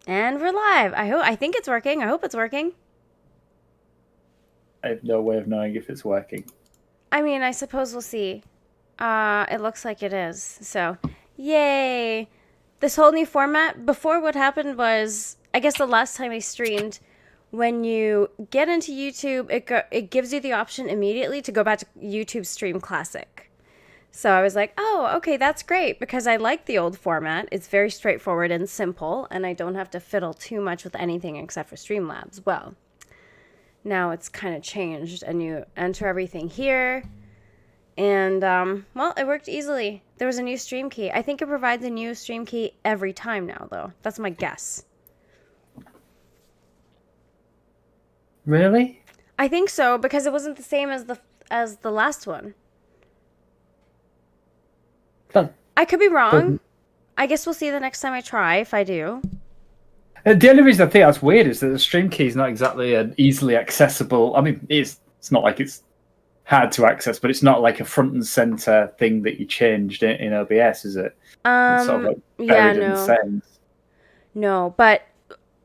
And we're live. I think it's working. I hope it's working. I have no way of knowing if it's working. I mean, I suppose we'll see. It looks like it is. So, yay. This whole new format. Before, what happened was, I guess the last time I streamed, when you get into YouTube, it gives you the option immediately to go back to YouTube Stream Classic. So I was like, oh, okay, that's great because I like the old format. It's very straightforward and simple, and I don't have to fiddle too much with anything except for Streamlabs. Well, now it's kind of changed, and you enter everything here. And, well, it worked easily. There was a new stream key. I think it provides a new stream key every time now, though. That's my guess. Really? I think so because it wasn't the same as the last one. That I could be wrong. doesn't. I guess we'll see the next time I try if I do. The only reason I think that's weird is that the stream key is not exactly an easily accessible. I mean, it's not like it's hard to access, but it's not like a front and center thing that you changed in OBS, is it? It's sort of like Yeah, buried in the no. settings. No, but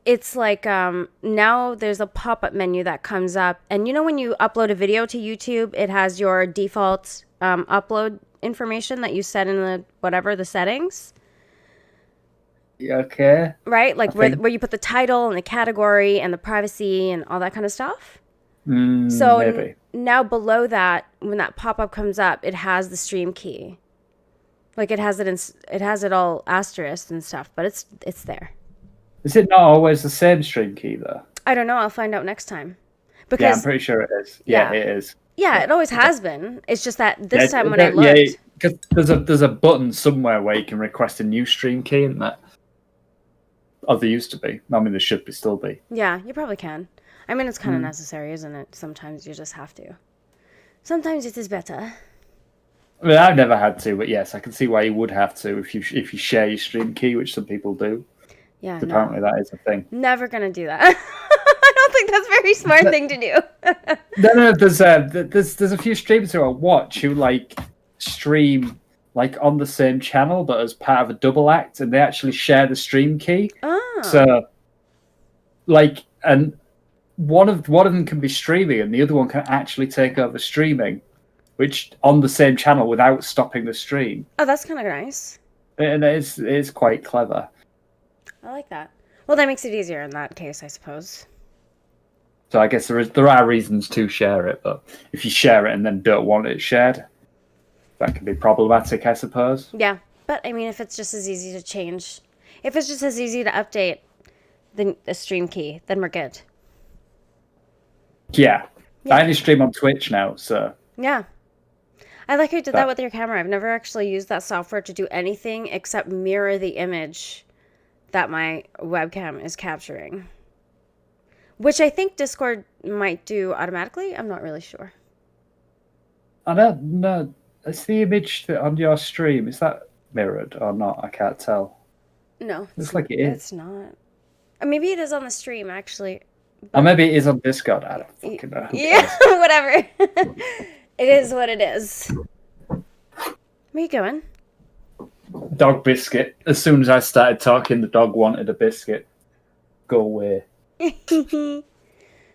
it's like now there's a pop-up menu that comes up, and you know when you upload a video to YouTube, it has your default upload information that you set in the whatever the settings, Okay, right? I Like where think where you put the title and the category and the privacy and all that kind of stuff. So maybe. now below that, when that pop-up comes up, it has the stream key. Like it has it all asterisked and stuff, but it's there. Is it not always the same stream key though? I don't know. I'll find out next time. Yeah, I'm Because pretty sure it is. Yeah, yeah, it is. yeah, Yeah. it always Okay. has been. It's just that Yeah, this time when I yeah, looked, because there's a button somewhere where you can request a new stream key, and that. Oh, there used to be. I mean, there should be still be. yeah, you probably can. I mean, it's kind of Mm. necessary, isn't it? Sometimes you just have to. Sometimes it is better. I mean, I've never had to, but yes, I can see why you would have to if you share your stream key, which some people do. Yeah, no, Apparently, that is a thing. never gonna do that. I don't think that's a very smart But, thing to do. no, there's a few streamers who I watch who like stream like on the same channel, but as part of a double act, and they actually share the stream key. Oh, So, like, and one of them can be streaming, and the other one can actually take over streaming, which on the same channel without stopping the stream. oh, that's kind of nice. And it's quite clever. I like that. Well, that makes it easier in that case, I suppose. So I guess there are reasons to share it, but if you share it and then don't want it shared, that can be problematic, I suppose. Yeah, but I mean, if it's just as easy to change, if it's just as easy to update the stream key, then we're good. Yeah, Yeah, I only stream on Twitch now, so yeah. I like how you did that that with your camera. I've never actually used that software to do anything except mirror the image that my webcam is capturing, which I think Discord might do automatically. I'm not really sure. I don't know. It's the image that on your stream. Is that mirrored or not? I can't tell. No, Looks like it is. it's not. Maybe it is on the stream actually, Or but maybe it is on Discord. I don't fucking know. Who yeah, cares? whatever. It is what it is. Where you going? Dog biscuit. As soon as I started talking, the dog wanted a biscuit. Go away.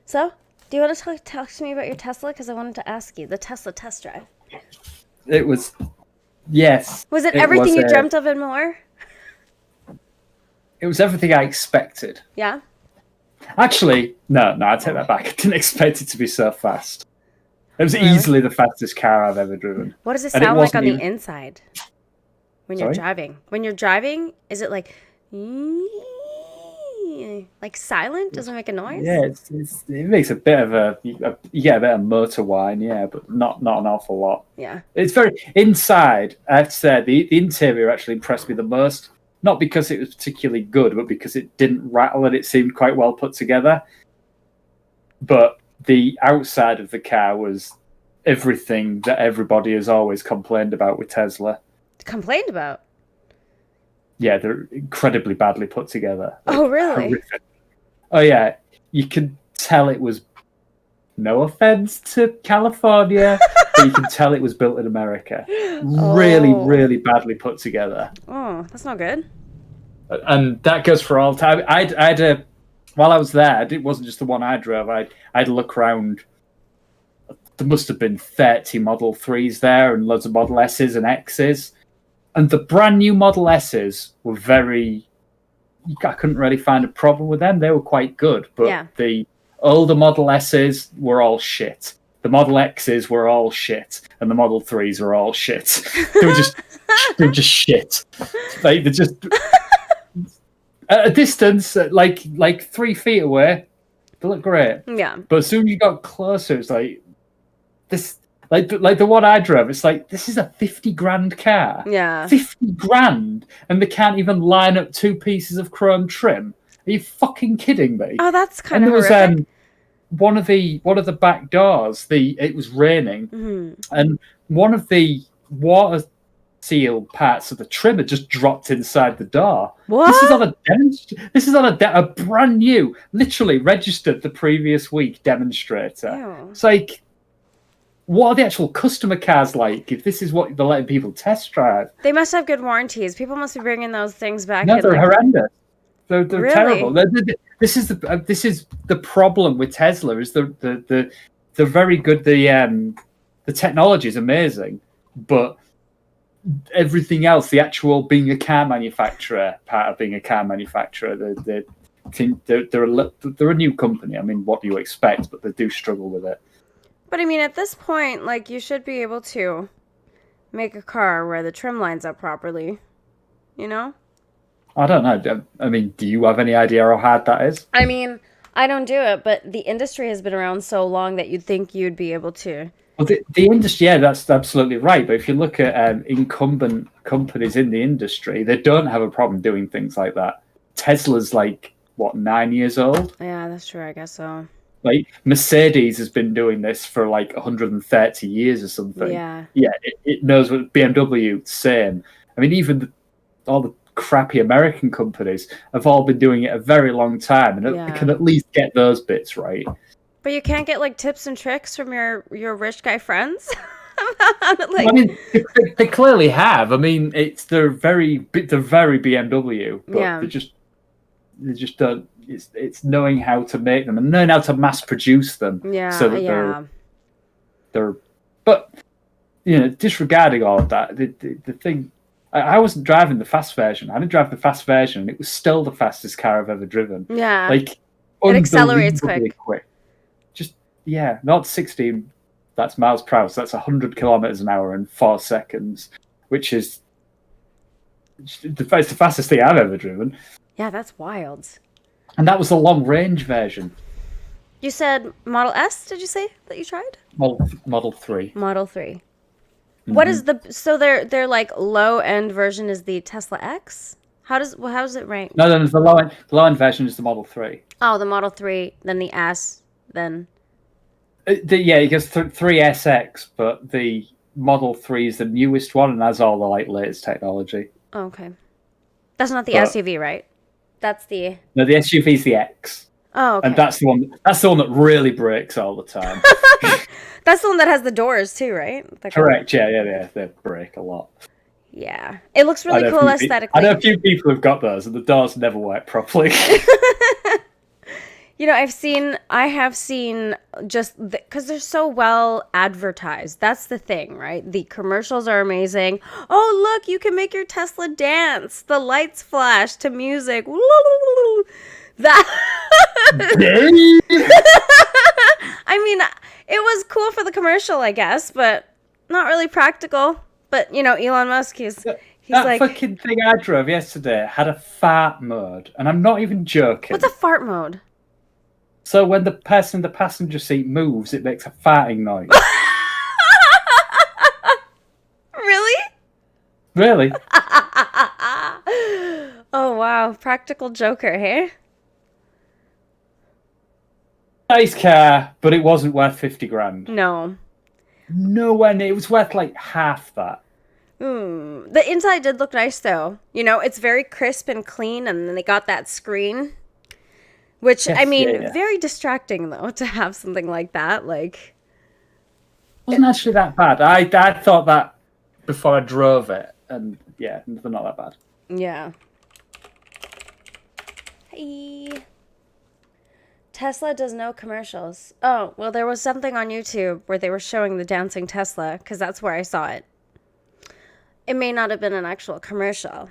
So, do you want to talk to me about your Tesla? Because I wanted to ask you the Tesla test drive. It was yes. Was it It was. everything you dreamt of and more? It was everything I expected. Yeah. Actually, no, I take that back. I didn't expect it to be so fast. It was Really? easily the fastest car I've ever driven, What does it and it sound like on wasn't the even. inside when you're Sorry. driving? When you're driving, is it like silent? Doesn't make a noise? Yeah, it makes a bit of you get a bit of motor whine, yeah, but not an awful lot. Yeah. It's very inside. I have to say the interior actually impressed me the most. Not because it was particularly good, but because it didn't rattle and it seemed quite well put together. But the outside of the car was everything that everybody has always complained about with Tesla. Complained about. Yeah, they're incredibly badly put together. Like, Oh, really? horrific. Oh yeah, you can tell it was. No offense to California, but you can tell it was built in America. Really, Oh. really badly put together. Oh, that's not good. And that goes for all time. While I was there, it wasn't just the one I drove. I'd look around. There must have been 30 Model 3s there and loads of Model S's and X's. And the brand new Model S's were I couldn't really find a problem with them. They were quite good. But the older Model S's were all shit. The Model X's were all shit. And the Model 3s were all shit. They were just shit. They're just... At a distance, like 3 feet away, they look great. Yeah. But as soon as you got closer, it's like... This, like the one I drove, it's like, this is a 50 grand car. Yeah. 50 grand, and they can't even line up 2 pieces of chrome trim. Are you fucking kidding me? Oh, that's kind of horrific. And there was one of the back doors. It was raining, and one of the water seal parts of the trim had just dropped inside the door. What? This is on a brand new, literally registered the previous week demonstrator. Ew. It's like, what are the actual customer cars like if this is what they're letting people test drive? They must have good warranties. People must be bringing those things back. No, they're horrendous. They're Really? terrible. This is the problem with Tesla. Is they're very good. The technology is amazing, but everything else, the actual being a car manufacturer, part of being a car manufacturer, they're a new company. I mean, what do you expect? But they do struggle with it. But I mean, at this point, like, you should be able to make a car where the trim lines up properly. You know? I don't know. I mean, do you have any idea how hard that is? I mean, I don't do it, but the industry has been around so long that you'd think you'd be able to. Well, the industry, yeah, that's absolutely right. But if you look at incumbent companies in the industry, they don't have a problem doing things like that. Tesla's like, what, 9 years old? Yeah, that's true. I guess so. Like, Mercedes has been doing this for like 130 years or something. Yeah. Yeah, it knows what BMW, same. I mean, even all the crappy American companies have all been doing it a very long time, and they can at least get those bits right. But you can't get like tips and tricks from your rich guy friends. I mean, they clearly have. I mean, they're very BMW, but they just don't. It's knowing how to make them and knowing how to mass produce them. Yeah, so that they're. But you know, disregarding all of that, the thing. I wasn't driving the fast version. I didn't drive the fast version, and it was still the fastest car I've ever driven. Yeah, like it accelerates quick. Just not 16. That's miles per hour. So that's 100 kilometers an hour in 4 seconds, which is it's the fastest thing I've ever driven. Yeah, that's wild. And that was the long range version. You said Model S, did you say that you tried? Model 3. Model 3. Mm-hmm. What is so their like low end version is the Tesla X? How does it rank? No, the low end version is the Model 3. Oh, the Model 3, then the S, then it goes 3SX, but the Model 3 is the newest one and has all the latest technology. Oh, okay. That's not the SUV, right? That's the... No, the SUV is the X. Oh, okay. And that's the one that really breaks all the time. That's the one that has the doors too, right? Correct, yeah, they break a lot. Yeah. It looks really cool aesthetically. I know a few people who've got those and the doors never work properly. You know, I have seen just because they're so well advertised. That's the thing, right? The commercials are amazing. Oh, look, you can make your Tesla dance. The lights flash to music. That. I mean, it was cool for the commercial, I guess, but not really practical. But, you know, Elon Musk, he's that fucking thing I drove yesterday had a fart mode, and I'm not even joking. What's a fart mode? So when the person in the passenger seat moves, it makes a farting noise. Really? Really? Oh, wow. Practical joker, hey? Nice car, but it wasn't worth 50 grand. No. Nowhere near. It was worth like half that. The inside did look nice, though. You know, it's very crisp and clean, and then they got that screen. Which, yes, I mean, very distracting, though, to have something like that. Like, it wasn't actually that bad. I thought that before I drove it, and yeah, they're not that bad. Yeah. Hi. Tesla does no commercials. Oh, well, there was something on YouTube where they were showing the dancing Tesla, because that's where I saw it. It may not have been an actual commercial,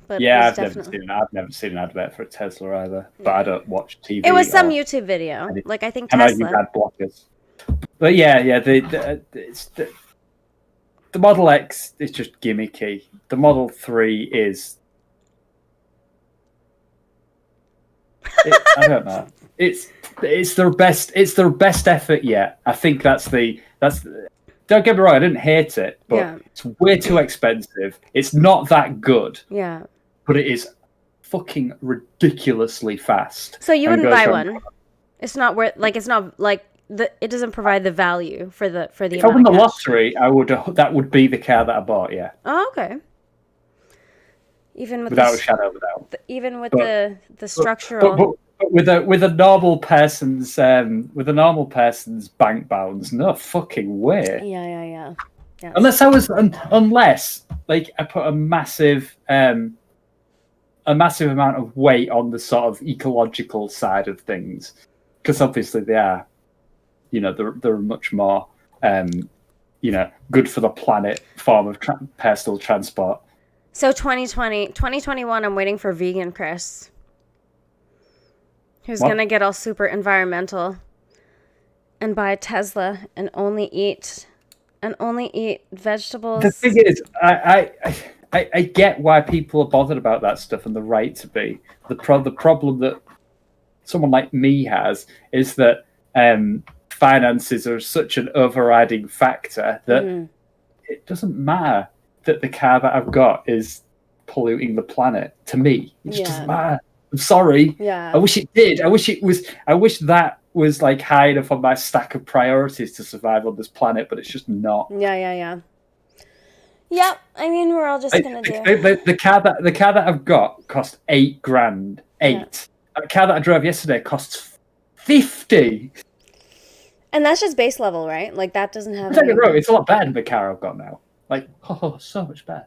but it Yeah, was I've never definitely. seen an advert for a Tesla either. But I don't watch It was TV some or YouTube video. Like, I think and I use Tesla. ad blockers. But yeah, the Model X is just gimmicky. The Model 3 is. I don't know. It's their best. It's their best effort yet. I think that's. Don't get me wrong. I didn't hate it, but Yeah. it's way too expensive. It's not that good, Yeah. but it is fucking ridiculously fast. So you and wouldn't goes buy from- one? It's not worth. Like, it's not like it doesn't provide the value for the If I won amount the of cash. lottery, I would. That would be the car that I bought. Yeah, Oh, okay. Even with without a shadow of a doubt. even with But- the structural. But with a normal person's bank balance, no fucking way. Yeah. Unless unless like I put a massive amount of weight on the sort of ecological side of things, because obviously they are, they're much more good for the planet form of personal transport. So 2021, I'm waiting for vegan Chris, who's What? gonna get all super environmental and buy a Tesla and only eat vegetables. The thing is, I get why people are bothered about that stuff and the right to be. The problem that someone like me has is that finances are such an overriding factor that it doesn't matter that the car that I've got is polluting the planet. To me, it just doesn't matter. I'm sorry. Yeah. I wish it did. I wish that was like high enough on my stack of priorities to survive on this planet, but it's just not. Yeah. Yep. I mean, we're all just gonna do. The car that I've got cost $8,000. Yeah. That car that I drove yesterday costs $50. And that's just base level, right? Like that doesn't have. Don't get me wrong, it's a lot better than the car I've got now. Like, so much better.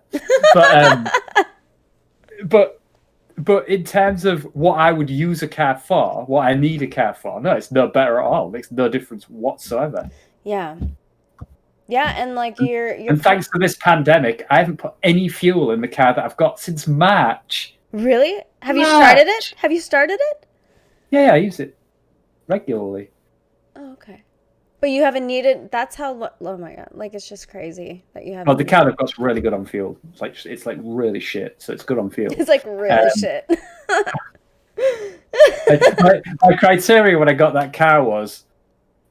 But in terms of what I would use a car for, what I need a car for, no, it's no better at all. It makes no difference whatsoever. Yeah, and like you're. And thanks to this pandemic, I haven't put any fuel in the car that I've got since March. Really? Have you started it? Have you started it? Yeah, I use it regularly. Oh, okay. But you haven't needed. That's how. Oh my god! Like it's just crazy that you haven't. Well, the car I've got's really good on fuel. It's like really shit, so it's good on fuel. It's like really shit. My criteria when I got that car was,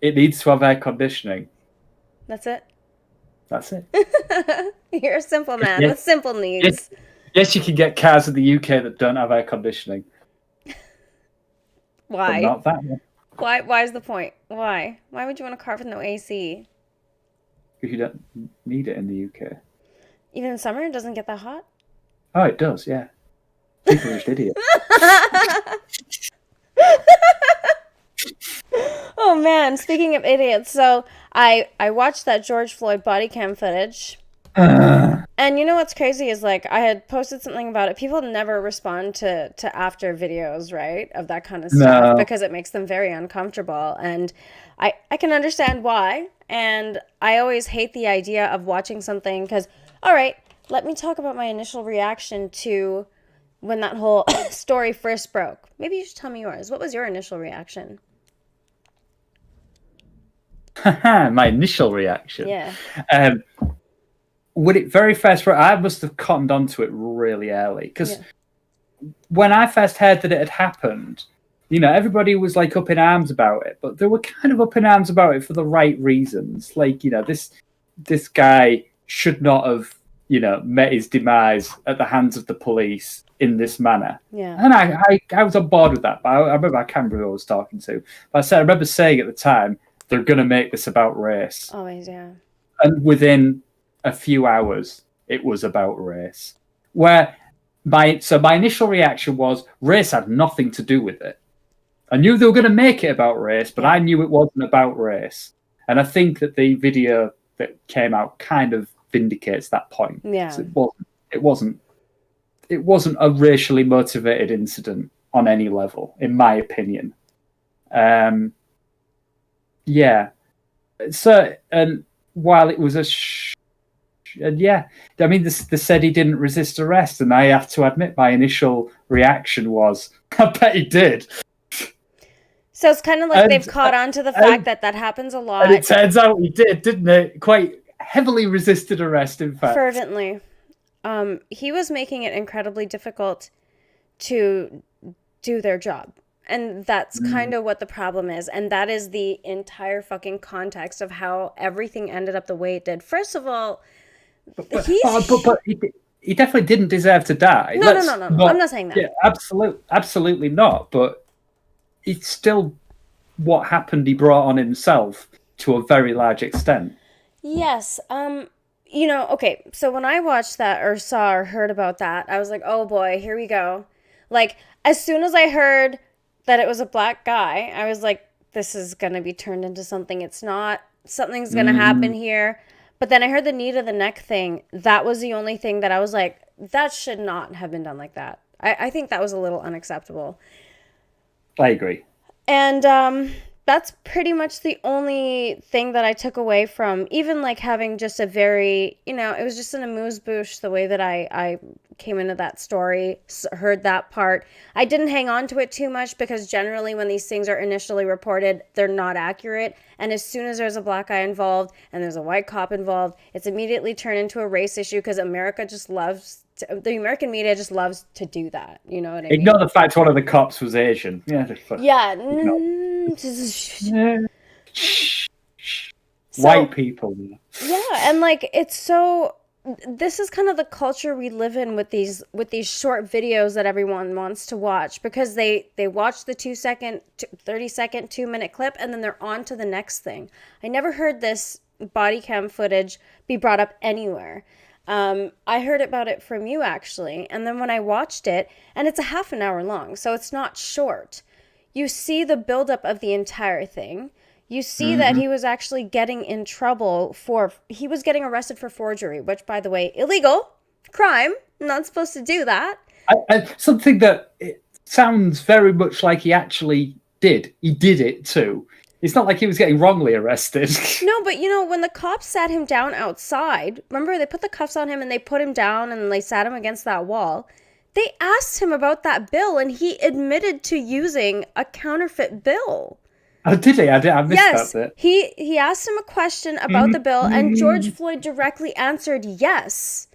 it needs to have air conditioning. That's it. That's it. You're a simple man Yeah. with simple needs. Yes, you can get cars in the UK that don't have air conditioning. Why? But not that one. Why is the point? Why? Why would you want a car with no AC? Because you don't need it in the UK. Even in summer, it doesn't get that hot. Oh, it does, yeah. People are just idiots. Oh man, speaking of idiots, so I watched that George Floyd body cam footage. And you know what's crazy is like I had posted something about it. People never respond to after videos, right? Of that kind of stuff because it makes them very uncomfortable. And I can understand why. And I always hate the idea of watching something because, all right, let me talk about my initial reaction to when that whole story first broke. Maybe you should tell me yours. What was your initial reaction? My initial reaction. Yeah. When it very first, I must have cottoned onto it really early because when I first heard that it had happened, everybody was like up in arms about it, but they were kind of up in arms about it for the right reasons. Like, this guy should not have, met his demise at the hands of the police in this manner. Yeah. And I was on board with that. But I remember I can't remember who I was talking to. But I remember saying at the time, they're going to make this about race. Always, yeah. And within a few hours, it was about race. Where my initial reaction was race had nothing to do with it. I knew they were going to make it about race, but I knew it wasn't about race. And I think that the video that came out kind of vindicates that point. Yeah. So it wasn't a racially motivated incident. on any level, in my opinion. Yeah. So, and while it was and yeah, I mean, they said he didn't resist arrest, and I have to admit, my initial reaction was, I bet he did. So it's kind of like they've caught on to the fact that happens a lot. And it turns out he did, didn't it? Quite heavily resisted arrest, in fact. Fervently. He was making it incredibly difficult to do their job. And that's kind of what the problem is. And that is the entire fucking context of how everything ended up the way it did. First of all, but he definitely didn't deserve to die. No. I'm not saying that. Yeah, absolutely not. But it's still what happened. He brought on himself to a very large extent. Yes. Okay. So when I watched that or saw or heard about that, I was like, oh boy, here we go. Like, as soon as I heard that it was a black guy, I was like, this is going to be turned into something it's not. Something's going to happen here. But then I heard the knee to the neck thing. That was the only thing that I was like, that should not have been done like that. I think that was a little unacceptable. I agree. And that's pretty much the only thing that I took away from even like having just a very, it was just an amuse-bouche the way that I came into that story, heard that part. I didn't hang on to it too much because generally when these things are initially reported, they're not accurate. And as soon as there's a black guy involved and there's a white cop involved, it's immediately turned into a race issue because the American media just loves to do that. You know what I mean? Ignore the fact one of the cops was Asian. Yeah. White people. Yeah, and like it's so. This is kind of the culture we live in with these short videos that everyone wants to watch because they watch the 2-second, 30-second, 2-minute clip and then they're on to the next thing. I never heard this body cam footage be brought up anywhere. I heard about it from you actually, and then when I watched it, and it's a half an hour long, so it's not short. You see the buildup of the entire thing. You see that he was actually getting in trouble he was getting arrested for forgery, which, by the way, illegal, crime, not supposed to do that. Something that it sounds very much like he actually did. He did it too. It's not like he was getting wrongly arrested. No, but when the cops sat him down outside, remember they put the cuffs on him and they put him down and they sat him against that wall. They asked him about that bill and he admitted to using a counterfeit bill. Oh, did he? I missed that bit. He asked him a question about the bill, and George Floyd directly answered yes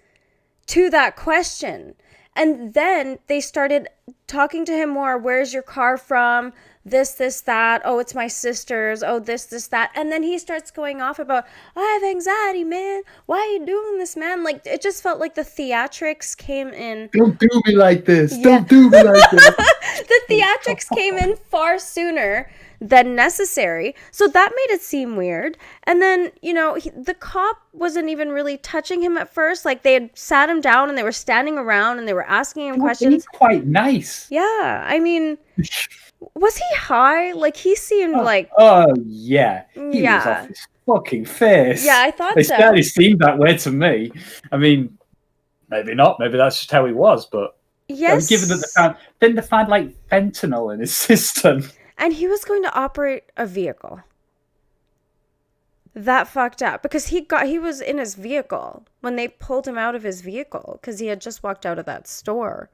to that question. And then they started talking to him more. Where's your car from? This, that. Oh, it's my sister's. Oh, this, that. And then he starts going off about, I have anxiety, man. Why are you doing this, man? Like, it just felt like the theatrics came in. Don't do me like this. Yeah. Don't do me like this. The theatrics came in far sooner than necessary. So that made it seem weird. And then, the cop wasn't even really touching him at first. Like, they had sat him down and they were standing around and they were asking him questions. He's quite nice. Yeah. I mean, was he high? Like, he seemed like... Oh, yeah. He was off his fucking face. Yeah, I thought so. They certainly certainly seemed that way to me. I mean, maybe not. Maybe that's just how he was, but... Yes. Given that didn't they find, like, fentanyl in his system? And he was going to operate a vehicle. That fucked up. Because he was in his vehicle when they pulled him out of his vehicle. Because he had just walked out of that store.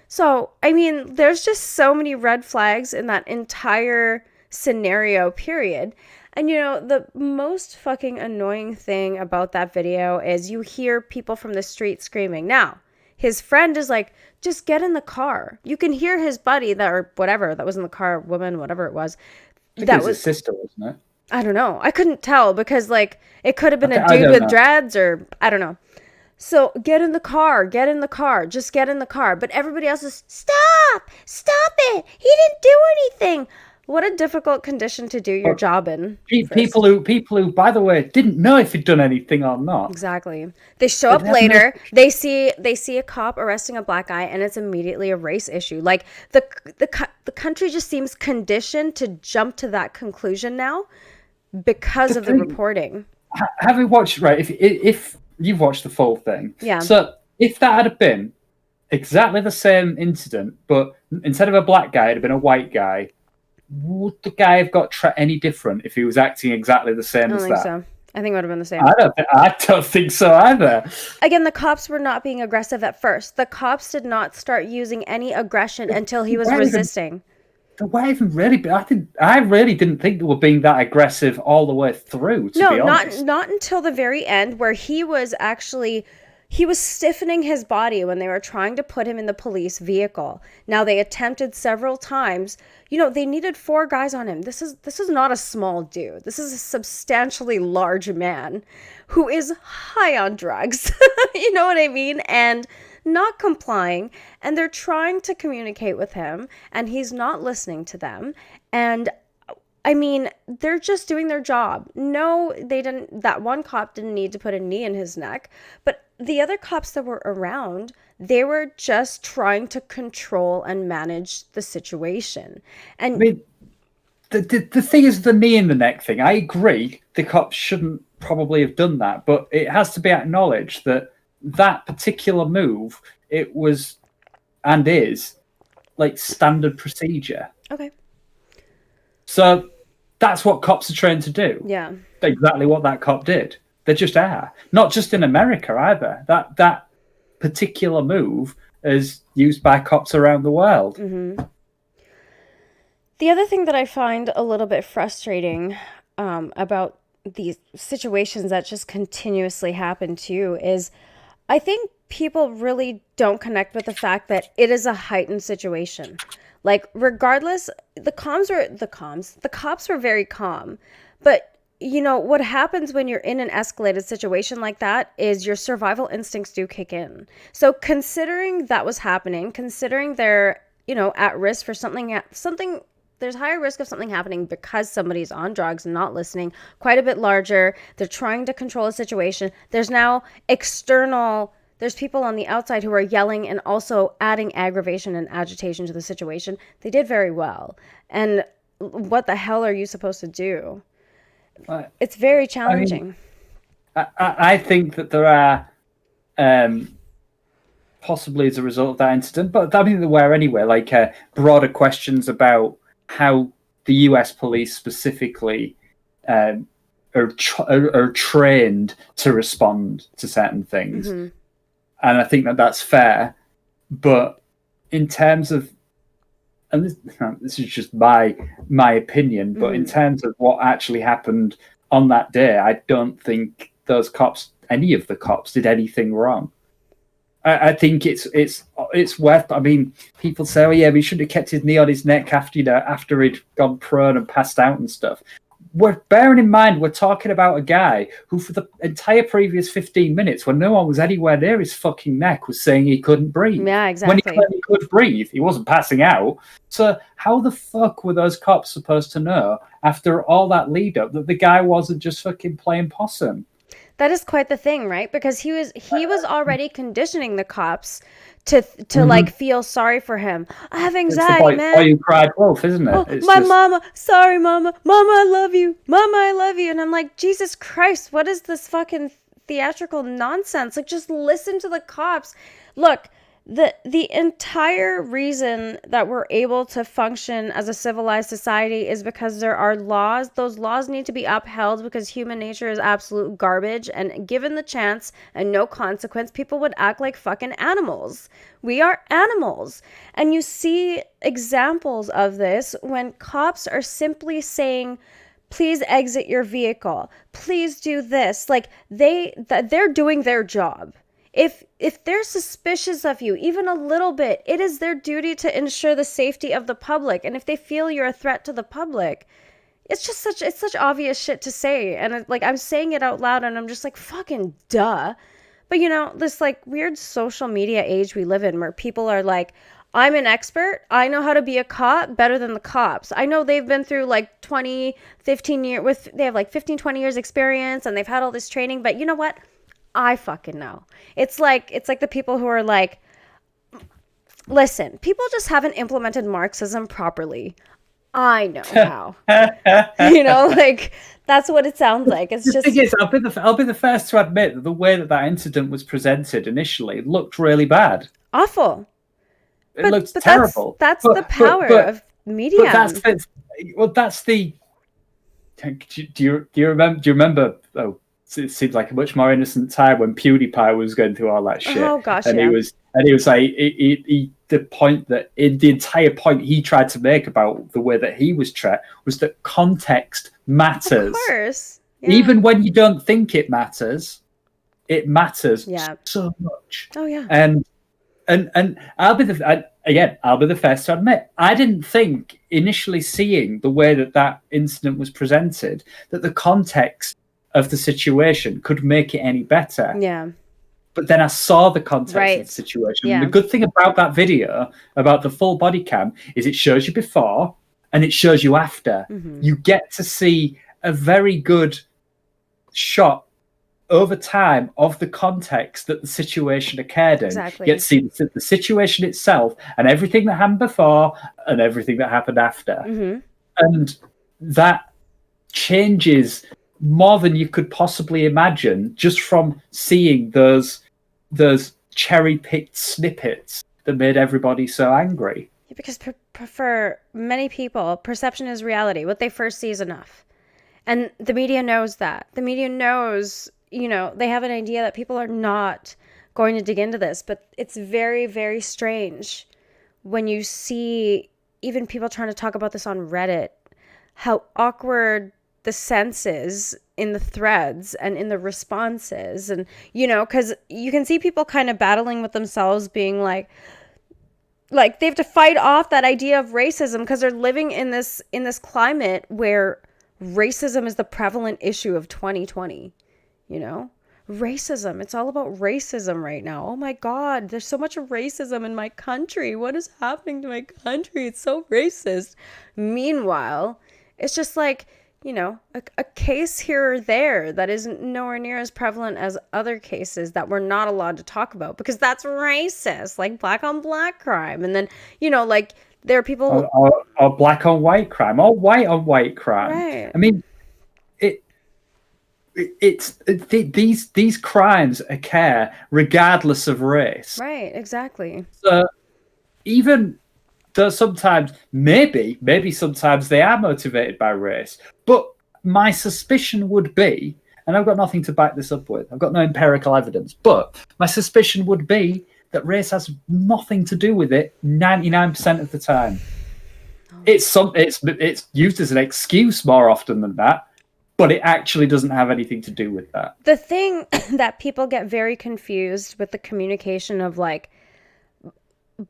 So, I mean, there's just so many red flags in that entire scenario, period. And, the most fucking annoying thing about that video is you hear people from the street screaming. Now, his friend is like, just get in the car. You can hear his buddy or whatever that was in the car, woman, whatever it was. That was his sister, wasn't it? I don't know. I couldn't tell because, like, it could have been a dude with dreads or I don't know. So get in the car, just get in the car. But everybody else is, stop it. He didn't do anything. What a difficult condition to do your job in. People who, by the way, didn't know if he'd done anything or not. Exactly. They show up later. They see a cop arresting a black guy, and it's immediately a race issue. Like the country just seems conditioned to jump to that conclusion now because of the reporting. Have we watched? Right. If you've watched the full thing, yeah. So if that had been exactly the same incident, but instead of a black guy, it'd have been a white guy. Would the guy have got any different if he was acting exactly the I same don't as think that? so. I think it would have been the same. I don't think so either. Again, the cops were not being aggressive at first. The cops did not start using any aggression until he was resisting. They weren't even really. I really didn't think they were being that aggressive all the way through. To be honest, not until the very end, where he was stiffening his body when they were trying to put him in the police vehicle. Now, they attempted several times. They needed 4 guys on him. This is not a small dude. This is a substantially large man who is high on drugs. You know what I mean? And not complying. And they're trying to communicate with him, and he's not listening to them. And I mean, they're just doing their job. No, they didn't. That one cop didn't need to put a knee in his neck, but the other cops that were around, they were just trying to control and manage the situation. And I mean, the thing is the knee in the neck thing. I agree. The cops shouldn't probably have done that, but it has to be acknowledged that that particular move, it was and is like standard procedure. okay. So that's what cops are trained to do. Yeah. Exactly what that cop did. They just are. Not just in America either. That particular move is used by cops around the world. Mm-hmm. The other thing that I find a little bit frustrating about these situations that just continuously happen to you is I think people really don't connect with the fact that it is a heightened situation. Like, regardless, the cops were very calm. But, what happens when you're in an escalated situation like that is your survival instincts do kick in. So considering that was happening, considering they're, at risk for something, there's higher risk of something happening because somebody's on drugs and not listening, quite a bit larger. They're trying to control a situation. There's now there's people on the outside who are yelling and also adding aggravation and agitation to the situation. They did very well. And what the hell are you supposed to do? It's very challenging. I think that there are, possibly as a result of that incident, but I mean there were anyway, like broader questions about how the US police specifically are trained to respond to certain things. Mm-hmm. And I think that that's fair. But in terms of, and this is just my opinion, but in terms of what actually happened on that day, I don't think any of the cops did anything wrong. I think it's worth. I mean, people say, "Oh yeah, we should have kept his knee on his neck after he'd gone prone and passed out and stuff." We're bearing in mind we're talking about a guy who, for the entire previous 15 minutes, when no one was anywhere near his fucking neck, was saying he couldn't breathe. Yeah, exactly. When he claimed he could breathe, he wasn't passing out. So how the fuck were those cops supposed to know after all that lead up that the guy wasn't just fucking playing possum? That is quite the thing, right? Because he was already conditioning the cops to like feel sorry for him. I have anxiety, man. Why you cried wolf, isn't it? Oh, mama, sorry, mama, I love you, mama, I love you. And I'm like, Jesus Christ, what is this fucking theatrical nonsense? Like, just listen to the cops. Look, the entire reason that we're able to function as a civilized society is because there are laws. Those laws need to be upheld because human nature is absolute garbage, and given the chance and no consequence, people would act like fucking animals. We are animals. And you see examples of this when cops are simply saying, please exit your vehicle, please do this. Like, they're doing their job. If they're suspicious of you, even a little bit, it is their duty to ensure the safety of the public. And if they feel you're a threat to the public, it's such obvious shit to say. And I'm saying it out loud and I'm just like, fucking duh. But this like weird social media age we live in where people are like, I'm an expert. I know how to be a cop better than the cops. I know they've been through like 20 years like 15, 20 years experience and they've had all this training. But you know what? I fucking know. It's like the people who are like, listen, people just haven't implemented Marxism properly. I know how. Like that's what it sounds like. It's just. The thing is, I'll be the first to admit that the way that incident was presented initially looked really bad. Awful. It looks But terrible. that's the power of media. But that's the. Do you remember? Do you remember? Oh, it seems like a much more innocent time when PewDiePie was going through all that shit. Oh gosh, and yeah. he was like the point that the entire point he tried to make about the way that he was treated was that context matters. Of course. Yeah. Even when you don't think it matters so much. Oh yeah. And I'll be the first to admit, I didn't think initially seeing the way that incident was presented that the context of the situation could make it any better. Yeah. But then I saw the context of the situation. Yeah. And the good thing about that video, about the full body cam, is it shows you before and it shows you after. Mm-hmm. You get to see a very good shot over time of the context that the situation occurred in. Exactly. You get to see the situation itself and everything that happened before and everything that happened after. Mm-hmm. And that changes more than you could possibly imagine just from seeing those cherry-picked snippets that made everybody so angry. Because for many people, perception is reality. What they first see is enough. And the media knows that. The media knows, they have an idea that people are not going to dig into this. But it's very, very strange when you see even people trying to talk about this on Reddit, how awkward the sense is in the threads and in the responses. And, because you can see people kind of battling with themselves, being like they have to fight off that idea of racism because they're living in this climate where racism is the prevalent issue of 2020. Racism, it's all about racism right now. Oh my God, there's so much racism in my country. What is happening to my country? It's so racist. Meanwhile, it's just like, a case here or there that isn't nowhere near as prevalent as other cases that we're not allowed to talk about because that's racist, like black on black crime. And then, there are people... Or black on white crime, or white on white crime. Right. I mean, these crimes occur regardless of race. Right, exactly. So even though sometimes, maybe sometimes they are motivated by race, but my suspicion would be, and I've got nothing to back this up with, I've got no empirical evidence, but my suspicion would be that race has nothing to do with it 99% of the time. It's used as an excuse more often than that, but it actually doesn't have anything to do with that. The thing that people get very confused with the communication of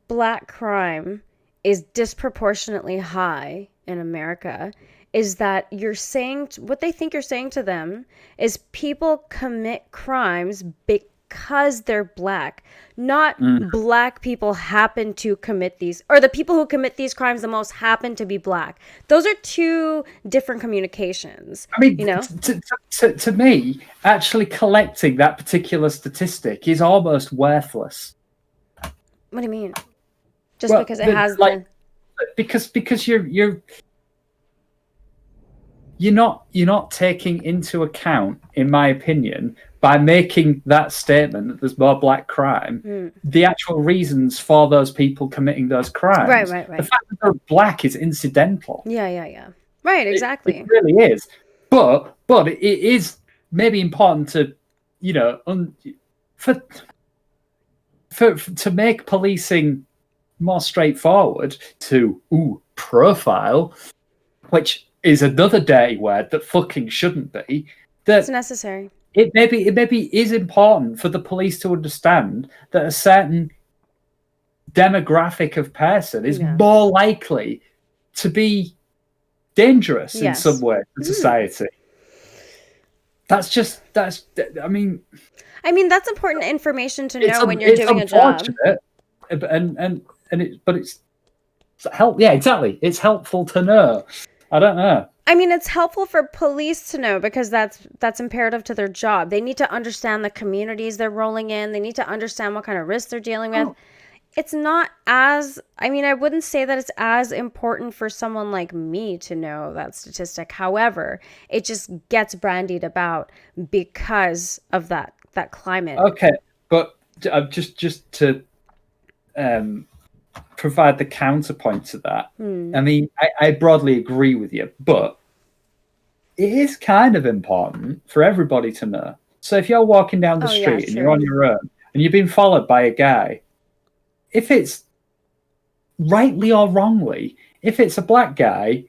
black crime is disproportionately high in America is that you're saying, what they think you're saying to them is people commit crimes because they're black, not black people happen to commit these, or the people who commit these crimes the most happen to be black. Those are two different communications. I mean, to me, actually collecting that particular statistic is almost worthless. What do you mean? Just because it has because you're not taking into account, in my opinion, by making that statement that there's more black crime, the actual reasons for those people committing those crimes. Right. The fact that they're black is incidental. Yeah. Right, exactly. It really is. But it is maybe important to, to make policing more straightforward, to profile, which is another dirty word that fucking shouldn't be. That it's necessary. It maybe is important for the police to understand that a certain demographic of person is more likely to be dangerous in some way to society. I mean, that's important information to know when you're doing a job. But it's help. Yeah, exactly. It's helpful to know. I don't know. It's helpful for police to know because that's imperative to their job. They need to understand the communities they're rolling in. They need to understand what kind of risks they're dealing with. It's not as, I wouldn't say that it's as important for someone like me to know that statistic. However, it just gets brandied about because of that climate. Okay, but just to provide the counterpoint to that. I mean, I broadly agree with you, but it is kind of important for everybody to know. So if you're walking down the street and you're on your own and you've been followed by a guy, if it's rightly or wrongly, if it's a black guy,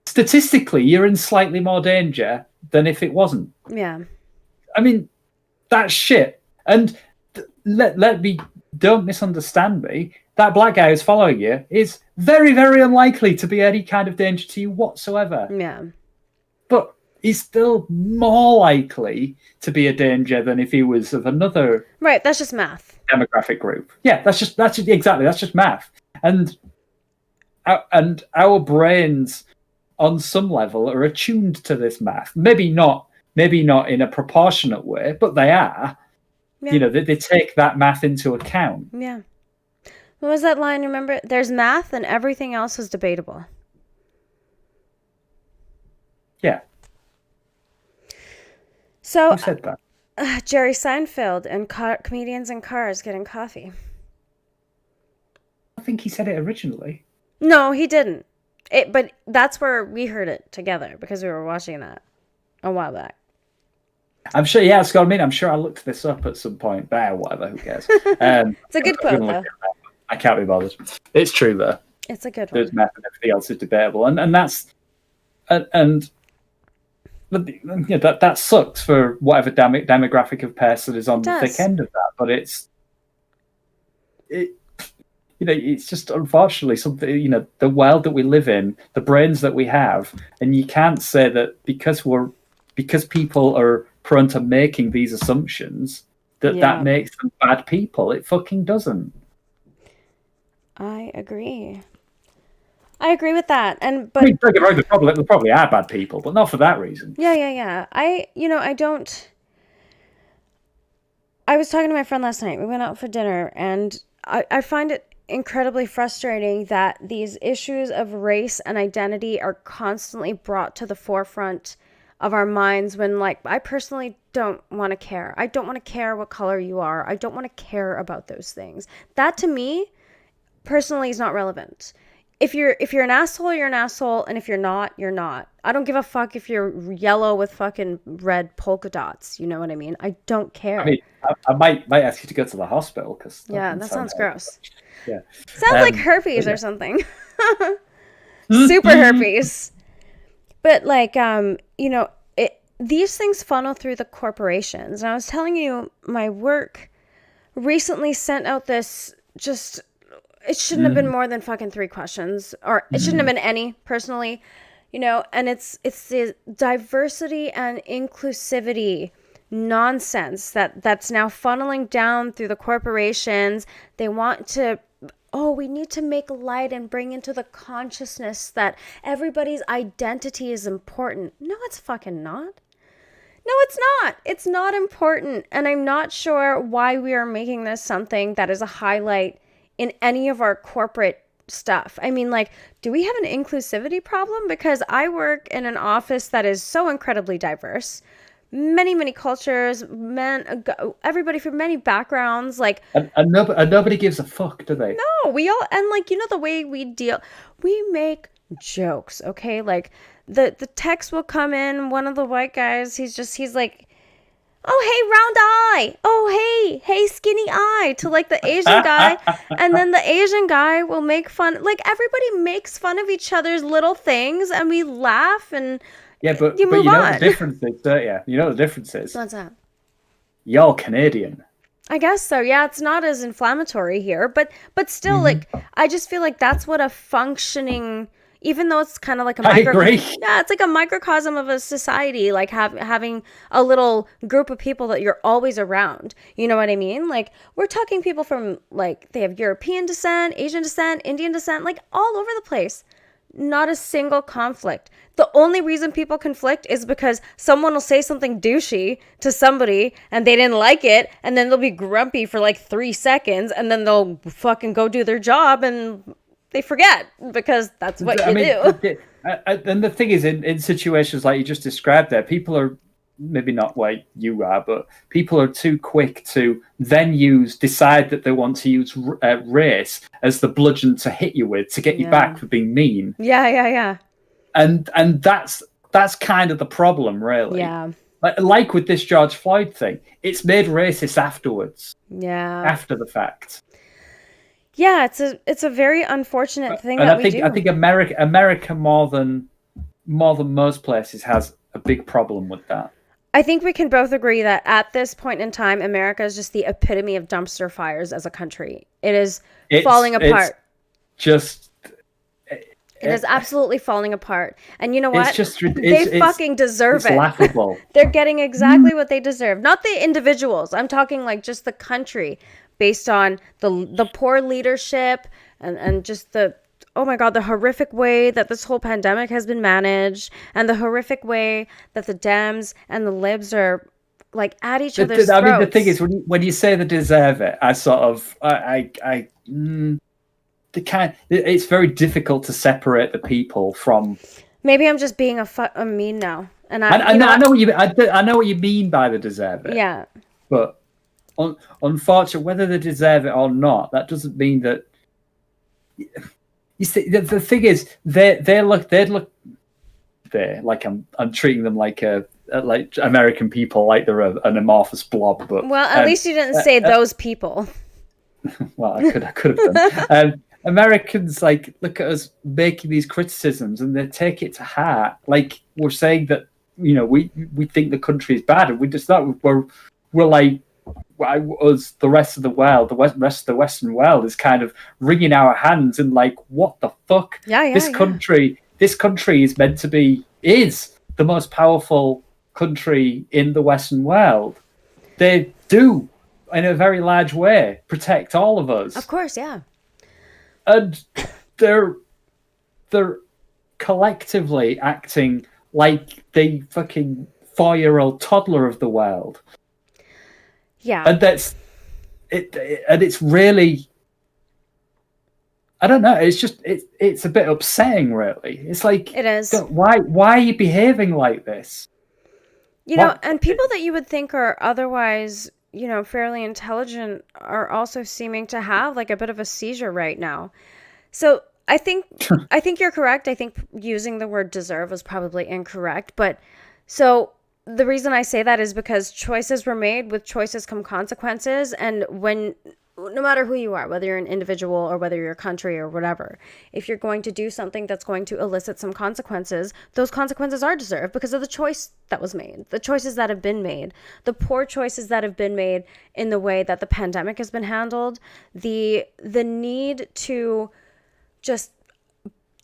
statistically, you're in slightly more danger than if it wasn't. Yeah. I mean, that's shit. And don't misunderstand me. That black guy who's following you is very, very unlikely to be any kind of danger to you whatsoever. Yeah. But he's still more likely to be a danger than if he was of another right. That's just math. Demographic group. Yeah, that's just math. And our brains, on some level, are attuned to this math. Maybe not in a proportionate way, but they are. Yeah. You know, they take that math into account. Yeah. What was that line? Remember, there's math and everything else is debatable. Yeah. So, who said that? Jerry Seinfeld and comedians in cars getting coffee. I think he said it originally. No, he didn't. But that's where we heard it together because we were watching that a while back. I'm sure, yeah, Scott, I mean, I'm sure I looked this up at some point. Whatever, who cares? It's a good quote, though. I can't be bothered. It's true, though. It's a good one. There's math and everything else is debatable. And that's... And that sucks for whatever demographic of person is on the thick end of that. But it's just unfortunately something, the world that we live in, the brains that we have, and you can't say that because people are prone to making these assumptions that makes them bad people. It fucking doesn't. I agree. I agree with that. Don't get wrong, there probably are bad people, but not for that reason. Yeah. I was talking to my friend last night. We went out for dinner, and I find it incredibly frustrating that these issues of race and identity are constantly brought to the forefront of our minds when, I personally don't want to care. I don't want to care what color you are. I don't want to care about those things. That, to me, personally, is not relevant. If you're an asshole, you're an asshole, and if you're not, you're not. I don't give a fuck if you're yellow with fucking red polka dots. You know what I mean? I don't care. I mean, I might ask you to go to the hospital because that sounds gross. Yeah, sounds like herpes or something. Super herpes. But these things funnel through the corporations. And I was telling you, my work recently sent out this just. It shouldn't have been more than fucking 3 questions, or it shouldn't have been any, personally, and it's the diversity and inclusivity nonsense that's now funneling down through the corporations. They want to, we need to make light and bring into the consciousness that everybody's identity is important. No, it's fucking not. No, it's not. It's not important. And I'm not sure why we are making this something that is a highlight in any of our corporate stuff. I mean, do we have an inclusivity problem? Because I work in an office that is so incredibly diverse. Many, many cultures, everybody from many backgrounds. And nobody gives a fuck, do they? No, we all, and the way we deal, we make jokes, okay? The text will come in, one of the white guys, he's like, oh, hey, round eye. Oh, hey, skinny eye, to the Asian guy. And then the Asian guy will make fun. Everybody makes fun of each other's little things, and we laugh, and but you know the difference is, don't you? You know the difference is. What's that? You're Canadian. I guess so. Yeah, it's not as inflammatory here, but still, I just feel like that's what a functioning. Even though it's kind of like I agree. Yeah, it's like a microcosm of a society, having a little group of people that you're always around. You know what I mean? We're talking people from, they have European descent, Asian descent, Indian descent, all over the place. Not a single conflict. The only reason people conflict is because someone will say something douchey to somebody and they didn't like it, and then they'll be grumpy for 3 seconds, and then they'll fucking go do their job, and they forget because that's what you do. And the thing is, in situations like you just described there, people are maybe not where you are, but people are too quick to then decide that they want to use race as the bludgeon to hit you with to get you back for being mean. Yeah. And that's kind of the problem, really. Yeah. Like with this George Floyd thing, it's made racist afterwards. Yeah. After the fact. Yeah, it's a very unfortunate thing and that I think America more than most places has a big problem with that. I think we can both agree that at this point in time, America is just the epitome of dumpster fires as a country. It's falling apart. It is absolutely falling apart. And you know what? They fucking deserve it. It's laughable. They're getting exactly what they deserve. Not the individuals. I'm talking like just the country, based on the poor leadership and just the horrific way that this whole pandemic has been managed, and the horrific way that the Dems and the Libs are like at each other's throats. I mean, the thing is, when you say they deserve it, it's very difficult to separate the people from. Maybe I'm just being a mean now, and I know what you mean by they deserve it. Yeah, but unfortunately, whether they deserve it or not, that doesn't mean that. You see, the thing is, they'd look there like I'm treating them like American people, like they're an amorphous blob. But at least you didn't say those people. Well, I could have done. Americans look at us making these criticisms and they take it to heart. Like we're saying that we think the country is bad, and we just not. We're like. Us, the rest of the world, rest of the Western world is kind of wringing our hands and like, what the fuck? This country is meant to is the most powerful country in the Western world. They do, in a very large way, protect all of us. Of course, yeah. And they're collectively acting like the fucking 4-year-old toddler of the world. Yeah, and that's it. And it's really, I don't know. It's just it's a bit upsetting, really. It's like it is. Why are you behaving like this? And people that you would think are otherwise, fairly intelligent are also seeming to have like a bit of a seizure right now. So I think you're correct. I think using the word deserve was probably incorrect, but so. The reason I say that is because choices were made. With choices come consequences. And no matter who you are, whether you're an individual or whether you're a country or whatever, if you're going to do something that's going to elicit some consequences, those consequences are deserved because of the choice that was made, the choices that have been made, the poor choices that have been made in the way that the pandemic has been handled, the need to just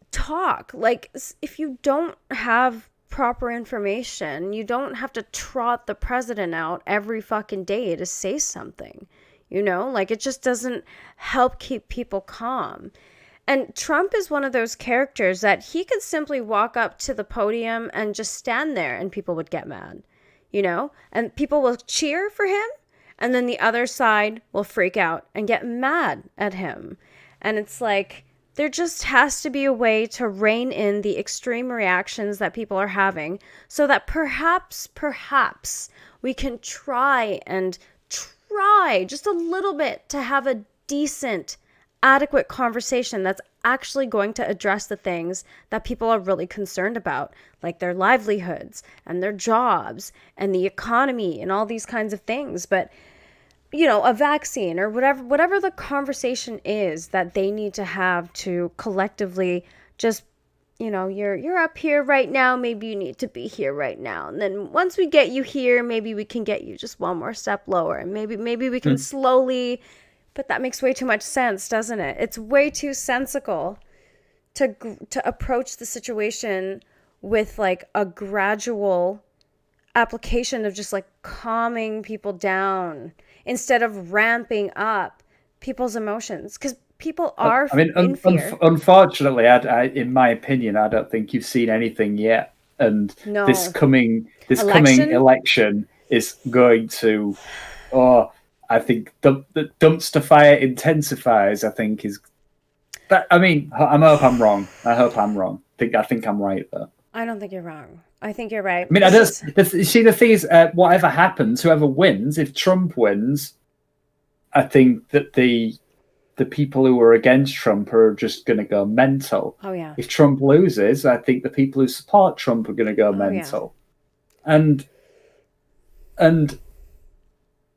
talk. Like, if you don't have proper information, you don't have to trot the president out every fucking day to say something, like it just doesn't help keep people calm. And Trump is one of those characters that he could simply walk up to the podium and just stand there and people would get mad, and people will cheer for him, and then the other side will freak out and get mad at him. And it's like, there just has to be a way to rein in the extreme reactions that people are having so that perhaps we can try just a little bit to have a decent, adequate conversation that's actually going to address the things that people are really concerned about, like their livelihoods and their jobs and the economy and all these kinds of things. But a vaccine or whatever the conversation is that they need to have to collectively just, you're up here right now, maybe you need to be here right now. And then once we get you here, maybe we can get you just one more step lower. And maybe we can slowly, but that makes way too much sense, doesn't it? It's way too sensical to approach the situation with like a gradual application of just like calming people down instead of ramping up people's emotions, because people are in fear. Unfortunately, in my opinion, I don't think you've seen anything yet, and this coming election is going to, I think the dumpster fire intensifies. I think is that. I mean, I hope I'm wrong. I think I'm right though. I don't think you're wrong. I think you're right. I mean, see, the thing is, whatever happens, whoever wins, if Trump wins, I think that the people who are against Trump are just going to go mental. Oh, yeah. If Trump loses, I think the people who support Trump are going to go mental. Yeah. And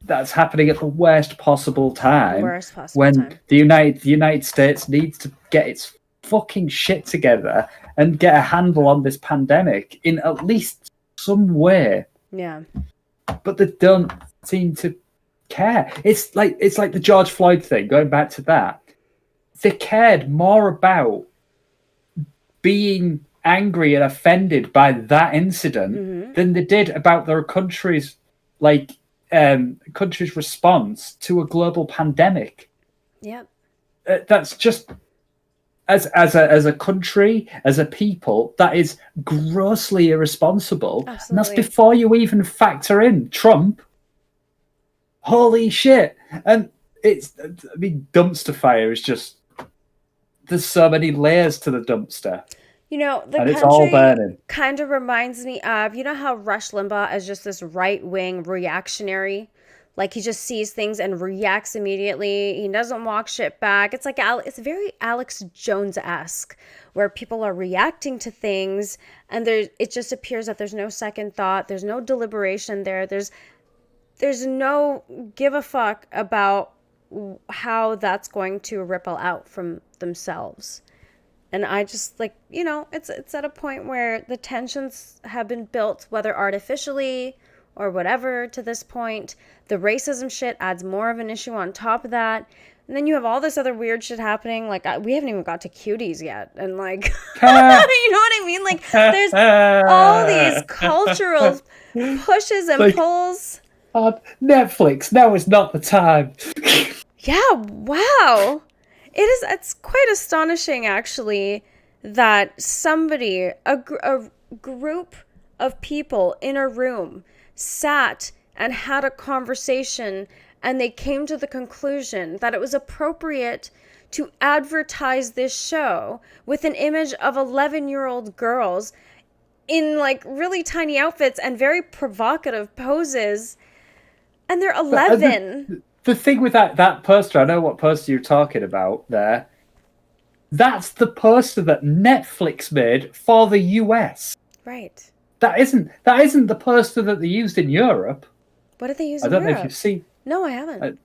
that's happening at the worst possible time. The United States needs to get its fucking shit together and get a handle on this pandemic in at least some way. Yeah. But they don't seem to care. It's like the George Floyd thing, going back to that. They cared more about being angry and offended by that incident than they did about their country's response to a global pandemic. Yep. That's just as a country, as a people, that is grossly irresponsible. Absolutely. And that's before you even factor in Trump. Holy shit. And dumpster fire is just, there's so many layers to the dumpster. The and it's all burning. Kind of reminds me of, how Rush Limbaugh is just this right-wing reactionary. Like, he just sees things and reacts immediately. He doesn't walk shit back. It's like, it's very Alex Jones-esque, where people are reacting to things, and it just appears that there's no second thought. There's no deliberation there. There's no give a fuck about how that's going to ripple out from themselves. And I just it's at a point where the tensions have been built, whether artificially or whatever, to this point. The racism shit adds more of an issue on top of that. And then you have all this other weird shit happening. Like, we haven't even got to cuties yet. And you know what I mean? Like, there's all these cultural pushes and pulls. Netflix, now is not the time. Yeah, wow. It's quite astonishing, actually, that somebody, a group of people in a room sat and had a conversation, and they came to the conclusion that it was appropriate to advertise this show with an image of 11-year-old girls in really tiny outfits and very provocative poses, and they're 11. The thing with that poster, I know what poster you're talking about there. That's the poster that Netflix made for the US. Right. That isn't the poster that they used in Europe. What did they use in I Europe? don't know if you've seen. No, I haven't.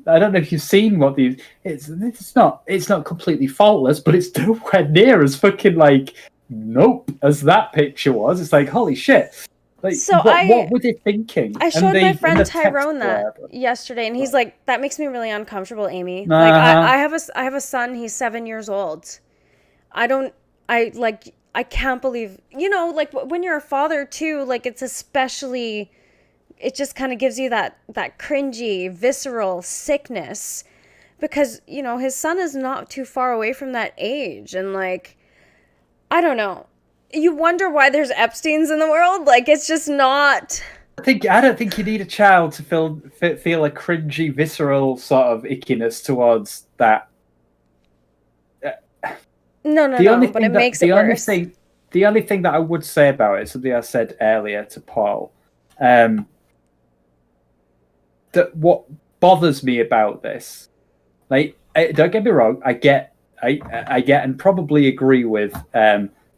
I don't know if you've seen what these. It's not completely faultless, but it's nowhere near as fucking nope as that picture was. It's like, holy shit. What were they thinking? I showed my friend Tyrone that yesterday, and he's like, "That makes me really uncomfortable, Amy." I have a son. He's 7 years old. I can't believe, when you're a father too. It's especially, it just kind of gives you that cringy, visceral sickness, because his son is not too far away from that age, and I don't know. You wonder why there's Epsteins in the world. It's just not. I don't think you need a child to feel a cringy, visceral sort of ickiness towards that. No, but it makes it worse. The only thing that I would say about it, something I said earlier to Paul, that what bothers me about this, don't get me wrong, I get and probably agree with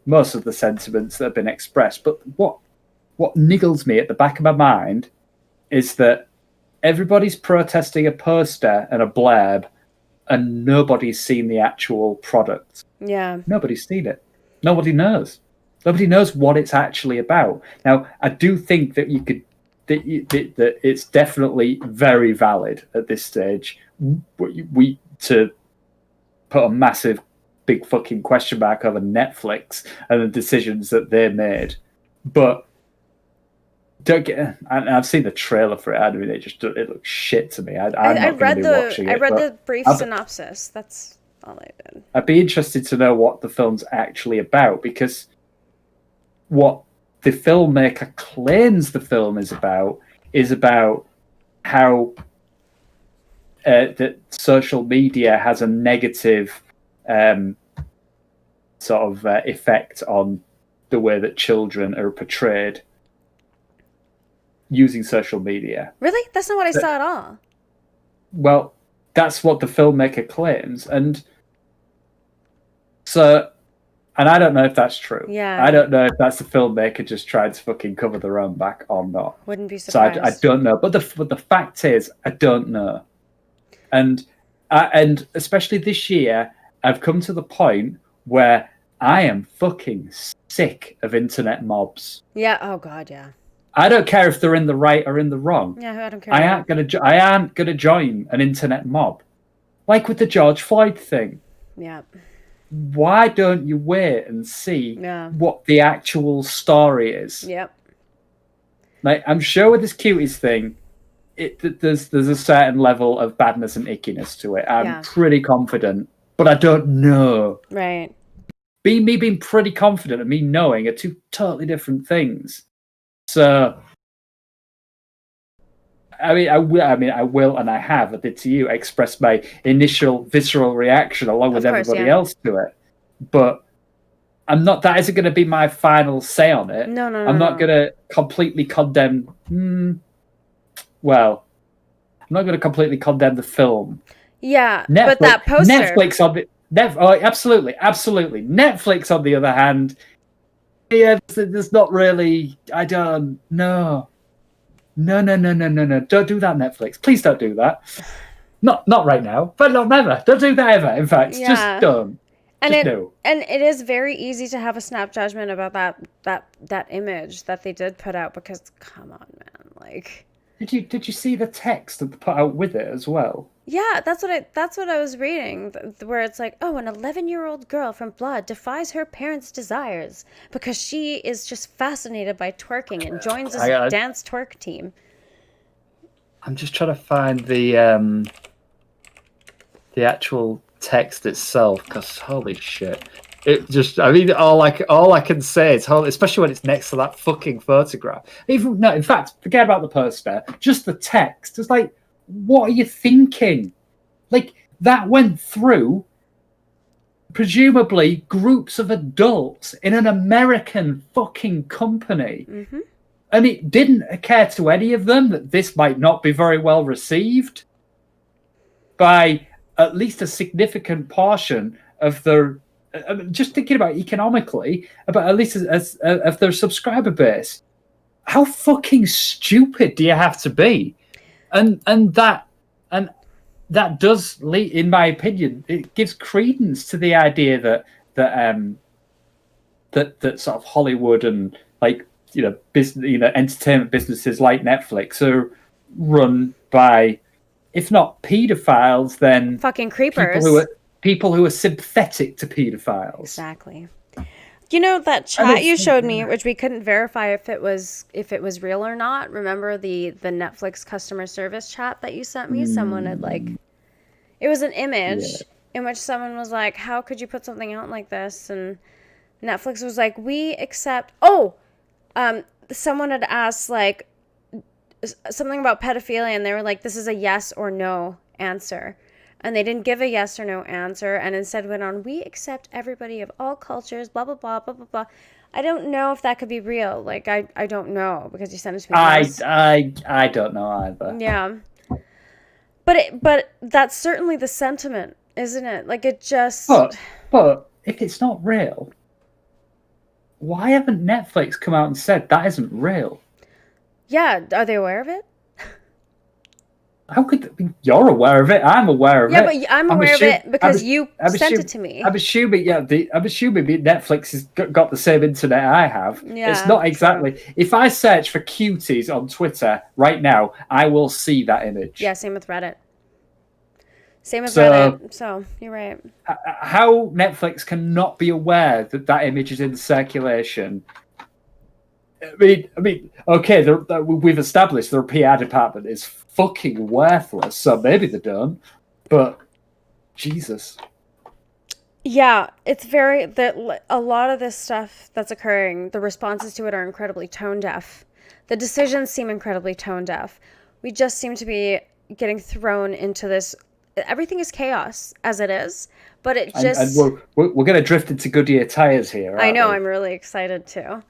most of the sentiments that have been expressed. But what niggles me at the back of my mind is that everybody's protesting a poster and a blurb, and nobody's seen the actual product. Yeah. Nobody's seen it. Nobody knows. Nobody knows what it's actually about. Now, I do think that that it's definitely very valid at this stage. We to put a massive big fucking question mark over Netflix and the decisions that they made, but don't get. I've seen the trailer for it. I mean, it looks shit to me. I read the brief synopsis. That's all I did. I'd be interested to know what the film's actually about, because what the filmmaker claims the film is about how that social media has a negative sort of effect on the way that children are portrayed using social media. Really? That's not what I saw at all. Well, that's what the filmmaker claims, and so, and I don't know if that's true. Yeah. I don't know if that's the filmmaker just trying to fucking cover their own back or not. Wouldn't be surprised. So I don't know, but the fact is, I don't know, and especially this year, I've come to the point where I am fucking sick of internet mobs. Yeah. Oh God. Yeah. I don't care if they're in the right or in the wrong. Yeah. I don't care. I aren't gonna join an internet mob, like with the George Floyd thing. Yeah. Why don't you wait and see what the actual story is? Yep. Like, I'm sure with this cuties thing, there's a certain level of badness and ickiness to it. I'm pretty confident, but I don't know. Right. Me being pretty confident and me knowing are two totally different things. So, I will, and I have, I did to you, express my initial visceral reaction along with everybody else to it. But I'm not. That isn't going to be my final say on it. No. I'm not going to completely condemn. Well, I'm not going to completely condemn the film. Yeah, but that poster. Netflix on the absolutely. Netflix, on the other hand, yeah, there's not really. I don't know. No. Don't do that, Netflix. Please don't do that. Not right now, but not never. Don't do that ever. In fact, just don't. And it is very easy to have a snap judgment about that image that they did put out, because come on, man, like. Did you see the text that they put out with it as well? Yeah, that's what I was reading, where it's like, oh, an 11-year-old girl from Blood defies her parents' desires because she is just fascinated by twerking and joins this dance twerk team. I'm just trying to find the actual text itself, because holy shit. It just, I mean, all I can say is, especially when it's next to that fucking photograph. In fact, forget about the poster. Just the text. It's like, what are you thinking? Like, that went through, presumably, groups of adults in an American fucking company. Mm-hmm. And it didn't occur to any of them that this might not be very well received by at least a significant portion of their... just thinking about economically, about at least as of their subscriber base. How fucking stupid do you have to be? And that does lead, in my opinion, it gives credence to the idea that sort of Hollywood and, like, entertainment businesses like Netflix are run by, if not pedophiles, then fucking creepers. People who are sympathetic to pedophiles. Exactly. You know that chat you showed me, which we couldn't verify if it was real or not. Remember the Netflix customer service chat that you sent me? Someone had, like, it was an image in which someone was like, "How could you put something out like this?" And Netflix was like, "We accept." Someone had asked, like, something about pedophilia, and they were like, "This is a yes or no answer." And they didn't give a yes or no answer, and instead went on, "We accept everybody of all cultures, blah, blah, blah, blah, blah, blah." I don't know if that could be real. Like, I don't know, because you sent it to me. I don't know either. Yeah. But that's certainly the sentiment, isn't it? Like, it just... But if it's not real, why haven't Netflix come out and said that isn't real? Yeah, are they aware of it? How could you're aware of it? I'm aware of it. Yeah, but I'm aware of it because you sent it to me. I'm assuming, Netflix has got the same internet I have. Yeah, it's not exactly. True. If I search for cuties on Twitter right now, I will see that image. Yeah, same with Reddit. Reddit. So you're right. How Netflix cannot be aware that image is in circulation? I mean, okay, we've established their PR department is fucking worthless, so maybe they don't. But Jesus. Yeah, it's a lot of this stuff that's occurring, the responses to it are incredibly tone deaf. The decisions seem incredibly tone deaf. We just seem to be getting thrown into this everything is chaos as it is, but it And just, we're going to drift into Goodyear tires here, I aren't know, we? I'm really excited too.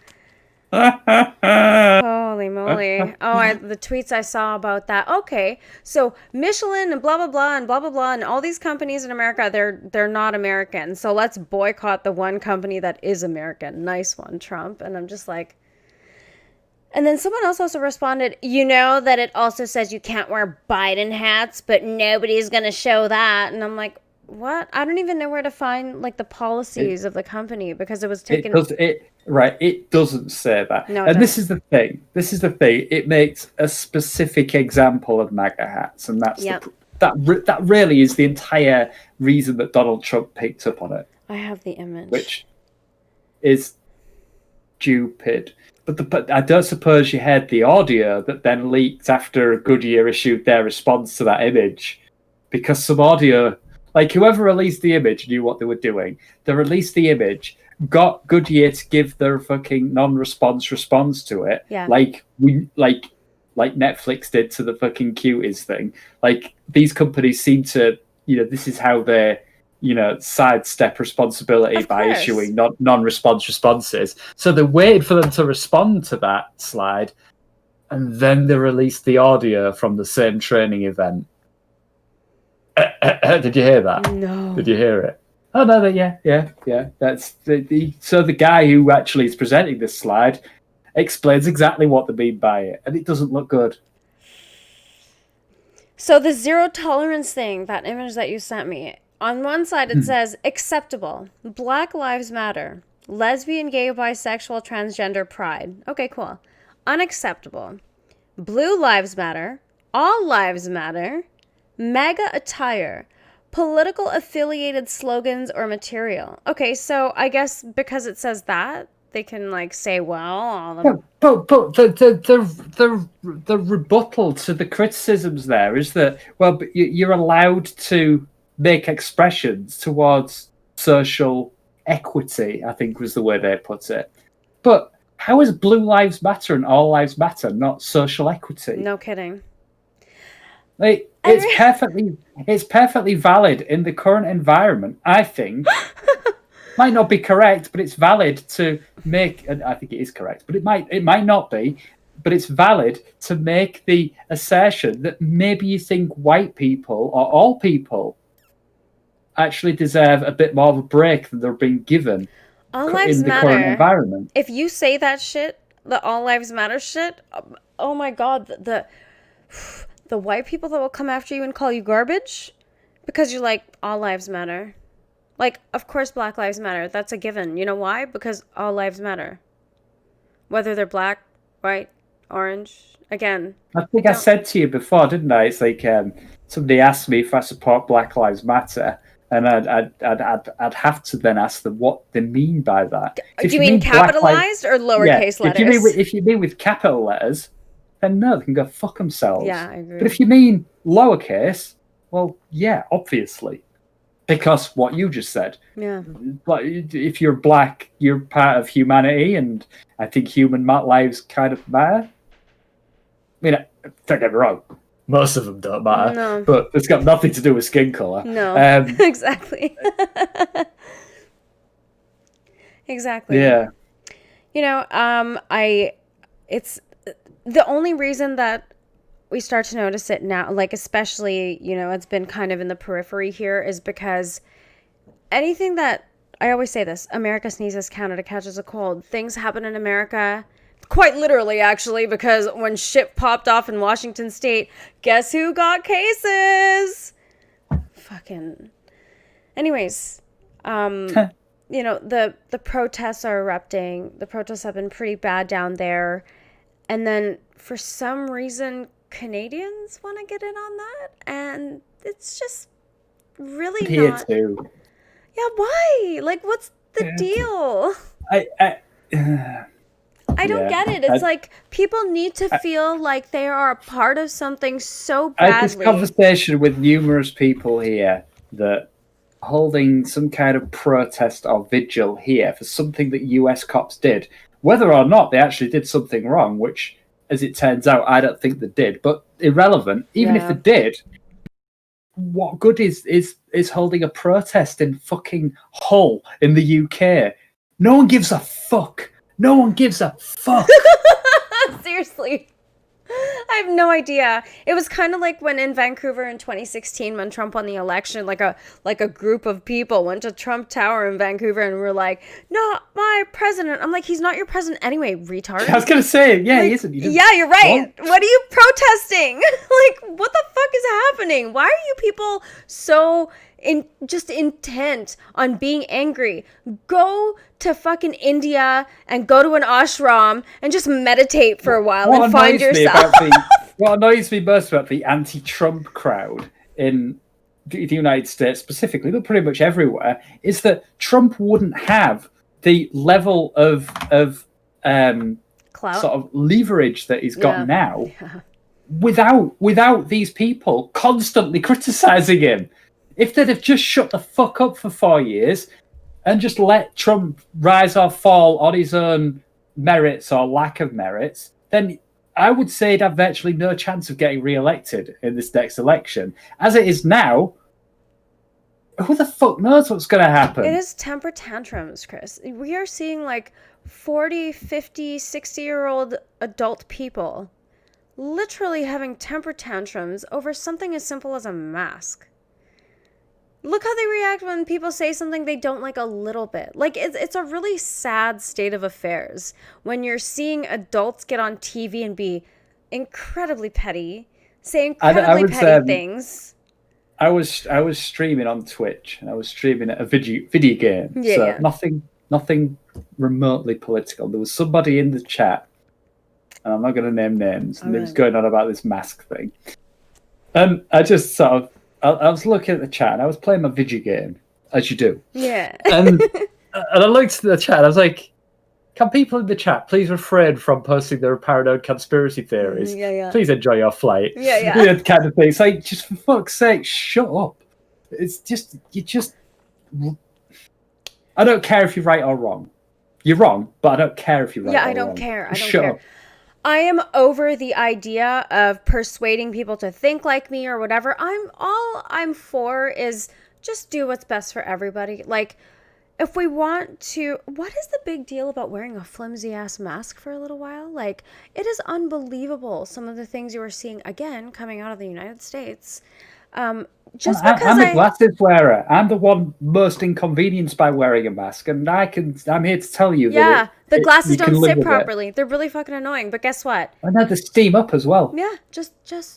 Yeah, Holy moly. Oh, the tweets I saw about that. Okay, so Michelin and blah blah blah and blah blah blah and all these companies in America, they're not American. So let's boycott the one company that is American. Nice one, Trump. And I'm just like, and then someone else also responded, you know that it also says you can't wear Biden hats, but nobody's going to show that. And I'm like, what? I don't even know where to find like the policies of the company because it was taken. It doesn't say that. No, it And doesn't. this is the thing. It makes a specific example of MAGA hats, and that's Yep. that really is the entire reason that Donald Trump picked up on it, I have the image. which is stupid. But I don't suppose you heard the audio that then leaked after Goodyear issued their response to that image, because some audio, like whoever released the image knew what they were doing. They released the image, got Goodyear to give their fucking response to it, Yeah. like Netflix did to the fucking cuties thing. Like these companies seem to, this is how they, sidestep responsibility Of by course. issuing non-response responses. So they waited for them to respond to that slide, and then they released the audio from the same training event. Did you hear that? No. Did you hear it? Oh no, yeah. That's so the guy who actually is presenting this slide explains exactly what they mean by it, and it doesn't look good. So the zero tolerance thing, that image that you sent me, on one side it says acceptable, Black Lives Matter, lesbian, gay, bisexual, transgender pride. Okay, cool. Unacceptable. Blue Lives Matter, all lives matter, MAGA attire, political affiliated slogans or material. Okay, so I guess because it says that, they can like say, well, all of But the rebuttal to the criticisms there is that, well, but you're allowed to make expressions towards social equity, I think was the way they put it. But how is Blue Lives Matter and All Lives Matter not social equity? no kidding. Like, it's perfectly valid in the current environment, I think. Might not be correct, but it's valid to make, and I think it is correct, but it might not be, but it's valid to make the assertion that maybe you think white people or all people actually deserve a bit more of a break than they're being given All lives in the current matter. environment. If you say that shit, the all lives matter shit, oh my god, the white people that will come after you and call you garbage because you're like, all lives matter. Like, of course Black Lives Matter. That's a given. You know why? Because all lives matter. Whether they're black, white, orange. Again, I think I said to you before, didn't I? It's like somebody asked me if I support Black Lives Matter, and I'd have to then ask them what they mean by that. do you mean capitalized or lowercase letters? If you mean with capital letters, then no, they can go fuck themselves. Yeah, I agree. But if you mean lowercase, well, yeah, obviously. Because what you just said. Yeah. Like, if you're black, you're part of humanity, and I think human lives kind of matter. I mean, don't get me wrong, most of them don't matter, No. but it's got nothing to do with skin color. No, exactly. Exactly. Yeah. You know, it's the only reason that we start to notice it now, like especially, it's been kind of in the periphery here, is because anything that, I always say this, America sneezes, Canada catches a cold. Things happen in America, quite literally actually, because when shit popped off in Washington State, guess who got cases? Fucking. Anyways, the protests are erupting. The protests have been pretty bad down there. And then for some reason, Canadians want to get in on that, and it's just really Here not. too. Yeah, why? Like, what's the deal? I don't get it. It's like people need to feel like they are a part of something so badly. I had this conversation with numerous people here that holding some kind of protest or vigil here for something that US cops did, whether or not they actually did something wrong, which, as it turns out, I don't think they did, but irrelevant. Even if they did, what good is holding a protest in fucking Hull in the UK? No one gives a fuck. No one gives a fuck. Seriously. I have no idea. It was kind of like when in Vancouver in 2016 when Trump won the election, like a group of people went to Trump Tower in Vancouver and were like, "Not my president." I'm like, "He's not your president anyway, retard." I was gonna say, yeah, he isn't. Yeah, you're right. What are you protesting? Like, what the fuck is happening? Why are you people so just intent on being angry? Go to fucking India and go to an ashram and just meditate for a while and find yourself. What annoys me most about the anti-Trump crowd in the United States specifically, but pretty much everywhere, is that Trump wouldn't have the level of Clout. sort of leverage that he's got now without these people constantly criticizing him. If they'd have just shut the fuck up for 4 years and just let Trump rise or fall on his own merits or lack of merits, then I would say he'd have virtually no chance of getting re-elected in this next election. As it is now, who the fuck knows what's going to happen? It is temper tantrums, Chris. We are seeing like 40, 50, 60-year-old adult people literally having temper tantrums over something as simple as a mask. Look how they react when people say something they don't like a little bit. Like, it's a really sad state of affairs when you're seeing adults get on TV and be incredibly petty, say incredibly petty things. I was streaming on Twitch, and I was streaming a video game. So nothing remotely political. There was somebody in the chat, and I'm not going to name names, and they was going on about this mask thing. And I just sort of, I was looking at the chat, and I was playing my video game, as you do. Yeah. And I looked at the chat, and I was like, can people in the chat please refrain from posting their paranoid conspiracy theories? Yeah. Please enjoy your flight. Yeah. That kind of thing. It's like, just for fuck's sake, shut up. It's just, I don't care if you're right or wrong. You're wrong, but I don't care if you're right or wrong. Yeah, I don't care. I don't Shut care. up. I am over the idea of persuading people to think like me or whatever. All I'm for is just do what's best for everybody. Like, if we want to, what is the big deal about wearing a flimsy ass mask for a little while? Like, it is unbelievable some of the things you are seeing again coming out of the United States. Just because I'm the glasses wearer. I'm the one most inconvenienced by wearing a mask, and I'm here to tell you that the glasses don't sit properly. They're really fucking annoying. But guess what? I know they steam up as well. Yeah, just do it.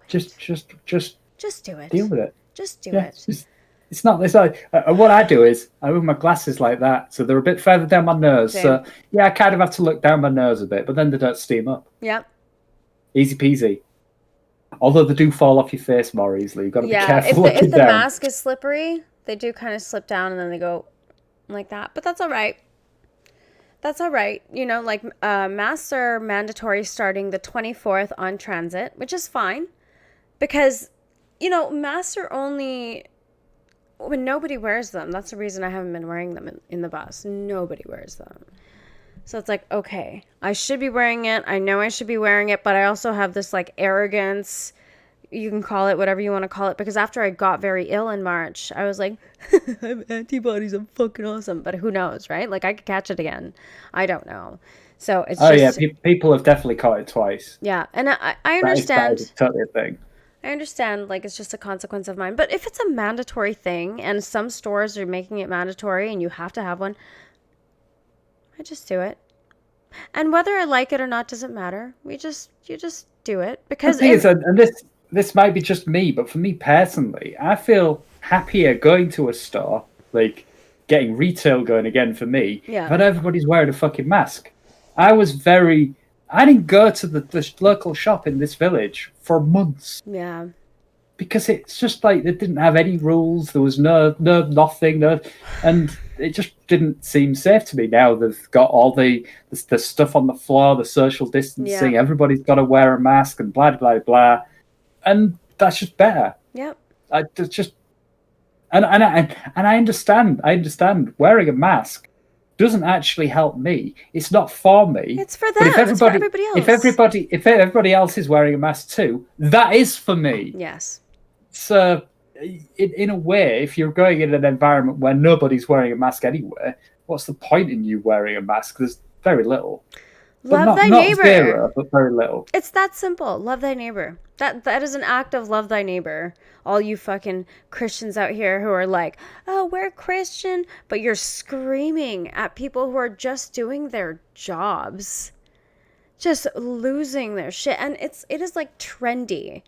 Just do it. Deal with it. Just do it. It's not. It's like what I do is I move my glasses like that, so they're a bit further down my nose. Same. So yeah, I kind of have to look down my nose a bit, but then they don't steam up. Yep. Easy peasy. Although they do fall off your face more easily. You've got to be careful. If the mask is slippery, they do kind of slip down and then they go like that. But that's all right. That's all right. You know, like masks are mandatory starting the 24th on transit, which is fine. Because, you know, masks are only when nobody wears them. That's the reason I haven't been wearing them in the bus. Nobody wears them. So it's like, okay, I should be wearing it. I know I should be wearing it, but I also have this like arrogance. You can call it whatever you want to call it. Because after I got very ill in March, I was like, I have antibodies. I'm fucking awesome. But who knows, right? Like I could catch it again. I don't know. So it's people have definitely caught it twice. Yeah. And I understand. That is totally a thing. I understand, like, it's just a consequence of mine. But if it's a mandatory thing and some stores are making it mandatory and you have to have one, I just do it. And whether I like it or not doesn't matter. You just do it. Because this might be just me, but for me personally, I feel happier going to a store, like getting retail going again for me, but everybody's wearing a fucking mask. I didn't go to the local shop in this village for months. Yeah. Because it's just like they didn't have any rules. There was nothing, and it just didn't seem safe to me. Now they've got all the stuff on the floor, the social distancing. Yeah. Everybody's got to wear a mask and blah blah blah, and that's just better. Yep. I understand. I understand wearing a mask doesn't actually help me. It's not for me. It's for them. It's for everybody else. If everybody else is wearing a mask too, that is for me. Yes. So, in a way, if you're going in an environment where nobody's wearing a mask anyway, what's the point in you wearing a mask? There's very little. But Love thy not neighbor. zero, but very little. It's that simple. Love thy neighbor. That is an act of love thy neighbor. All you fucking Christians out here who are like, oh, we're Christian, but you're screaming at people who are just doing their jobs, just losing their shit. And it is like trendy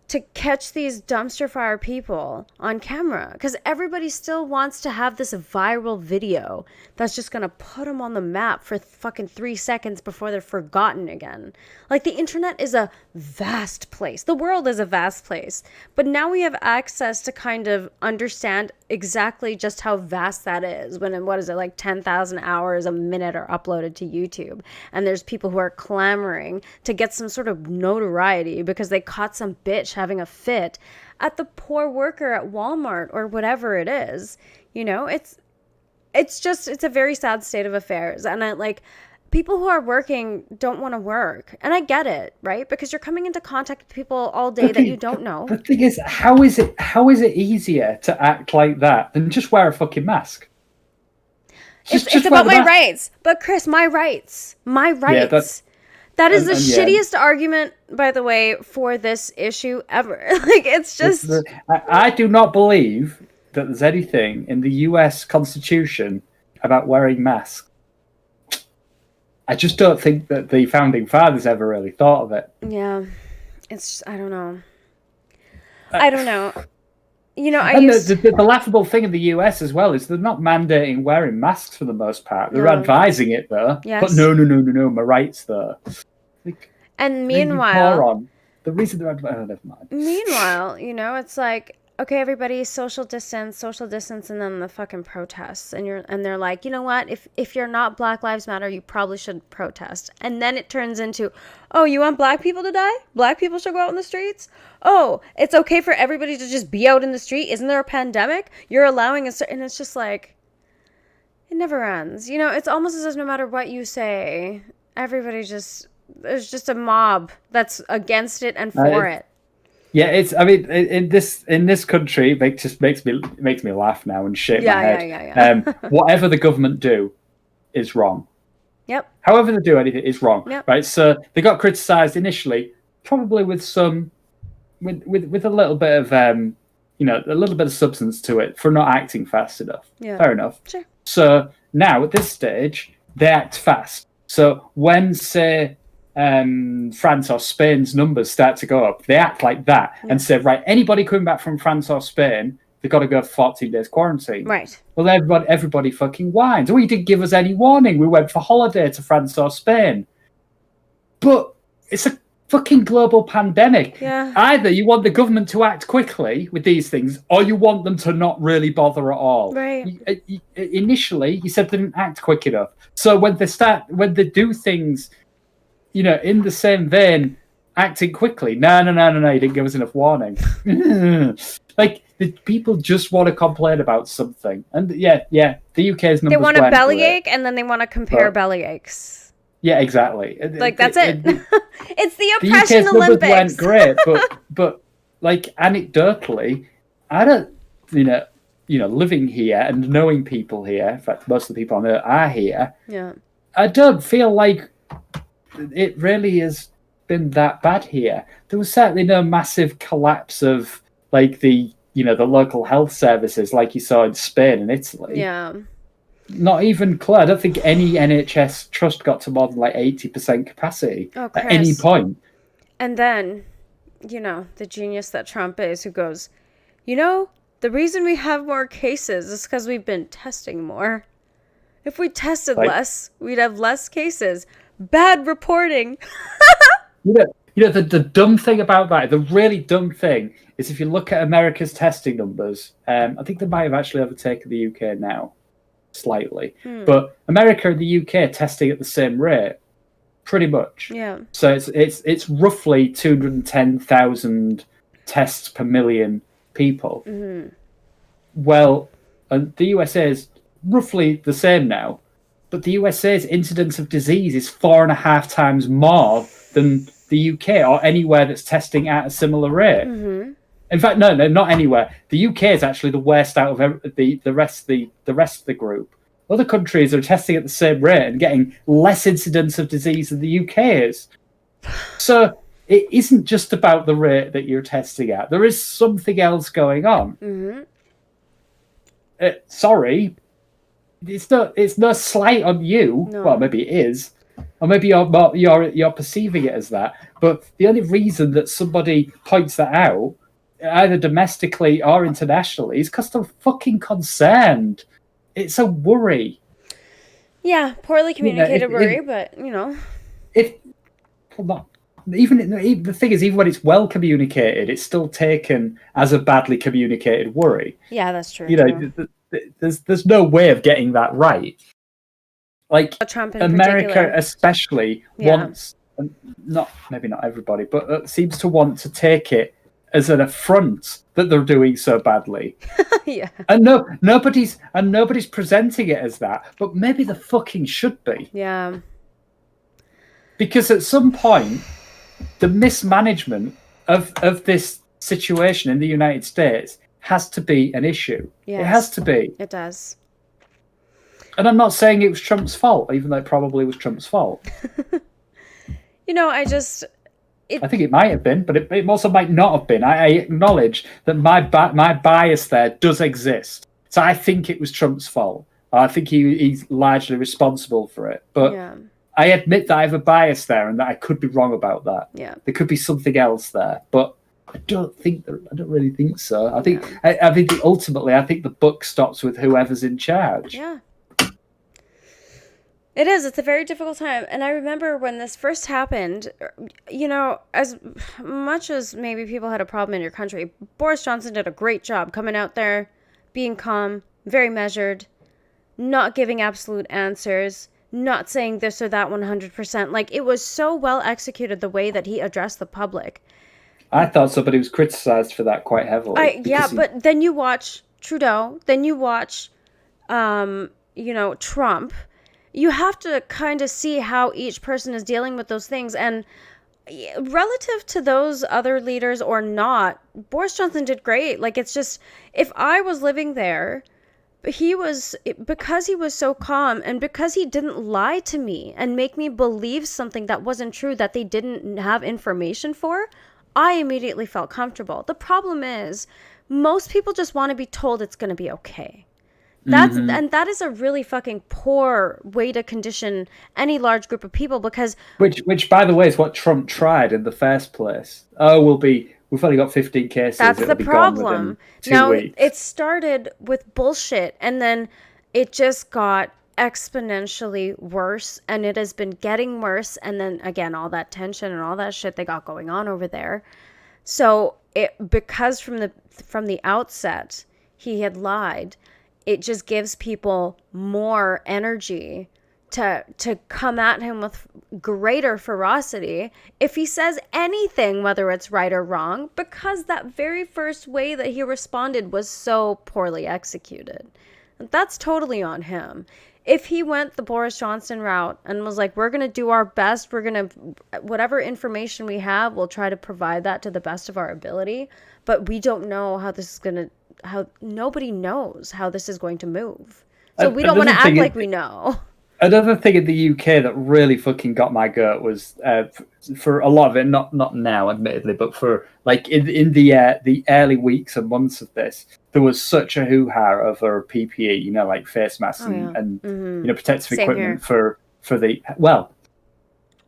to catch these dumpster fire people on camera because everybody still wants to have this viral video that's just gonna put them on the map for fucking 3 seconds before they're forgotten again. Like, the internet is a vast place. The world is a vast place. But now we have access to kind of understand exactly just how vast that is when, what is it, like 10,000 hours a minute are uploaded to YouTube. And there's people who are clamoring to get some sort of notoriety because they caught some bitch having a fit at the poor worker at Walmart or whatever it is. You know, it's a very sad state of affairs. And people who are working don't want to work. And I get it, right? Because you're coming into contact with people all day that you don't know. The thing is, how is it easier to act like that than just wear a fucking mask? It's about my rights. But Chris, my rights. Yeah, that is the shittiest argument, by the way, for this issue ever. Like, it's just... I do not believe that there's anything in the US Constitution about wearing masks. I just don't think that the founding fathers ever really thought of it. Yeah. It's just, I don't know. I don't know. You know, the laughable thing in the US as well is they're not mandating wearing masks for the most part. They're advising it though. Yes. But no, my rights though. Like, and meanwhile, the reason they're never mind. Meanwhile, you know, it's like, okay, everybody, social distance, and then the fucking protests, and they're like, you know what? If you're not Black Lives Matter, you probably should protest. And then it turns into, oh, you want black people to die? Black people should go out in the streets? Oh, it's okay for everybody to just be out in the street? Isn't there a pandemic? You're allowing and it's just like, it never ends. You know, it's almost as if no matter what you say, there's just a mob that's against it and for it. Yeah, in this country, it just makes me laugh now and shake my head. Yeah. Whatever the government do is wrong. Yep. However they do anything is wrong. Yep. Right. So they got criticised initially, probably with a little bit of a little bit of substance to it for not acting fast enough. Yeah. Fair enough. Sure. So now at this stage, they act fast. So when, say, France or Spain's numbers start to go up, they act like that and say, right, anybody coming back from France or Spain, they've got to go for 14 days quarantine. Right. Well, everybody fucking whines. Oh, you didn't give us any warning. We went for holiday to France or Spain. But it's a fucking global pandemic. Yeah. Either you want the government to act quickly with these things, or you want them to not really bother at all. Right. Initially, you said they didn't act quick enough. So when they do things, you know, in the same vein, acting quickly. No, you didn't give us enough warning. Like, the people just want to complain about something. And the UK's numbers. They want a bellyache, and then they want to compare bellyaches. Yeah, exactly. Like, that's it. It's the oppression the UK's Olympics. Went great, but like, anecdotally, I don't, living here and knowing people here. In fact, most of the people on Earth are here. Yeah. I don't feel like it really has been that bad here. There was certainly no massive collapse of like the local health services like you saw in Spain and Italy. Yeah. Not even close. I don't think any NHS trust got to more than like 80% capacity at any point. And then, the genius that Trump is, who goes, the reason we have more cases is because we've been testing more. If we tested less, we'd have less cases. Bad reporting. The dumb thing about that, the really dumb thing, is if you look at America's testing numbers, I think they might have actually overtaken the UK now, slightly. But America and the UK are testing at the same rate, pretty much. Yeah. So it's roughly 210,000 tests per million people. Mm-hmm. Well, and the USA is roughly the same now. But the USA's incidence of disease is 4.5 times more than the UK or anywhere that's testing at a similar rate. Mm-hmm. In fact, no, not anywhere. The UK is actually the worst out of the rest of the group. Other countries are testing at the same rate and getting less incidence of disease than the UK is. So it isn't just about the rate that you're testing at. There is something else going on. Mm-hmm. Sorry, it's no slight on you. No. Well, maybe it is, or maybe you're perceiving it as that. But the only reason that somebody points that out, either domestically or internationally, is because they're fucking concerned. It's a worry. Yeah, poorly communicated worry, but if well, even the thing is, even when it's well communicated, it's still taken as a badly communicated worry. Yeah, that's true. There's no way of getting that right. Like Trump in America, particular. especially wants, maybe not everybody, but seems to want to take it as an affront that they're doing so badly. Yeah. And nobody's presenting it as that, but maybe the fucking should be. Yeah. Because at some point, the mismanagement of this situation in the United States has to be an issue. Yes. It has to be. It does. And I'm not saying it was Trump's fault, even though it probably was Trump's fault. I think it might have been, but it also might not have been. I acknowledge that my bias there does exist. So I think it was Trump's fault. I think he's largely responsible for it. But I admit that I have a bias there and that I could be wrong about that. Yeah. There could be something else there. But I don't really think so. I think ultimately, I think the buck stops with whoever's in charge. Yeah. It is. It's a very difficult time. And I remember when this first happened, as much as maybe people had a problem in your country, Boris Johnson did a great job coming out there, being calm, very measured, not giving absolute answers, not saying this or that 100%. Like, it was so well executed the way that he addressed the public. I thought somebody was criticized for that quite heavily. But then you watch Trudeau, then you watch, Trump. You have to kind of see how each person is dealing with those things. And relative to those other leaders or not, Boris Johnson did great. Like, it's just, if I was living there, because he was so calm and because he didn't lie to me and make me believe something that wasn't true, that they didn't have information for, I immediately felt comfortable. The problem is, most people just want to be told it's going to be okay. And that is a really fucking poor way to condition any large group of people, because which by the way is what Trump tried in the first place. We've only got 15 cases. That's the problem. Now, 2 weeks. It started with bullshit, and then it just got exponentially worse, and it has been getting worse. And then again, all that tension and all that shit they got going on over there. So because from the outset he had lied, it just gives people more energy to come at him with greater ferocity if he says anything, whether it's right or wrong, because that very first way that he responded was so poorly executed. That's totally on him. If he went the Boris Johnson route and was like, we're going to do our best, whatever information we have, we'll try to provide that to the best of our ability, but we don't know how nobody knows how this is going to move. So we don't want to act like we know. Another thing in the UK that really fucking got my goat was for a lot of it, not now, admittedly, but for like in the early weeks and months of this, there was such a hoo-ha over PPE, like face masks and protective equipment for the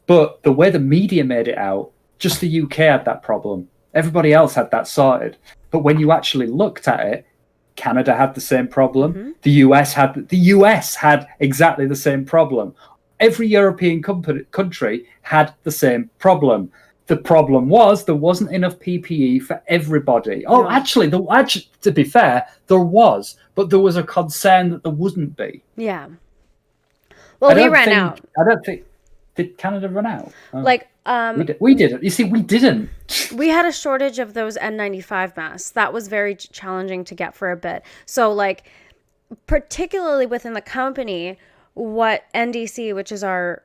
but the way the media made it out, just the UK had that problem. Everybody else had that sorted. But when you actually looked at it, Canada had the same problem. Mm-hmm. The US had exactly the same problem. Every European country had the same problem. The problem was there wasn't enough PPE for everybody. Oh, actually, to be fair, there was, but there was a concern that there wouldn't be. Yeah. Well, we ran out. I don't think. Did Canada run out? We didn't. You see, we didn't. We had a shortage of those N95 masks. That was very challenging to get for a bit. So, particularly within the company, what NDC, which is our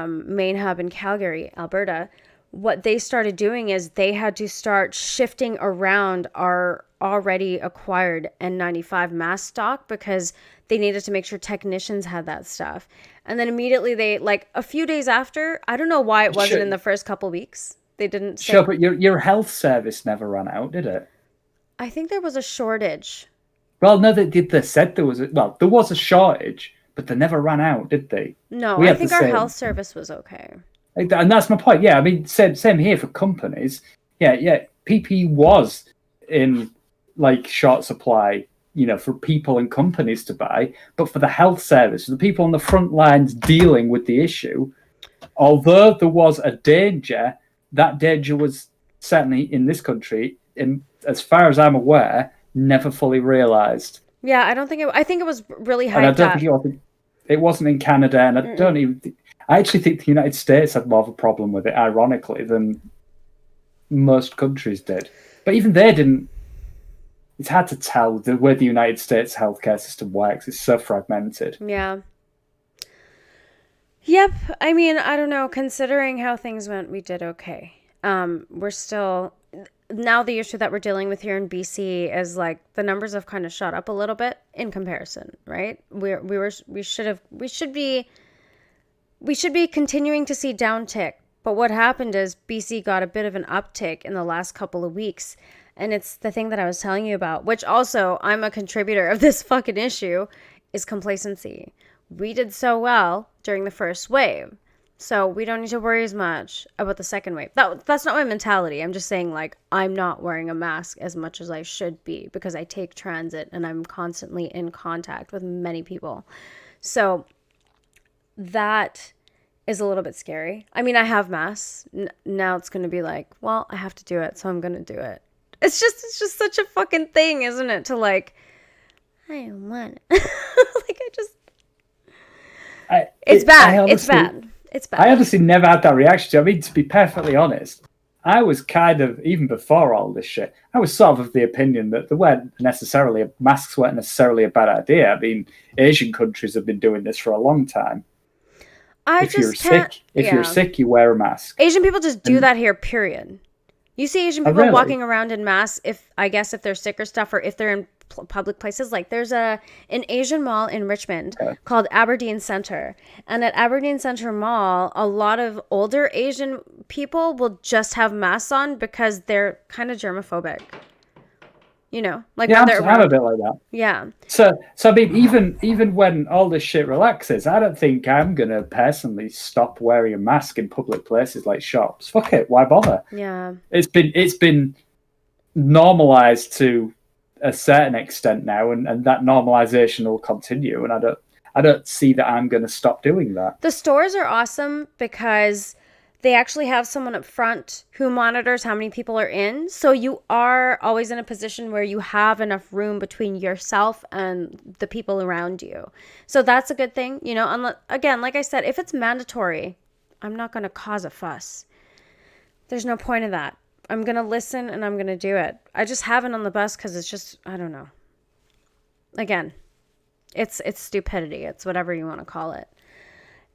main hub in Calgary, Alberta, what they started doing is they had to start shifting around our already acquired N95 mask stock because they needed to make sure technicians had that stuff. And then immediately they, like a few days after, I don't know why it wasn't in the first couple weeks. They didn't say. Sure, but your health service never ran out, did it? I think there was a shortage. Well, no, they said there was there was a shortage, but they never ran out, did they? No, I think our health service was okay. And that's my point. Yeah, I mean, same here for companies. Yeah, PPE was in like short supply, for people and companies to buy, but for the health service, for the people on the front lines dealing with the issue, although there was a danger, that danger was certainly in this country, as far as I'm aware, never fully realised. Yeah, I don't think I think it was really hyped and I don't think it wasn't in Canada, and I don't even. I actually think the United States had more of a problem with it, ironically, than most countries did. But even they didn't. It's hard to tell the way the United States healthcare system works. It's so fragmented. Yeah. Yep. I mean, I don't know. Considering how things went, we did okay. We're still now the issue that we're dealing with here in BC is like the numbers have kind of shot up a little bit in comparison, right? We should be continuing to see downtick. But what happened is BC got a bit of an uptick in the last couple of weeks. And it's the thing that I was telling you about, which also I'm a contributor of this fucking issue, is complacency. We did so well during the first wave. So we don't need to worry as much about the second wave. That's not my mentality. I'm just saying, like, I'm not wearing a mask as much as I should be because I take transit and I'm constantly in contact with many people. So that is a little bit scary. I mean, I have masks. Now it's going to be like, well, I have to do it, so I'm going to do it. It's just such a fucking thing, isn't it? To like, I don't want it. It's bad. It's bad. I honestly never had that reaction. I mean, to be perfectly honest, I was kind of, even before all this shit, I was sort of the opinion that masks weren't necessarily a bad idea. I mean, Asian countries have been doing this for a long time. If you're sick, you wear a mask. Asian people just do that here, period. You see Asian people walking around in masks if they're sick or stuff, or if they're in public places. Like there's an Asian mall in Richmond called Aberdeen Centre. And at Aberdeen Centre Mall, a lot of older Asian people will just have masks on because they're kind of germophobic. Like when they're around. I'm a bit like that. Yeah. So I mean, even when all this shit relaxes, I don't think I'm gonna personally stop wearing a mask in public places like shops. Fuck it, why bother? Yeah. It's been normalized to a certain extent now, and that normalization will continue. And I don't see that I'm gonna stop doing that. The stores are awesome because they actually have someone up front who monitors how many people are in. So you are always in a position where you have enough room between yourself and the people around you. So that's a good thing. Again, like I said, if it's mandatory, I'm not going to cause a fuss. There's no point in that. I'm going to listen and I'm going to do it. I just haven't on the bus because it's just, I don't know. Again, it's stupidity. It's whatever you want to call it.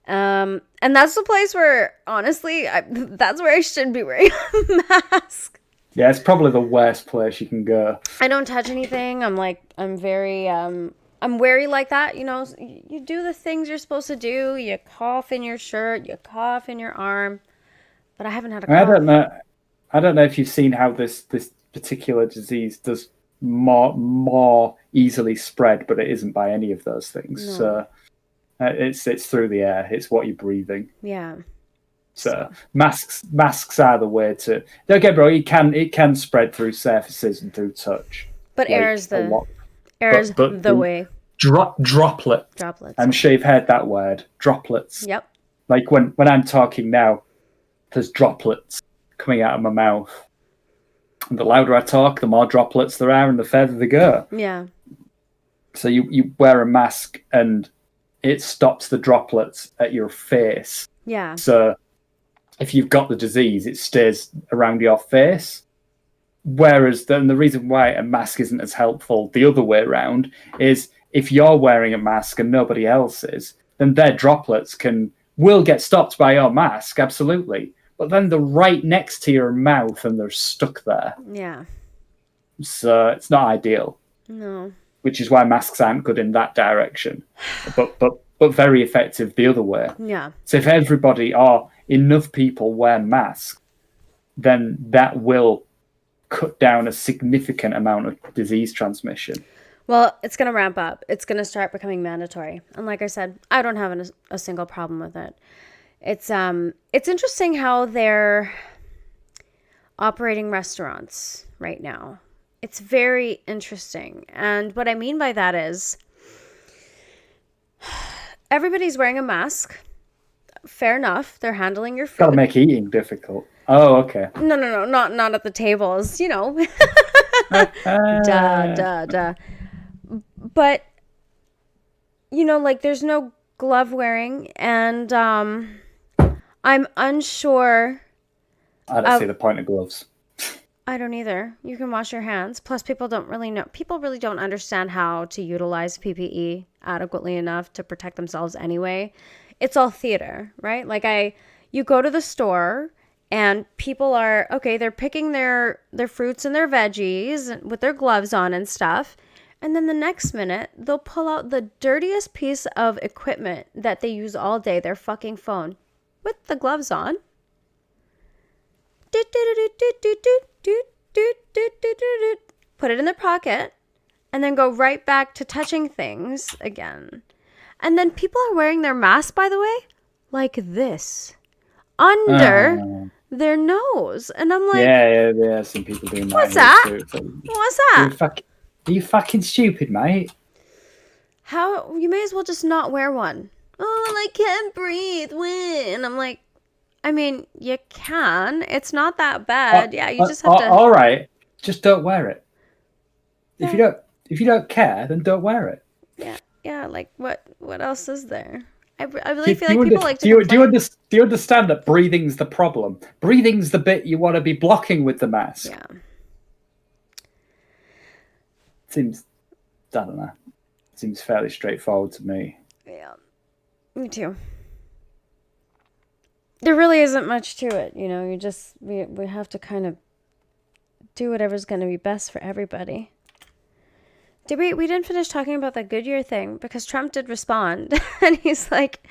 And that's the place where, honestly, that's where I should be wearing a mask. Yeah, it's probably the worst place you can go. I don't touch anything. I'm very, I'm wary like that. You do the things you're supposed to do. You cough in your shirt, you cough in your arm, but I haven't had a cough. I don't know if you've seen how this particular disease does more easily spread, but it isn't by any of those things. No. So. It's through the air. It's what you're breathing. Yeah. So masks are the way to. Don't get me wrong. It can spread through surfaces and through touch. But air is the way. Droplets. I'm sure you've heard that word. Droplets. Yep. Like when I'm talking now, there's droplets coming out of my mouth. And the louder I talk, the more droplets there are, and the further they go. Yeah. So you wear a mask and it stops the droplets at your face. Yeah. So if you've got the disease, it stays around your face. Whereas the reason why a mask isn't as helpful the other way around is if you're wearing a mask and nobody else is, then their droplets will get stopped by your mask, absolutely. but then they're right next to your mouth and they're stuck there. Yeah. So it's not ideal. No. Which is why masks aren't good in that direction, but very effective the other way. Yeah. So if everybody or enough people wear masks, then that will cut down a significant amount of disease transmission. Well, it's going to ramp up. It's going to start becoming mandatory. And like I said, I don't have a single problem with it. It's interesting how they're operating restaurants right now. It's very interesting. And what I mean by that is everybody's wearing a mask. Fair enough. They're handling your food. Gotta make eating difficult. Oh, okay. No, not at the tables, you know. Duh. But, you know, like there's no glove wearing, and I'm unsure. I don't see the point of gloves. I don't either. You can wash your hands. Plus, people don't really know. People really don't understand how to utilize PPE adequately enough to protect themselves anyway. It's all theater, right? Like you go to the store and people are, okay, they're picking their fruits and their veggies with their gloves on and stuff. And then the next minute, they'll pull out the dirtiest piece of equipment that they use all day, their fucking phone, with the gloves on. Put it in their pocket and then go right back to touching things again. And then people are wearing their masks, by the way, like this under their nose. And I'm like, yeah, some people doing that. What's that? What's that? Are you fucking stupid, mate? How? You may as well just not wear one. Oh, I can't breathe. And I'm like, I mean, you can. It's not that bad. Yeah, you just have to. All right, just don't wear it. Yeah. If you don't care, then don't wear it. Yeah. Like what else is there? I really feel like people like to. Do you understand that breathing's the problem? Breathing's the bit you want to be blocking with the mask. Yeah. Seems, I don't know. Seems fairly straightforward to me. Yeah, me too. There really isn't much to it, you know. We have to kind of do whatever's going to be best for everybody. We didn't finish talking about the Goodyear thing because Trump did respond and he's like,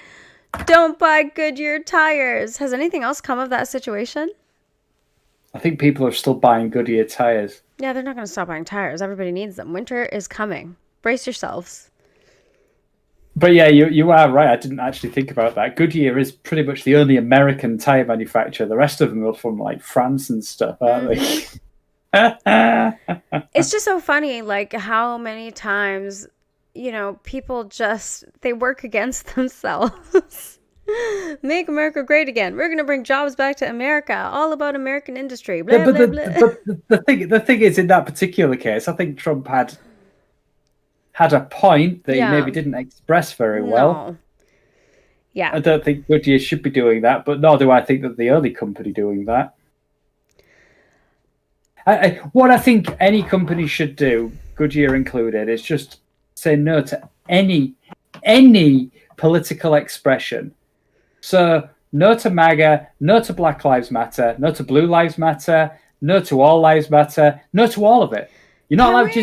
don't buy Goodyear tires. Has anything else come of that situation? I think people are still buying Goodyear tires. Yeah, they're not going to stop buying tires. Everybody needs them. Winter is coming. Brace yourselves. But yeah, you are right. I didn't actually think about that. Goodyear is pretty much the only American tire manufacturer. The rest of them are from like France and stuff, aren't they? It's just so funny, like how many times, you know, people they work against themselves. Make America great again. We're going to bring jobs back to America. All about American industry. Blah, but blah, blah. the thing is, in that particular case, I think Trump had a point that he maybe didn't express very well. Yeah. I don't think Goodyear should be doing that, but nor do I think that the only company doing that. What I think any company should do, Goodyear included, is just say no to any political expression. So no to MAGA, no to Black Lives Matter, no to Blue Lives Matter, no to All Lives Matter, no to all of it. You're not allowed to,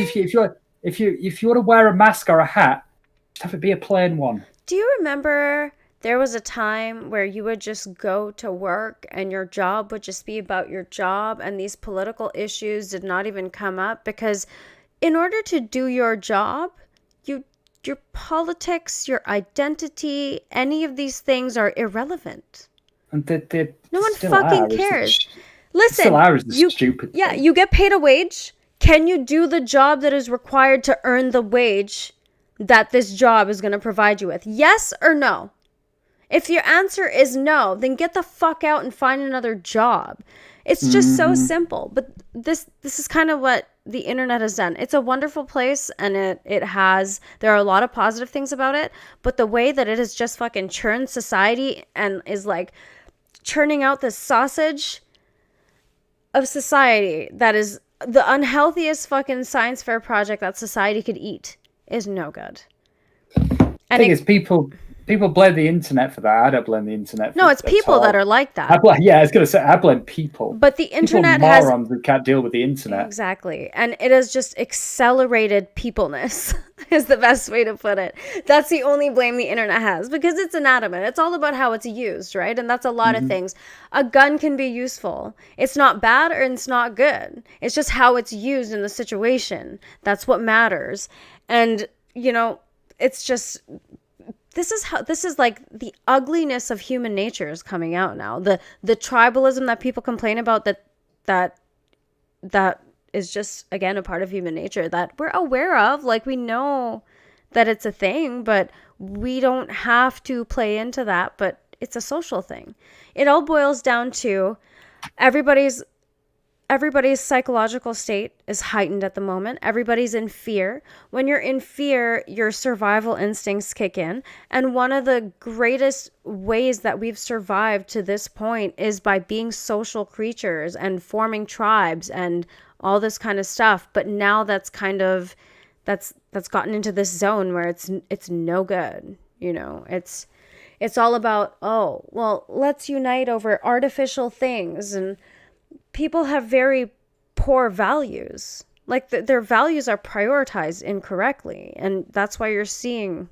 if you want to wear a mask or a hat, just have it be a plain one. Do you remember there was a time where you would just go to work and your job would just be about your job and these political issues did not even come up? Because in order to do your job, your politics, your identity, any of these things are irrelevant. And no one fucking cares. Listen, still are the stupid thing. You get paid a wage. Can you do the job that is required to earn the wage that this job is going to provide you with? Yes or no? If your answer is no, then get the fuck out and find another job. It's just so simple. But this is kind of what the internet has done. It's a wonderful place, and there are a lot of positive things about it, but the way that it has just fucking churned society and is like churning out this sausage of society that is the unhealthiest fucking science fair project that society could eat is no good. The thing is, people people blame the internet for that. I don't blame the internet for No, it's at people that all. are like that. Yeah, I was going to say, I blame people. But the People internet are has morons who can't deal with the internet. exactly. And it has just accelerated peopleness is the best way to put it. That's the only blame the internet has because it's inanimate. It's all about how it's used, right? And that's a lot of things. A gun can be useful. It's not bad or it's not good. It's just how it's used in the situation. That's what matters. And, it's just this is like the ugliness of human nature is coming out now. The tribalism that people complain about that is just, again, a part of human nature that we're aware of. Like, we know that it's a thing, but we don't have to play into that. But it's a social thing. It all boils down to everybody's psychological state is heightened at the moment. Everybody's in fear. When you're in fear, your survival instincts kick in. And one of the greatest ways that we've survived to this point is by being social creatures and forming tribes and all this kind of stuff. But now that's gotten into this zone where it's no good. It's all about, oh, well, let's unite over artificial things, and people have very poor values. Like their values are prioritized incorrectly. And that's why you're seeing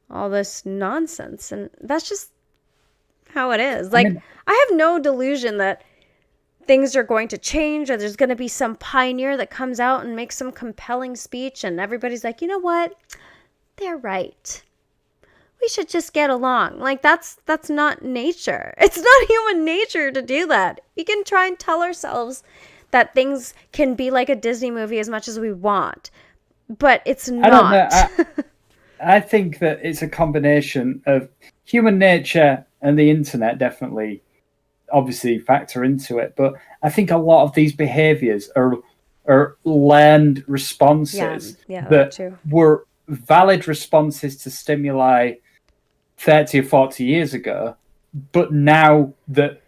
all this nonsense. And that's just how it is. Like, I have no delusion that things are going to change or there's going to be some pioneer that comes out and makes some compelling speech. And everybody's like, you know what? They're right. We should just get along. Like, that's not nature. It's not human nature to do that. We can try and tell ourselves that things can be like a Disney movie as much as we want, but it's not. I don't know. I think that it's a combination of human nature and the internet definitely obviously factor into it. But I think a lot of these behaviors are learned responses that were valid responses to stimuli 30 or 40 years ago, but now that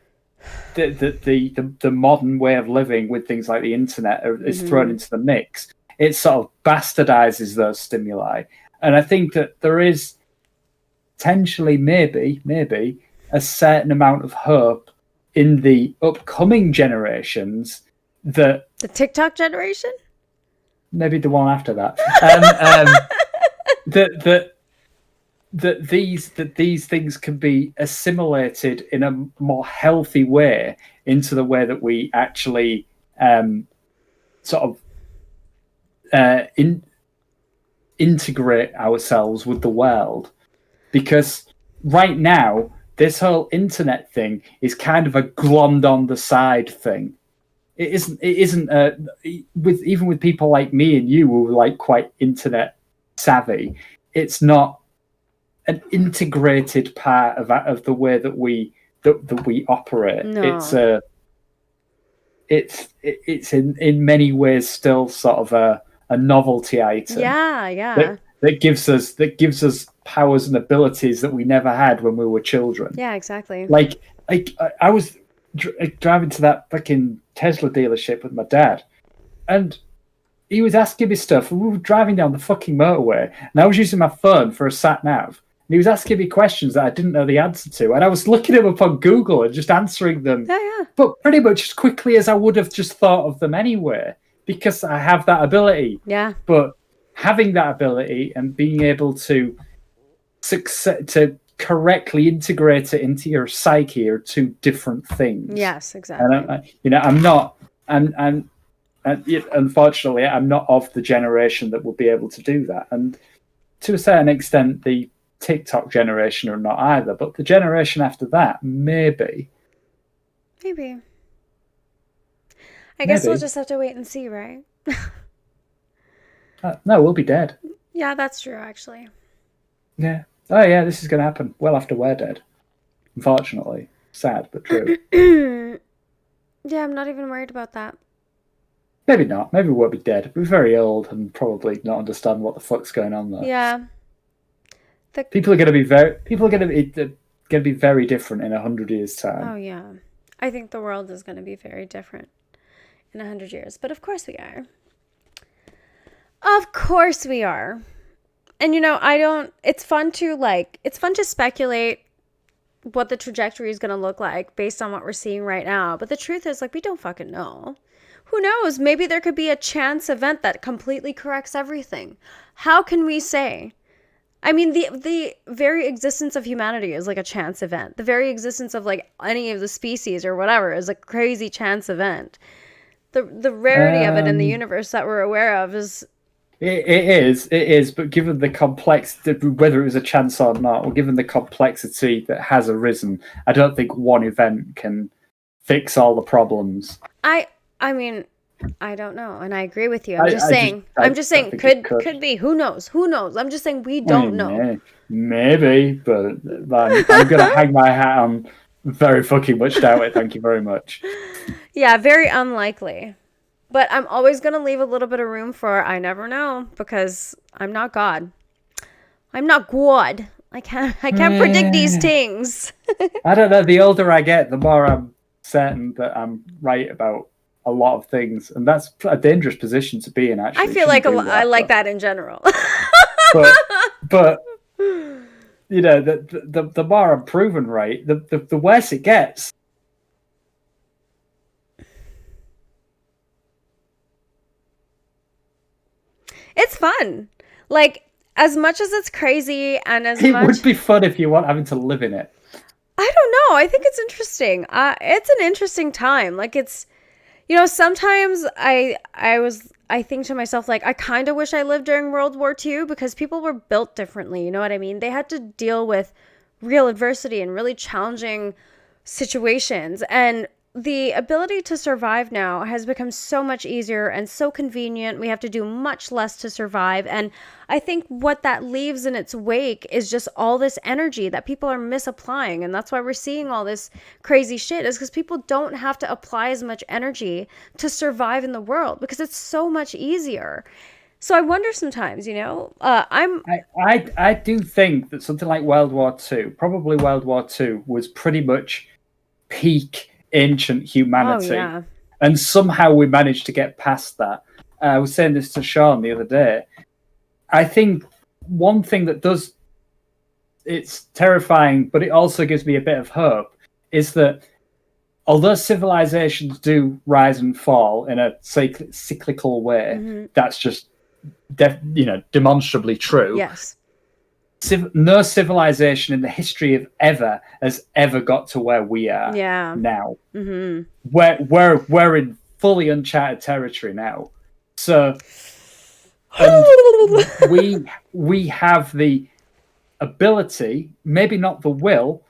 the modern way of living with things like the internet is thrown into the mix, it sort of bastardizes those stimuli. And I think that there is potentially maybe a certain amount of hope in the upcoming generations that the TikTok generation, maybe the one after that, that these things can be assimilated in a more healthy way into the way that we actually integrate ourselves with the world. Because right now, this whole internet thing is kind of a glommed on the side thing. It isn't even with people like me and you who are like quite internet savvy. It's not an integrated part of the way that we operate. No. It's in many ways still sort of a novelty item. Yeah. That gives us powers and abilities that we never had when we were children. Yeah, exactly. Like I was driving to that fucking Tesla dealership with my dad, and he was asking me stuff, and we were driving down the fucking motorway, and I was using my phone for a sat nav. And he was asking me questions that I didn't know the answer to. And I was looking them up on Google and just answering them. Yeah. But pretty much as quickly as I would have just thought of them anyway, because I have that ability. Yeah. But having that ability and being able to correctly integrate it into your psyche are two different things. Yes, exactly. And unfortunately, I'm not of the generation that will be able to do that. And to a certain extent, the TikTok generation are not either, but the generation after that, maybe. I guess we'll just have to wait and see, right? No, we'll be dead. Yeah, that's true, actually. Yeah. Oh, yeah, this is going to happen well after we're dead. Unfortunately. Sad, but true. Yeah, I'm not even worried about that. Maybe not. Maybe we won't be dead. We're very old and probably not understand what the fuck's going on there. Yeah. People are going to be very different in 100 years' time. Oh, yeah. I think the world is going to be very different in 100 years. But of course we are. Of course we are. And it's fun to speculate what the trajectory is going to look like based on what we're seeing right now. But the truth is, like, we don't fucking know. Who knows? Maybe there could be a chance event that completely corrects everything. How can we say? I mean, the very existence of humanity is like a chance event. The very existence of like any of the species or whatever is a crazy chance event. The rarity of it in the universe that we're aware of is... It is, but given the complexity, whether it was a chance or not, or given the complexity that has arisen, I don't think one event can fix all the problems. I mean, I don't know, and I agree with you. I'm just saying could be. Who knows? I'm just saying we don't know. Maybe, but I'm gonna hang my hat on very fucking much doubt it. Thank you very much. Yeah, very unlikely. But I'm always going to leave a little bit of room for I never know, because I'm not God. I'm not God. I can't predict these things. I don't know. The older I get, the more I'm certain that I'm right about a lot of things. And that's a dangerous position to be in, actually. I feel like I like that in general. but the more I'm proven right, the worse it gets. It's fun. Like, as much as it's crazy and it would be fun if you weren't having to live in it. I don't know. I think it's interesting. It's an interesting time. Like, it's, sometimes I think to myself, like, I kind of wish I lived during World War II, because people were built differently. You know what I mean? They had to deal with real adversity and really challenging situations. And the ability to survive now has become so much easier and so convenient. We have to do much less to survive. And I think what that leaves in its wake is just all this energy that people are misapplying. And that's why we're seeing all this crazy shit, is because people don't have to apply as much energy to survive in the world, because it's so much easier. So I wonder sometimes, I do think that something like World War II, probably World War II, was pretty much peak ancient humanity. Oh, yeah. And somehow we managed to get past that. I was saying this to Sean the other day. I think one thing that it's terrifying, but it also gives me a bit of hope, is that although civilizations do rise and fall in a cyclical way, that's just demonstrably true. Yes. No civilization in the history of ever has ever got to where we are now. Mm-hmm. We're in fully uncharted territory now. So we have the ability, maybe not the will,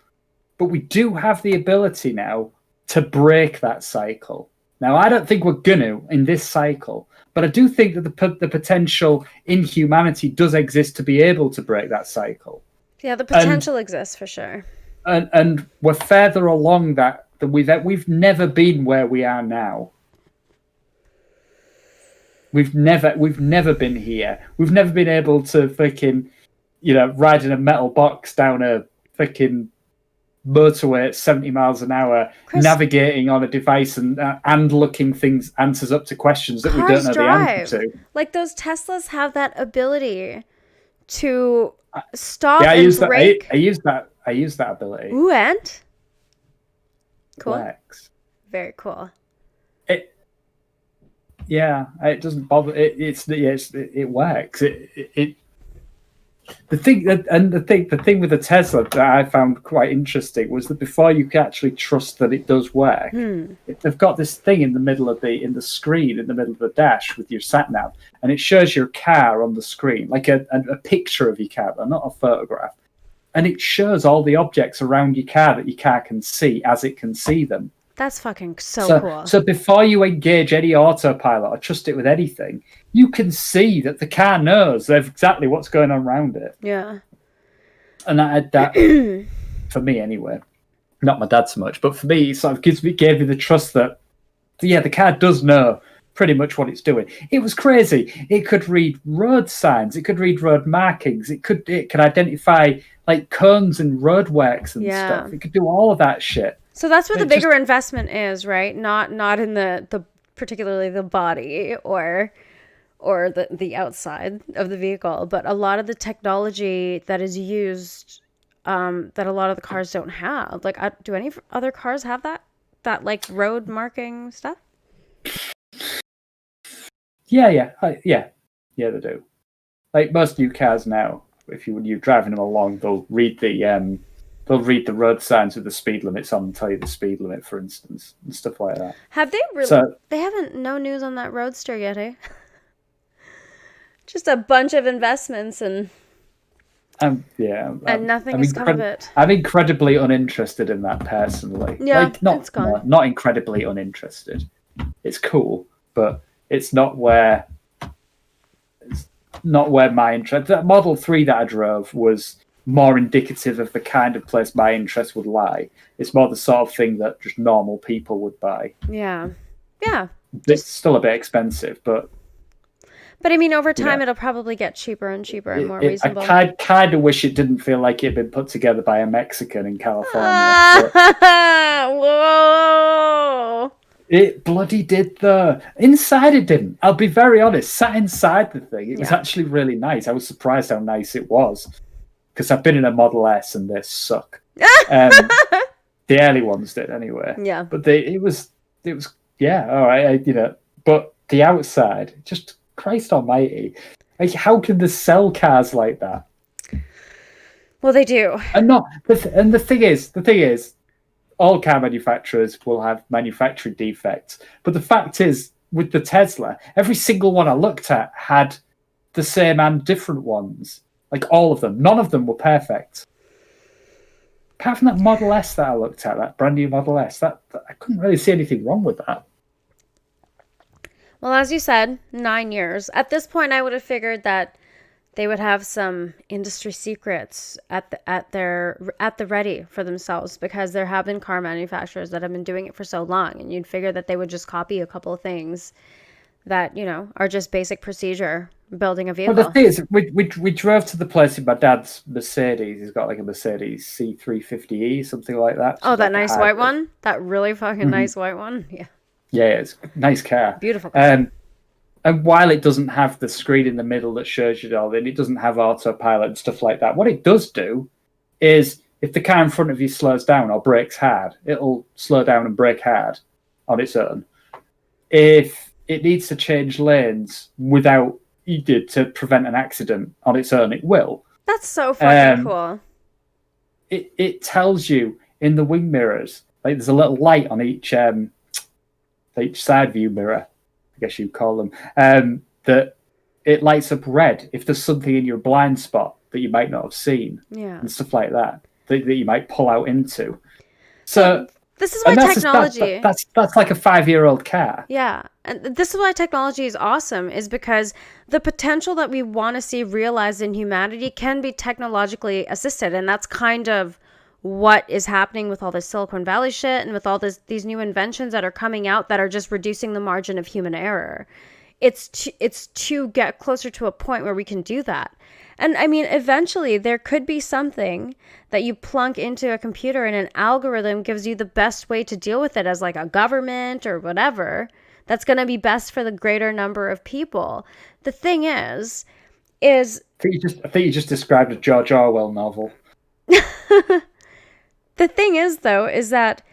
but we do have the ability now to break that cycle. Now, I don't think we're gonna in this cycle, but I do think that the potential in humanity does exist to be able to break that cycle. Yeah, the potential exists for sure. And we're further along that we've never been where we are now. We've never been here. We've never been able to fucking, ride in a metal box down a fucking motorway at 70 miles an hour, Chris, navigating on a device and looking answers up to questions that we don't know the answer to. Like, those Teslas have that ability to stop brake. I use that ability. Ooh, and cool. Works. Very cool. It doesn't bother. It works. The thing with the Tesla that I found quite interesting was that before you can actually trust that it does work, they've got this thing in the middle of the screen, in the middle of the dash with your sat nav, and it shows your car on the screen, like a picture of your car, but not a photograph, and it shows all the objects around your car that your car can see as it can see them. That's fucking so cool. So before you engage any autopilot or trust it with anything, you can see that the car knows exactly what's going on around it. Yeah. And that for me anyway, not my dad so much, but for me, it sort of gave me the trust that, the car does know pretty much what it's doing. It was crazy. It could read road signs. It could read road markings. It could identify like cones and roadworks and stuff. It could do all of that shit. So that's where the bigger investment is, right? Not in the particularly the body or or the outside of the vehicle, but a lot of the technology that is used, that a lot of the cars don't have. Like, do any other cars have that like road marking stuff? Yeah, they do. Like most new cars now, if you're driving them along, they'll read the road signs with the speed limits on and tell you the speed limit, for instance, and stuff like that. Have they really? So, They haven't. No news on that Roadster yet, eh? Just a bunch of investments yeah, and nothing has come of it. I'm incredibly uninterested in that personally. Yeah, like, not, it's gone. not incredibly uninterested. It's cool, but it's not where my interest. That Model 3 that I drove was more indicative of the kind of place my interest would lie. It's more the sort of thing that just normal people would buy. Yeah. It's still a bit expensive, but I mean, over time, it'll probably get cheaper and cheaper and more reasonable. I kind of wish it didn't feel like it had been put together by a Mexican in California. Whoa! It bloody did, though. Inside it didn't. I'll be very honest. Sat inside the thing, it was actually really nice. I was surprised how nice it was. Because I've been in a Model S and they suck. The early ones did, anyway. Yeah. But it was, yeah, all right, But the outside, just Christ almighty. Like, how can they sell cars like that? Well, they do. And the thing is, all car manufacturers will have manufacturing defects. But the fact is, with the Tesla, every single one I looked at had the same and different ones. Like, all of them. None of them were perfect. Apart from that Model S that I looked at, that brand new Model S, that I couldn't really see anything wrong with that. Well, as you said, 9 years. At this point, I would have figured that they would have some industry secrets at the ready for themselves, because there have been car manufacturers that have been doing it for so long, and you'd figure that they would just copy a couple of things that, are just basic procedure building a vehicle. Well, the thing is, we drove to the place in my dad's Mercedes. He's got like a Mercedes C350E, something like that. Oh, that nice white one? That really fucking nice white one? Yeah. Yeah, it's a nice car. Beautiful car. And while it doesn't have the screen in the middle that shows you all, and it doesn't have autopilot and stuff like that, what it does do is, if the car in front of you slows down or brakes hard, it'll slow down and brake hard on its own. If it needs to change lanes without to prevent an accident on its own, it will. That's so fucking cool. It tells you in the wing mirrors, like there's a little light on each side view mirror, I guess you'd call them, that it lights up red if there's something in your blind spot that you might not have seen, and stuff like that you might pull out into. So this is why technology... That's like a 5-year-old car. Yeah, and this is why technology is awesome, is because the potential that we want to see realized in humanity can be technologically assisted, and that's kind of what is happening with all this Silicon Valley shit and with all these new inventions that are coming out that are just reducing the margin of human error. It's to get closer to a point where we can do that. And I mean, eventually there could be something that you plunk into a computer and an algorithm gives you the best way to deal with it, as like a government or whatever, that's going to be best for the greater number of people. The thing is I think you just described a George Orwell novel. The thing is, though, is that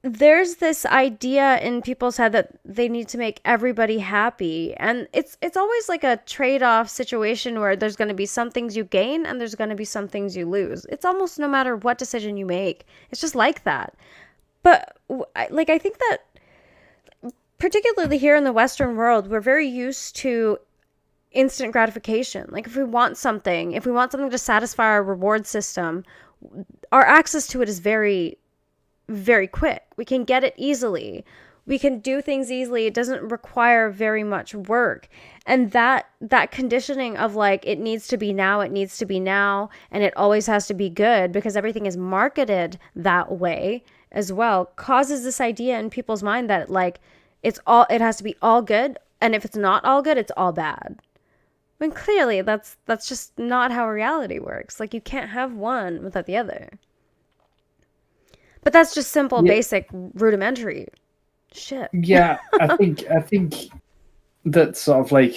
there's this idea in people's head that they need to make everybody happy. And it's always like a trade-off situation where there's going to be some things you gain and there's going to be some things you lose. It's almost no matter what decision you make. It's just like that. But I think that particularly here in the Western world, we're very used to instant gratification. Like if we want something to satisfy our reward system, our access to it is very, very quick. We can get it easily. We can do things easily. It doesn't require very much work. And that conditioning of like, it needs to be now, and it always has to be good because everything is marketed that way as well, causes this idea in people's mind that like, it has to be all good. And if it's not all good, it's all bad. I mean, clearly that's just not how reality works. Like you can't have one without the other. But that's just simple, basic, rudimentary shit. Yeah, I think that sort of like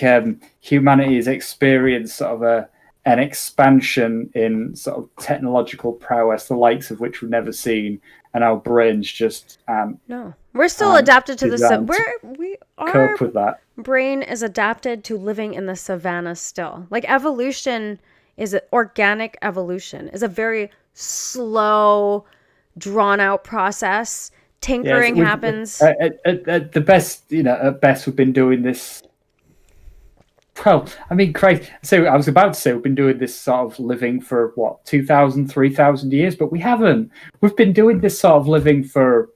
humanity has experienced sort of an expansion in sort of technological prowess, the likes of which we've never seen, and our brains just No, we're still adapted to this. designed to Our cope with that. brain is adapted to living in the savannah still. Like evolution organic evolution is a very slow, drawn out process. Tinkering happens. At the best, at best, we've been doing this. Well, I mean, Christ. So I was about to say we've been doing this sort of living for what 2,000, 3,000 years, but we haven't. We've been doing this sort of living for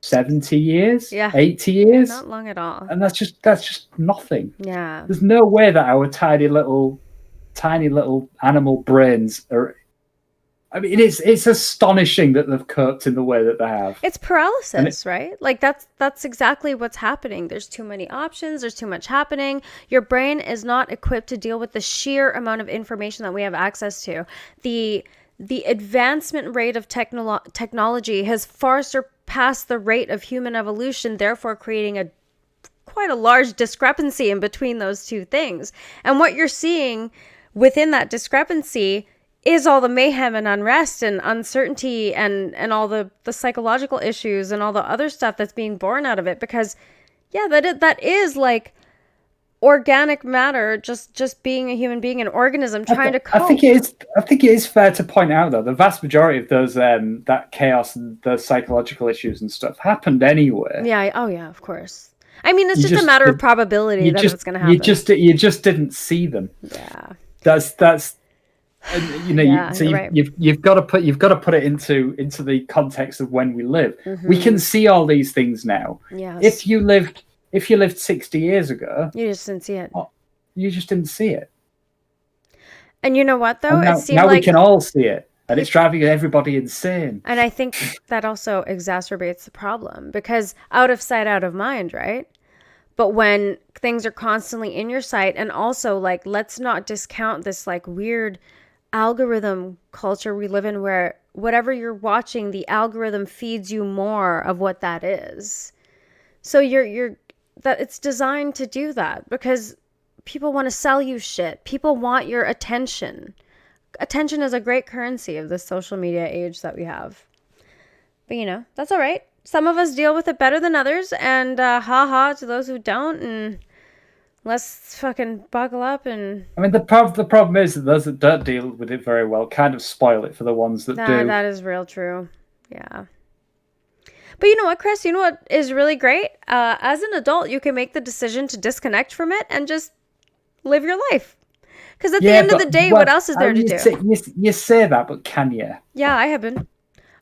70 years, 80 years. Not long at all. And that's just nothing. Yeah. There's no way that our tiny little animal brains are. I mean, it's astonishing that they've coped in the way that they have. It's paralysis, right? Like that's exactly what's happening. There's too many options. There's too much happening. Your brain is not equipped to deal with the sheer amount of information that we have access to. The advancement rate of technology has far surpassed the rate of human evolution, therefore creating quite a large discrepancy in between those two things. And what you're seeing within that discrepancy is all the mayhem and unrest and uncertainty and all the psychological issues and all the other stuff that's being born out of it. Because that is like organic matter just being a human being, an organism trying to cope. I think it is fair to point out though the vast majority of those that chaos and the psychological issues and stuff happened anyway. Yeah. Oh yeah, of course. I mean, it's just a matter of probability that it's going to happen. You just didn't see them. Yeah. That's right. you've got to put it into the context of when we live. Mm-hmm. We can see all these things now. Yes. If you lived 60 years ago, you just didn't see it. You just didn't see it. And you know what though? Now we can all see it, and it's driving everybody insane. And I think that also exacerbates the problem because out of sight, out of mind, right? But when things are constantly in your sight, and also like, let's not discount this like weird algorithm culture we live in where whatever you're watching, the algorithm feeds you more of what that is. So that it's designed to do that because people want to sell you shit. People want your attention. Attention is a great currency of this social media age that we have. But that's all right. Some of us deal with it better than others, and ha to those who don't, and let's fucking buckle up. And I mean, the problem is that those that don't deal with it very well kind of spoil it for the ones that do. That is real true. Yeah. But you know what, Chris? You know what is really great? As an adult, you can make the decision to disconnect from it and just live your life. Because at the end of the day, what else is there to do? You say that, but can you? Yeah,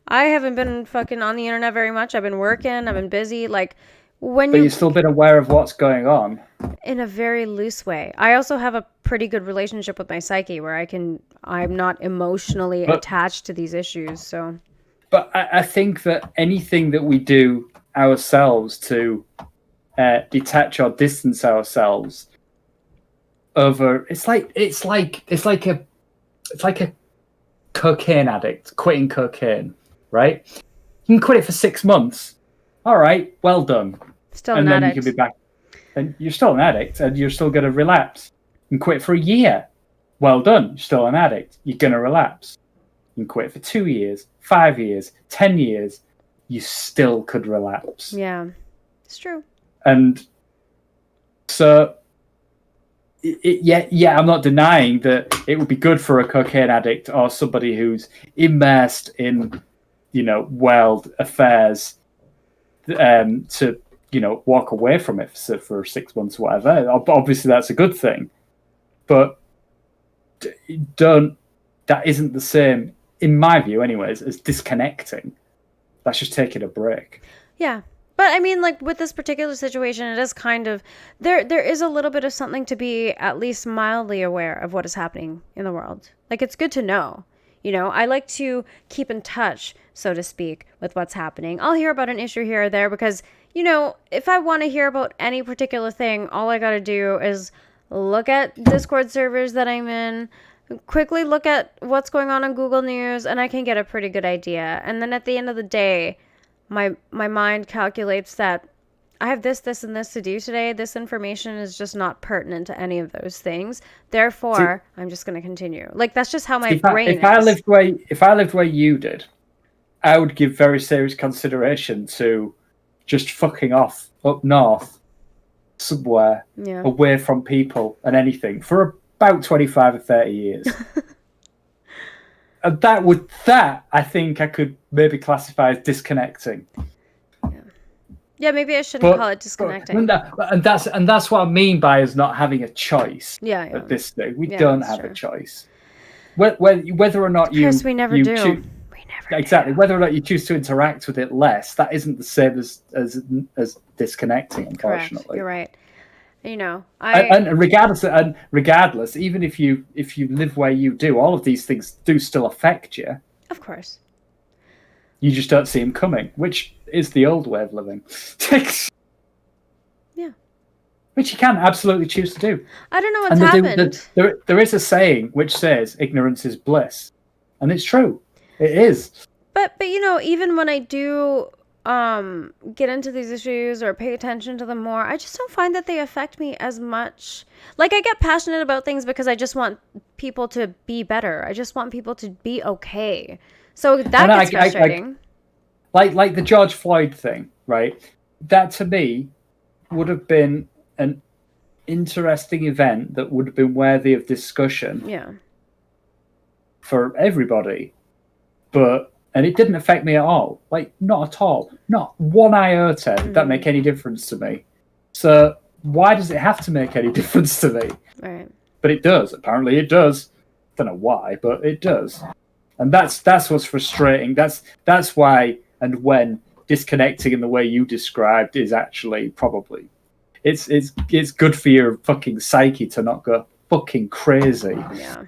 I haven't been fucking on the internet very much. I've been working. I've been busy. Like But you've still been aware of what's going on. In a very loose way. I also have a pretty good relationship with my psyche where I'm not emotionally attached to these issues. So. But I think that anything that we do ourselves to detach or distance ourselves over, it's like a cocaine addict quitting cocaine, right? You can quit it for 6 months. All right, well done. Still an addict. You can be back. And you're still an addict, and you're still going to relapse. You can quit for a year. Well done. You're still an addict. You're going to relapse. You can quit for 2 years, 5 years, 10 years. You still could relapse. Yeah, it's true. And so, I'm not denying that it would be good for a cocaine addict or somebody who's immersed in, world affairs, to walk away from it for 6 months, whatever. Obviously, that's a good thing, but that isn't the same, in my view, anyways, as disconnecting. That's just taking a break. Yeah. But I mean, like with this particular situation, it is kind of there is a little bit of something to be at least mildly aware of what is happening in the world. Like it's good to know. I like to keep in touch, so to speak, with what's happening. I'll hear about an issue here or there because, if I want to hear about any particular thing, all I got to do is look at Discord servers that I'm in, quickly look at what's going on Google News, and I can get a pretty good idea. And then at the end of the day, my mind calculates that I have this, and this to do today. This information is just not pertinent to any of those things. Therefore, I'm just going to continue. Like, that's just how my brain is. If I lived where you did, I would give very serious consideration to just fucking off up north somewhere away from people and anything for about 25 or 30 years. And that I think I could maybe classify as disconnecting. Yeah, maybe I shouldn't call it disconnecting. And that's what I mean by us not having a choice. Yeah. At this stage, we don't have a choice. Whether or not Chris, we never do. Exactly. Whether or not you choose to interact with it less, that isn't the same as disconnecting. Unfortunately, correct. You're right. And regardless, even if you live where you do, all of these things do still affect you. Of course. You just don't see them coming, which is the old way of living. Yeah. Which you can absolutely choose to do. I don't know what's happened. There is a saying which says ignorance is bliss, and it's true. It is. But even when I do get into these issues or pay attention to them more, I just don't find that they affect me as much. Like, I get passionate about things because I just want people to be better. I just want people to be okay. So that gets frustrating. Like the George Floyd thing, right? That to me would have been an interesting event that would have been worthy of discussion. Yeah. For everybody. And it didn't affect me at all. Like, not at all. Not one iota did that make any difference to me. So why does it have to make any difference to me? Right. But it does. Apparently it does. Don't know why, but it does. And that's what's frustrating. That's why and when disconnecting in the way you described is actually probably it's good for your fucking psyche to not go fucking crazy. Yeah.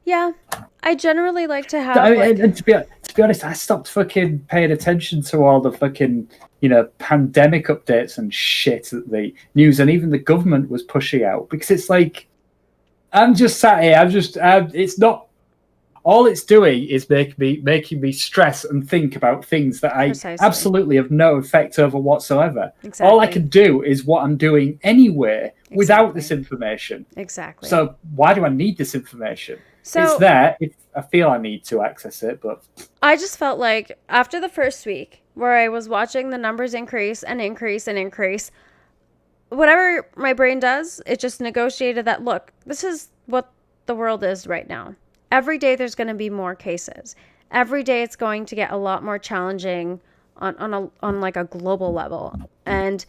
Yeah, I generally like to have. And to be honest, I stopped fucking paying attention to all the fucking pandemic updates and shit that the news and even the government was pushing out, because it's like I'm just sat here. It's not. All it's doing is making me stress and think about things that I absolutely have no effect over whatsoever. Exactly. All I can do is what I'm doing anyway without this information. Exactly. So why do I need this information? So, it's there if I feel I need to access it, but I just felt like after the first week where I was watching the numbers increase and increase and increase, whatever my brain does, it just negotiated that, look, this is what the world is right now. Every day there's going to be more cases. Every day it's going to get a lot more challenging on like a global level. And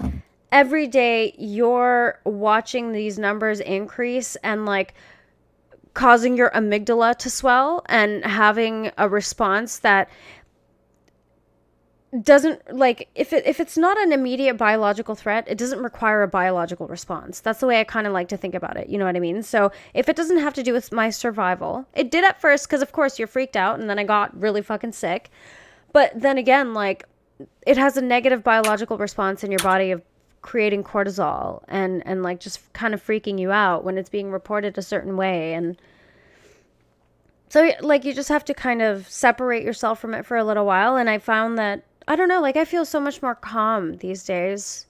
every day you're watching these numbers increase and like causing your amygdala to swell and having a response that doesn't, like, if it's not an immediate biological threat, it doesn't require a biological response. That's the way I kind of like to think about it. You know what I mean? So if it doesn't have to do with my survival, it did at first, because of course you're freaked out, and then I got really fucking sick. But then again, like, it has a negative biological response in your body of creating cortisol and like just kind of freaking you out when it's being reported a certain way. And so like you just have to kind of separate yourself from it for a little while. And I found that, I don't know, like I feel so much more calm these days.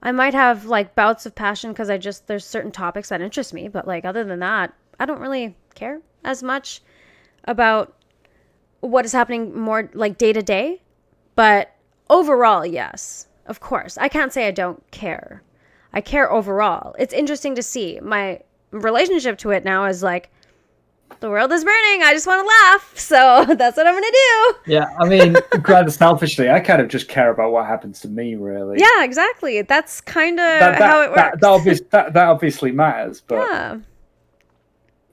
I might have like bouts of passion because there's certain topics that interest me, but like other than that, I don't really care as much about what is happening more like day to day. But overall, yes, of course. I can't say I don't care. I care overall. It's interesting to see. My relationship to it now is like, the world is burning. I just want to laugh. So that's what I'm going to do. Yeah, I mean, rather selfishly, I kind of just care about what happens to me, really. Yeah, exactly. That's kind of how it works. That obviously matters. But, yeah.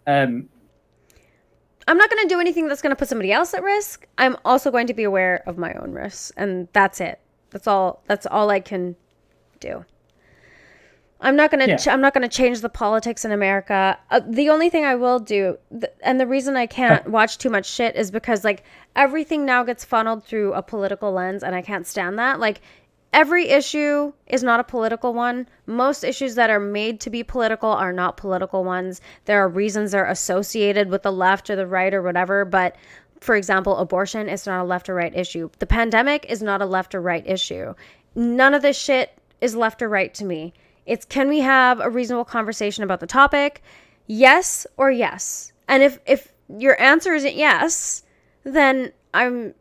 I'm not going to do anything that's going to put somebody else at risk. I'm also going to be aware of my own risks. And that's it. That's all I can do. I'm not going to change the politics in America. The only thing I will do, and the reason I can't watch too much shit is because like everything now gets funneled through a political lens, and I can't stand that. Like every issue is not a political one. Most issues that are made to be political are not political ones. There are reasons they're associated with the left or the right or whatever, but for example, abortion is not a left or right issue. The pandemic is not a left or right issue. None of this shit is left or right to me. It's, can we have a reasonable conversation about the topic? Yes or yes. And if your answer isn't yes, then I'm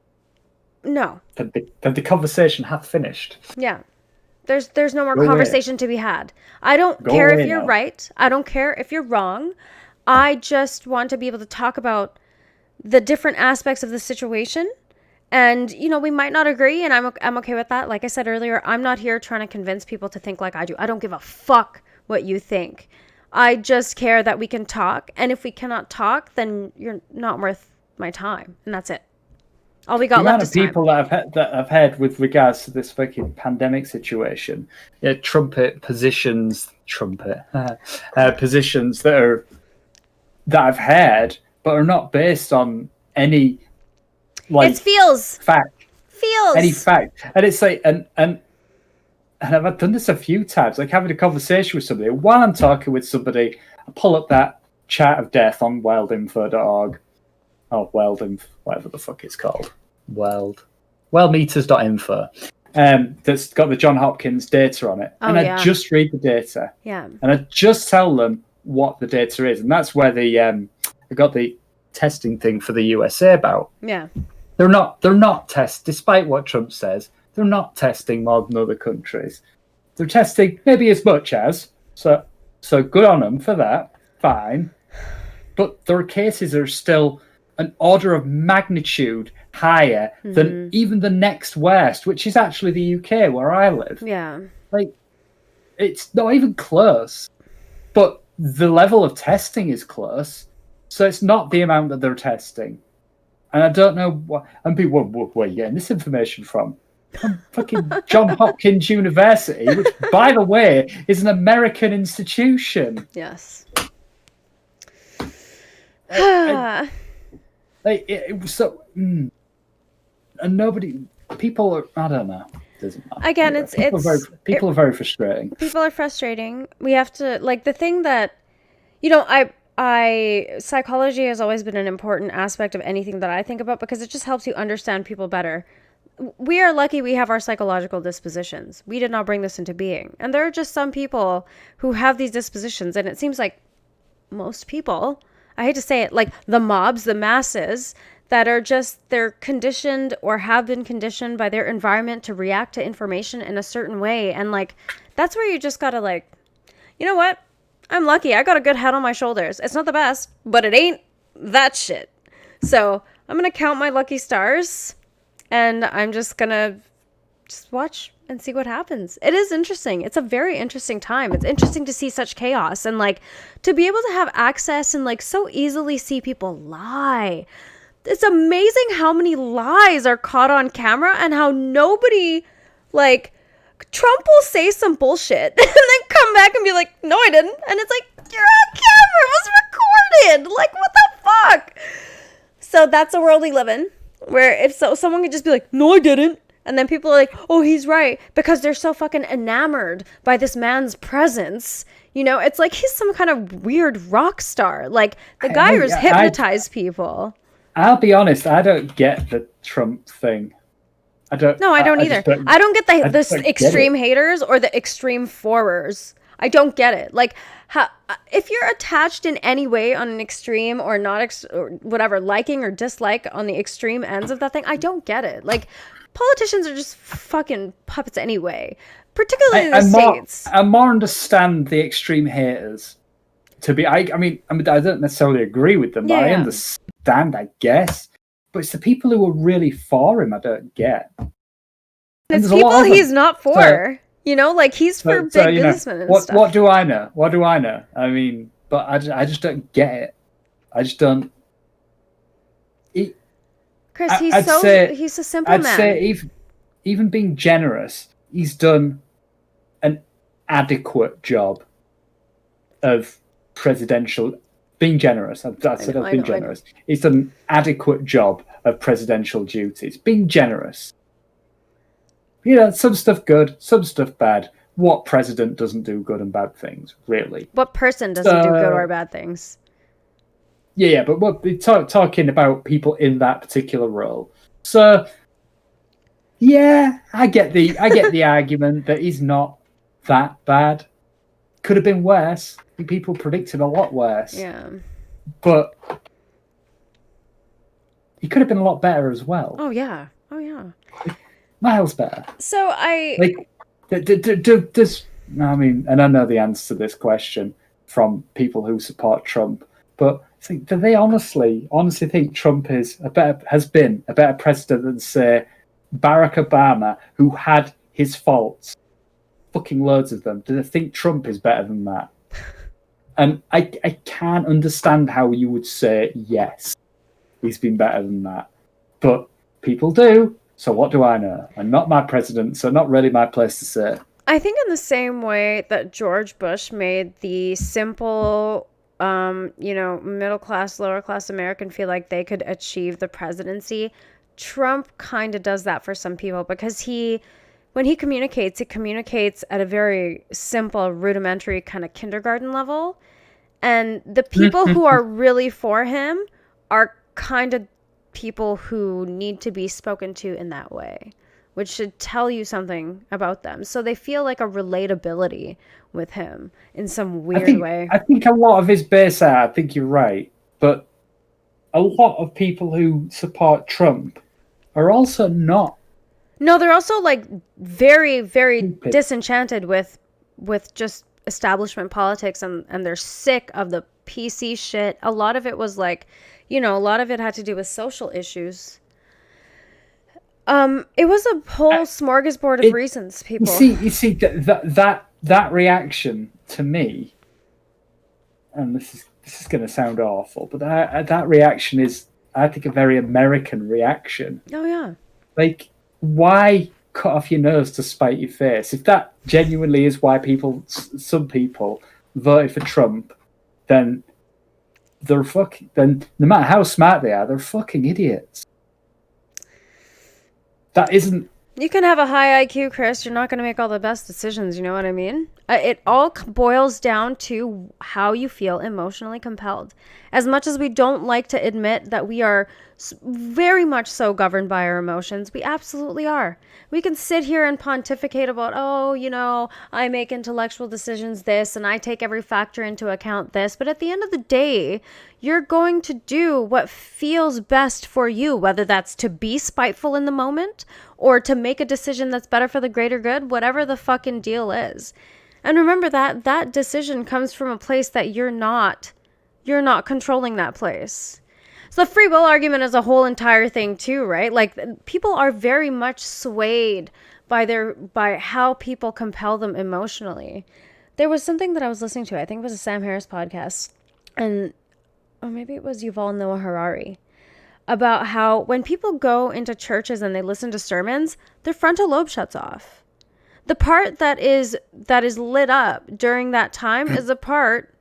no. Then the conversation hath finished. Yeah. There's no more Go conversation to be had. I don't Go care away if you're now. right. I don't care if you're wrong. I just want to be able to talk about the different aspects of the situation. And, you know, we might not agree, and I'm okay with that. Like I said earlier, I'm not here trying to convince people to think like I do. I don't give a fuck what you think. I just care that we can talk. And if we cannot talk, then you're not worth my time. And that's it. All we got The left amount is of time. people that I've had with regards to this fucking pandemic situation, positions that I've had, but are not based on any It feels. fact, Feels. any fact, and it's like and I've done this a few times, like having a conversation with somebody while I'm talking with somebody. I pull up that chart of death on wildinfo.org. Oh, whatever the fuck it's called. Wellmeters.info. That's got the John Hopkins data on it. Oh, and yeah. I just read the data. Yeah. And I just tell them what the data is. And that's where I got the testing thing for the USA about. Yeah. They're not despite what Trump says, they're not testing more than other countries. They're testing maybe as much as. So good on them for that. Fine. But their cases are still an order of magnitude higher than even the next worst, which is actually the UK where I live. Yeah. Like, it's not even close. But the level of testing is close. So it's not the amount that they're testing. And I don't know what. And people, where are you getting this information from? From fucking John Hopkins University, which, by the way, is an American institution. Yes. And nobody, people are, I don't know. Doesn't matter. Again, People are very frustrating. People are frustrating. We have to, like, the thing that, you know, psychology has always been an important aspect of anything that I think about because it just helps you understand people better. We are lucky we have our psychological dispositions. We did not bring this into being. And there are just some people who have these dispositions, and it seems like most people, I hate to say it, like the mobs, the masses, that are just, they're conditioned or have been conditioned by their environment to react to information in a certain way. And like, that's where you just gotta like, you know what? I'm lucky. I got a good head on my shoulders. It's not the best, but it ain't that shit. So I'm gonna count my lucky stars, and I'm just gonna just watch and see what happens. It is interesting. It's a very interesting time. It's interesting to see such chaos and like to be able to have access and like so easily see people lie. It's amazing how many lies are caught on camera and how nobody, like, Trump will say some bullshit and then come back and be like, no, I didn't. And it's like, you're on camera. It was recorded. Like, what the fuck? So that's the world we live in, where if someone could just be like, no, I didn't. And then people are like, oh, he's right. Because they're so fucking enamored by this man's presence. You know, it's like he's some kind of weird rock star. Like, the guy has hypnotized people. I'll be honest, I don't get the Trump thing. I don't. No, I don't either. I don't get the extreme haters or the extreme forers. I don't get it. Like, if you're attached in any way on an extreme or not, or whatever, liking or dislike on the extreme ends of that thing, I don't get it. Like, politicians are just fucking puppets anyway, particularly in the States. I more understand the extreme haters. I mean, I don't necessarily agree with them, but I understand, I guess. But it's the people who are really for him I don't get. It's people he's not for. You know, like he's for big businessmen and stuff. What do I know? What do I know? I mean, but I just don't get it. I just don't. Chris, he's a simple man. I'd say even being generous, he's done an adequate job of presidential. Being generous. I've been generous. He's done an adequate job of presidential duties. Being generous. You know, some stuff good, some stuff bad. What president doesn't do good and bad things, really? What person doesn't do good or bad things? Yeah, but we're talking about people in that particular role. So, Yeah, I get the argument that he's not that bad. Could have been worse. I think people predicted a lot worse. Yeah. But he could have been a lot better as well. Oh yeah. Oh yeah. Miles better. So like, does I mean, and I know the answer to this question from people who support Trump, but it's like, do they honestly think Trump has been a better president than, say, Barack Obama, who had his faults, fucking loads of them? Do they think Trump is better than that? And I can't understand how you would say yes, he's been better than that, but people do. So what do I know? I'm not my president, so not really my place to say. I think in the same way that George Bush made the simple, middle class, lower class American feel like they could achieve the presidency, Trump kind of does that for some people, because when he communicates, it communicates at a very simple, rudimentary kind of kindergarten level. And the people who are really for him are kind of people who need to be spoken to in that way, which should tell you something about them. So they feel like a relatability with him in some weird way. I think a lot of his base I think you're right, but a lot of people who support Trump are also not. No, they're also like very, very Stupid. disenchanted with just establishment politics, and they're sick of the PC shit. A lot of it was like, a lot of it had to do with social issues. It was a whole smorgasbord of reasons, people. You see that reaction to me, and this is going to sound awful, but that reaction is, I think, a very American reaction. Oh yeah. Like, why cut off your nose to spite your face? If that genuinely is why some people voted for Trump, then no matter how smart they are, they're fucking idiots. That isn't. You can have a high IQ, Chris. You're not going to make all the best decisions. You know what I mean? It all boils down to how you feel emotionally compelled. As much as we don't like to admit that we are very much so governed by our emotions, we absolutely are. We can sit here and pontificate about, I make intellectual decisions this, and I take every factor into account this. But at the end of the day, you're going to do what feels best for you, whether that's to be spiteful in the moment or to make a decision that's better for the greater good, whatever the fucking deal is. And remember that decision comes from a place that you're not controlling that place. So the free will argument is a whole entire thing too, right? Like, people are very much swayed by how people compel them emotionally. There was something that I was listening to, I think it was a Sam Harris podcast, or maybe it was Yuval Noah Harari, about how when people go into churches and they listen to sermons, their frontal lobe shuts off. The part that is lit up during that time is a part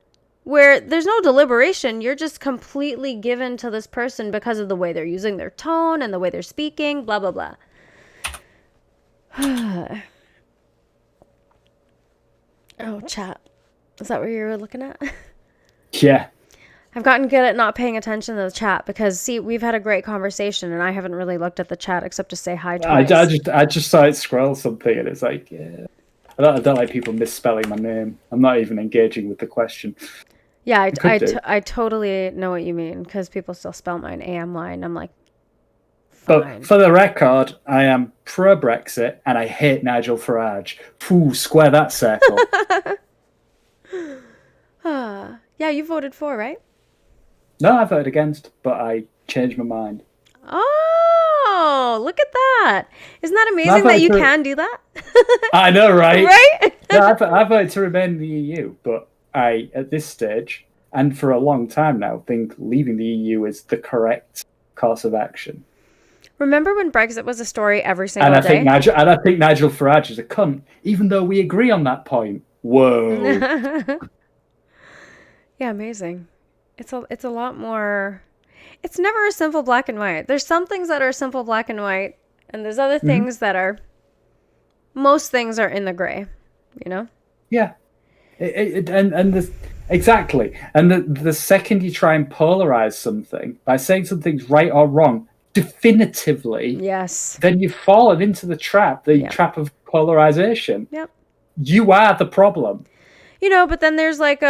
where there's no deliberation. You're just completely given to this person because of the way they're using their tone and the way they're speaking, blah, blah, blah. Oh, chat. Is that what you were looking at? Yeah. I've gotten good at not paying attention to the chat because, see, we've had a great conversation and I haven't really looked at the chat except to say hi twice. I just saw it scroll something and it's like, yeah. I don't like people misspelling my name. I'm not even engaging with the question. Yeah, I totally know what you mean because people still spell mine A-M-Y. I'm like, fine. But for the record, I am pro-Brexit and I hate Nigel Farage. Pooh, square that circle. Yeah, you voted for, right? No, I voted against, but I changed my mind. Oh, look at that. Isn't that amazing that you can do that? I know, right? Right? No, I voted to remain in the EU, but I, at this stage, and for a long time now, think leaving the EU is the correct course of action. Remember when Brexit was a story every single day? I think Nigel Farage is a cunt, even though we agree on that point. Whoa. Yeah, amazing. It's a lot more. It's never a simple black and white. There's some things that are simple black and white, and there's other things that are. Most things are in the gray, you know. Yeah, exactly. And the second you try and polarize something by saying something's right or wrong, definitively, Yes. then you've fallen into the trap trap of polarization. Yep. You are the problem. You know, but then there's like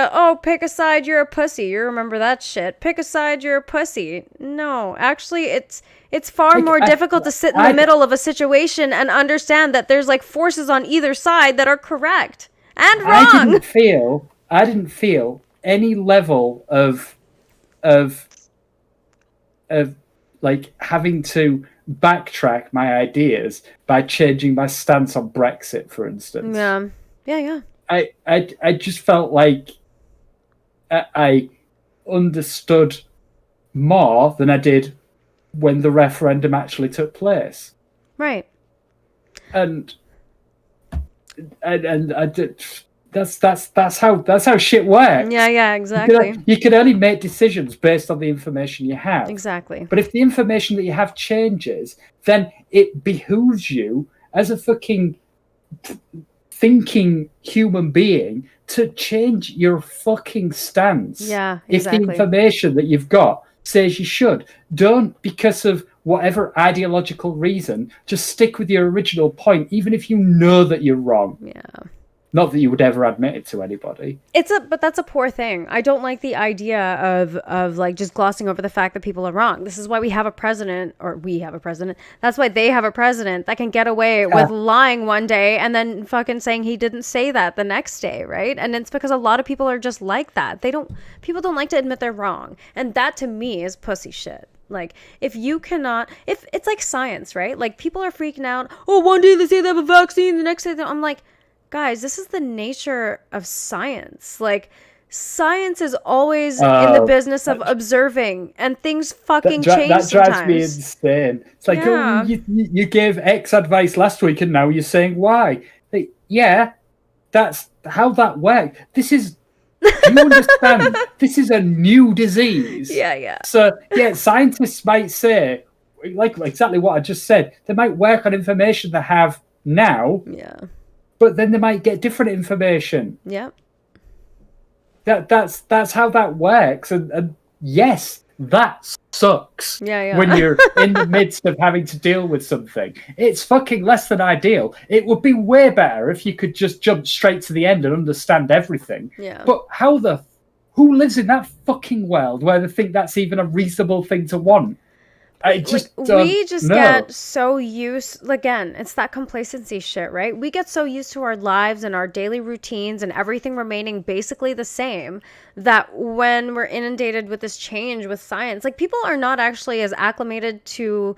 pick a side, you're a pussy. You remember that shit. Pick a side, you're a pussy. No, actually, it's far more difficult to sit in the middle of a situation and understand that there's like forces on either side that are correct and wrong. I didn't feel any level of like having to backtrack my ideas by changing my stance on Brexit, for instance. Yeah. I just felt like I understood more than I did when the referendum actually took place. Right. And I did. That's how shit works. Yeah, exactly. You can only make decisions based on the information you have. Exactly. But if the information that you have changes, then it behooves you as a fucking thinking human being to change your fucking stance. Yeah, exactly. If the information that you've got says you should, don't, because of whatever ideological reason, just stick with your original point, even if you know that you're wrong. Yeah. Not that you would ever admit it to anybody. But that's a poor thing. I don't like the idea of like just glossing over the fact that people are wrong. This is why we have a president, or we have a president. That's why they have a president that can get away with lying one day and then fucking saying he didn't say that the next day, right? And it's because a lot of people are just like that. People don't like to admit they're wrong. And that to me is pussy shit. Like, if it's like science, right? Like, people are freaking out. Oh, one day they say they have a vaccine, the next day I'm like, guys, this is the nature of science. Like, science is always in the business of observing, and things fucking change sometimes. That drives me insane. It's like, oh, you gave X advice last week, and now you're saying Y. Like, yeah, that's how that works. This is, do you understand? This is a new disease. Yeah. So, yeah, scientists might say, like exactly what I just said, they might work on information they have now. Yeah. But then they might get different information. Yeah. That's how that works. And yes, that sucks. Yeah. When you're in the midst of having to deal with something. It's fucking less than ideal. It would be way better if you could just jump straight to the end and understand everything. Yeah. But who lives in that fucking world where they think that's even a reasonable thing to want? We just get so used, again, it's that complacency shit, right? We get so used to our lives and our daily routines and everything remaining basically the same that when we're inundated with this change with science, like, people are not actually as acclimated to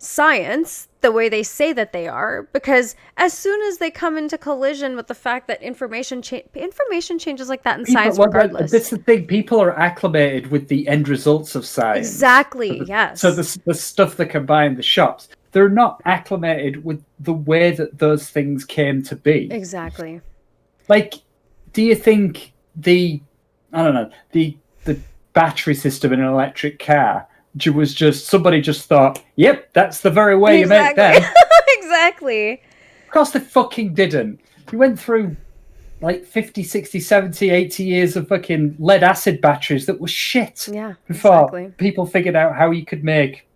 science the way they say that they are, because as soon as they come into collision with the fact that information changes like that in science regardless. That's the thing. People are acclimated with the end results of science. Exactly, yes. So the stuff they can buy in the shops, they're not acclimated with the way that those things came to be. Exactly. Like, do you think the battery system in an electric car was just somebody just thought, yep, that's the very way you make them? Exactly. Of course they fucking didn't. You went through like 50, 60, 70, 80 years of fucking lead acid batteries that were shit. Yeah, before people figured out how you could make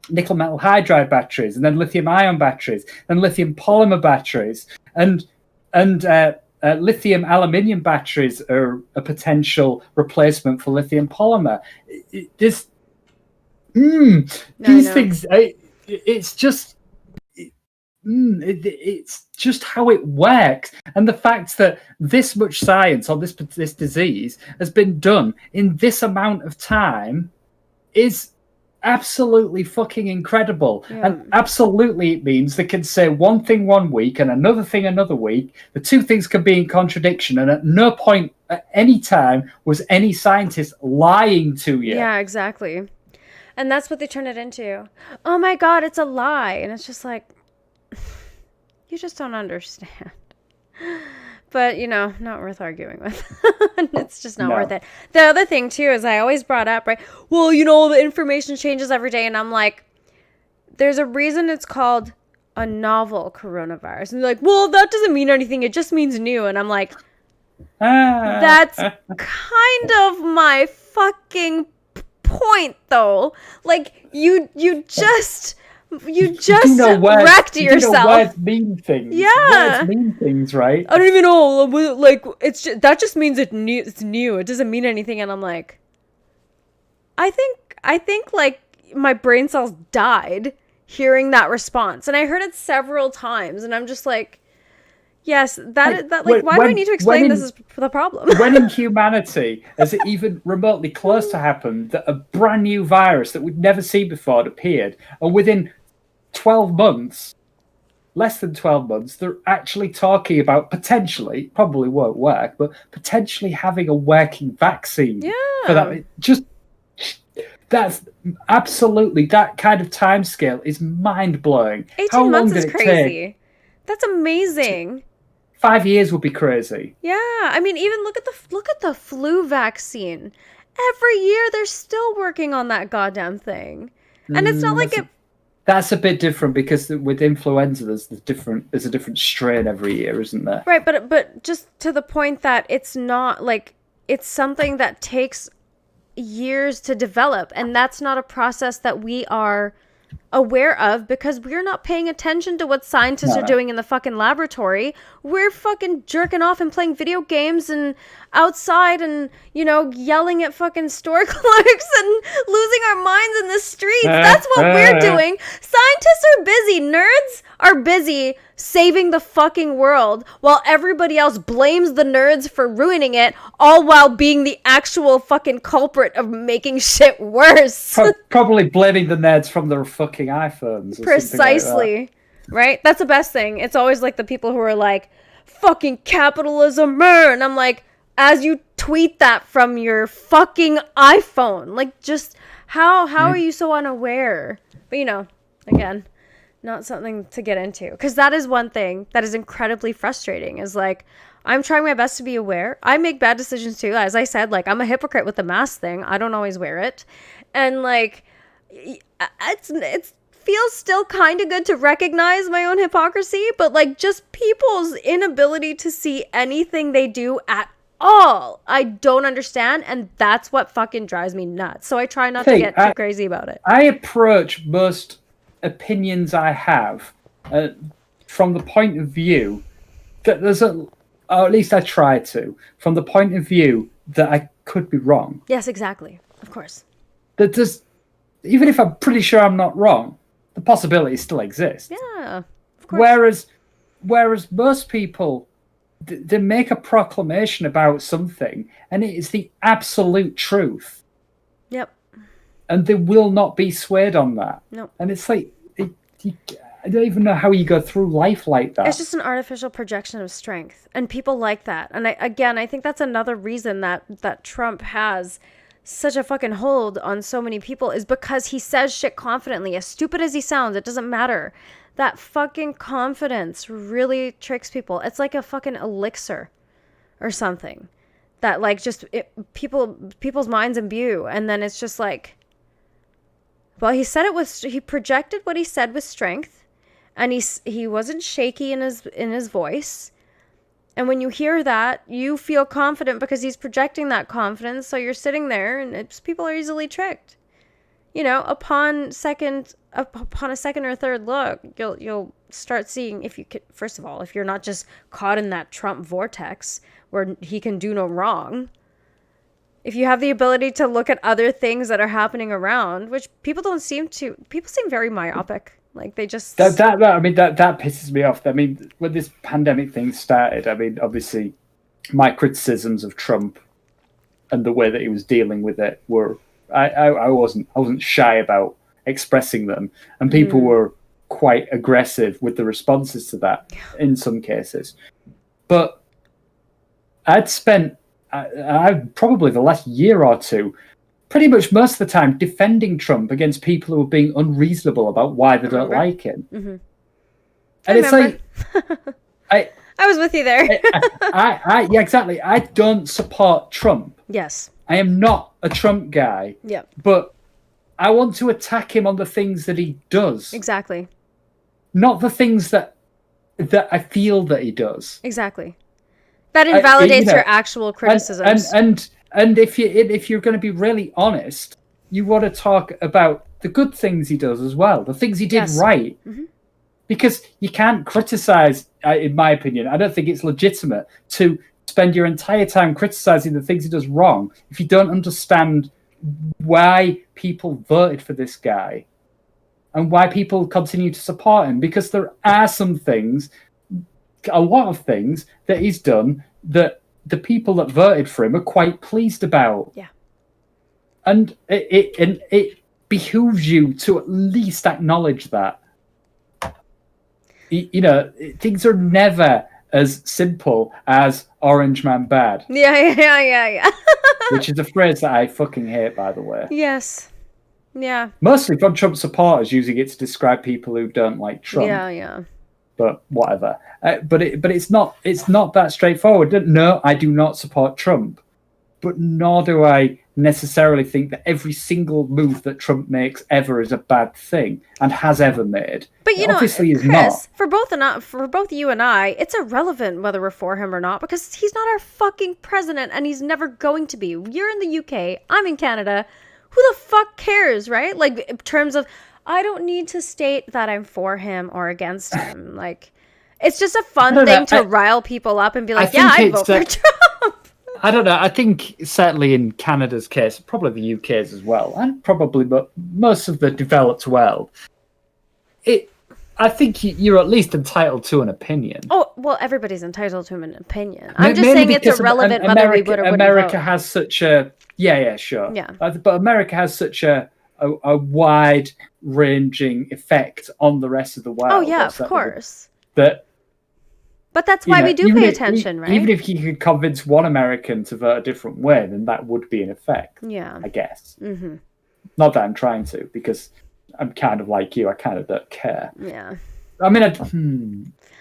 nickel metal hydride batteries, and then lithium ion batteries, and lithium polymer batteries, and lithium aluminium batteries are a potential replacement for lithium polymer. These things, it's just how it works. And the fact that this much science on this disease has been done in this amount of time is absolutely fucking incredible. And absolutely it means they can say one thing one week and another thing another week. The two things can be in contradiction, and at no point at any time was any scientist lying to you. Yeah, exactly. And that's what they turn it into. Oh my God, it's a lie. And it's just like, you just don't understand. But, not worth arguing with. It's just not worth it. The other thing, too, is I always brought up, right? Well, the information changes every day. And I'm like, there's a reason it's called a novel coronavirus. And they're like, well, that doesn't mean anything. It just means new. And I'm like, that's kind of my fucking point, though. Like, you just wrecked yourself. Words mean things. Yeah. Words mean things, right? I don't even know. Like, that just means it's new. It doesn't mean anything. And I'm like, I think like my brain cells died hearing that response, and I heard it several times, and I'm just like, yes, why do I need to explain this is the problem? When in humanity has it even remotely close to happen that a brand new virus that we'd never seen before had appeared, and within 12 months, less than 12 months, they're actually talking about potentially, probably won't work, but potentially having a working vaccine for that. That's absolutely, that kind of timescale is mind-blowing. 18 months is crazy. That's amazing. 5 years would be crazy. Yeah, I mean, even look at the flu vaccine. Every year they're still working on that goddamn thing, and it's not like it. That's a bit different because with influenza, there's a different strain every year, isn't there? Right, but just to the point that it's not like it's something that takes years to develop, and that's not a process that we are aware of because we're not paying attention to what scientists are doing in the fucking laboratory. We're fucking jerking off and playing video games and outside and, you know, yelling at fucking store clerks and losing our minds in the streets. That's what we're doing. Scientists are busy. Nerds are busy saving the fucking world while everybody else blames the nerds for ruining it, all while being the actual fucking culprit of making shit worse. Probably blaming the nerds from their fucking iPhones. Precisely. Like that. Right? That's the best thing. It's always like the people who are like, fucking capitalism, and I'm like, as you tweet that from your fucking iPhone, like, just how are you so unaware? But, you know, again, not something to get into, because that is one thing that is incredibly frustrating, is like, I'm trying my best to be aware. I make bad decisions too. As I said, like, I'm a hypocrite with the mask thing. I don't always wear it. And like, it feels still kind of good to recognize my own hypocrisy, but like, just people's inability to see anything they do at all, I don't understand, and that's what fucking drives me nuts. So I try not to get too crazy about it. I approach most opinions I have from the point of view that or at least I try to, from the point of view that I could be wrong. Yes, exactly. Of course. That does, even if I'm pretty sure I'm not wrong, the possibility still exists. Yeah, of course. Whereas most people, they make a proclamation about something, and it is the absolute truth. Yep. And they will not be swayed on that. No. And it's like, I don't even know how you go through life like that. It's just an artificial projection of strength, and people like that. And I think that's another reason that Trump has such a fucking hold on so many people, is because he says shit confidently. As stupid as he sounds, it doesn't matter. That fucking confidence really tricks people. It's like a fucking elixir or something that like just people's minds imbue, and then it's just like, well, he projected what he said with strength, and he wasn't shaky in his voice. And when you hear that, you feel confident because he's projecting that confidence. So you're sitting there, and people are easily tricked. You know, upon a second or third look, you'll start seeing, if you could, first of all, if you're not just caught in that Trump vortex where he can do no wrong. If you have the ability to look at other things that are happening around, which people seem very myopic. Like, they just... That pisses me off. I mean, when this pandemic thing started, I mean, obviously, my criticisms of Trump and the way that he was dealing with it were... I wasn't shy about expressing them. And people were quite aggressive with the responses to that in some cases. But I'd spent... I probably the last year or two, pretty much most of the time, defending Trump against people who are being unreasonable about why they don't like him. Mm-hmm. And it's like, I was with you there. Yeah, exactly. I don't support Trump. Yes. I am not a Trump guy. Yeah. But I want to attack him on the things that he does. Exactly. Not the things that I feel that he does. Exactly. That invalidates your actual criticisms. And if you're going to be really honest, you want to talk about the good things he does as well, the things he did right. Mm-hmm. Because you can't criticize, in my opinion, I don't think it's legitimate to spend your entire time criticizing the things he does wrong if you don't understand why people voted for this guy and why people continue to support him. Because there are some things, a lot of things that he's done that the people that voted for him are quite pleased about. Yeah. And it behooves you to at least acknowledge that. You know, things are never as simple as Orange Man bad. Yeah. Which is a phrase that I fucking hate, by the way. Yes. Yeah. Mostly from Trump supporters using it to describe people who don't like Trump. Yeah. But whatever. But it's not that straightforward. No, I do not support Trump. But nor do I necessarily think that every single move that Trump makes ever is a bad thing and has ever made. But you know, obviously Chris, is not. For both you and I, it's irrelevant whether we're for him or not because he's not our fucking president and he's never going to be. You're in the UK, I'm in Canada. Who the fuck cares, right? Like in terms of, I don't need to state that I'm for him or against him. Like, it's just a fun thing to rile people up and be like, I'd vote for Trump. I don't know. I think certainly in Canada's case, probably the UK's as well, and probably most of the developed world, I think you're at least entitled to an opinion. Oh, well, everybody's entitled to an opinion. I'm just saying it's irrelevant whether we would or wouldn't America vote. has such a... Yeah, sure. Yeah. But America has such a wide-ranging effect on the rest of the world. Oh, yeah, of course. But that's why we do pay attention, right? Even if you could convince one American to vote a different way, then that would be an effect. Yeah. I guess. Mm-hmm. Not that I'm trying to, because I'm kind of like you. I kind of don't care. Yeah. I mean,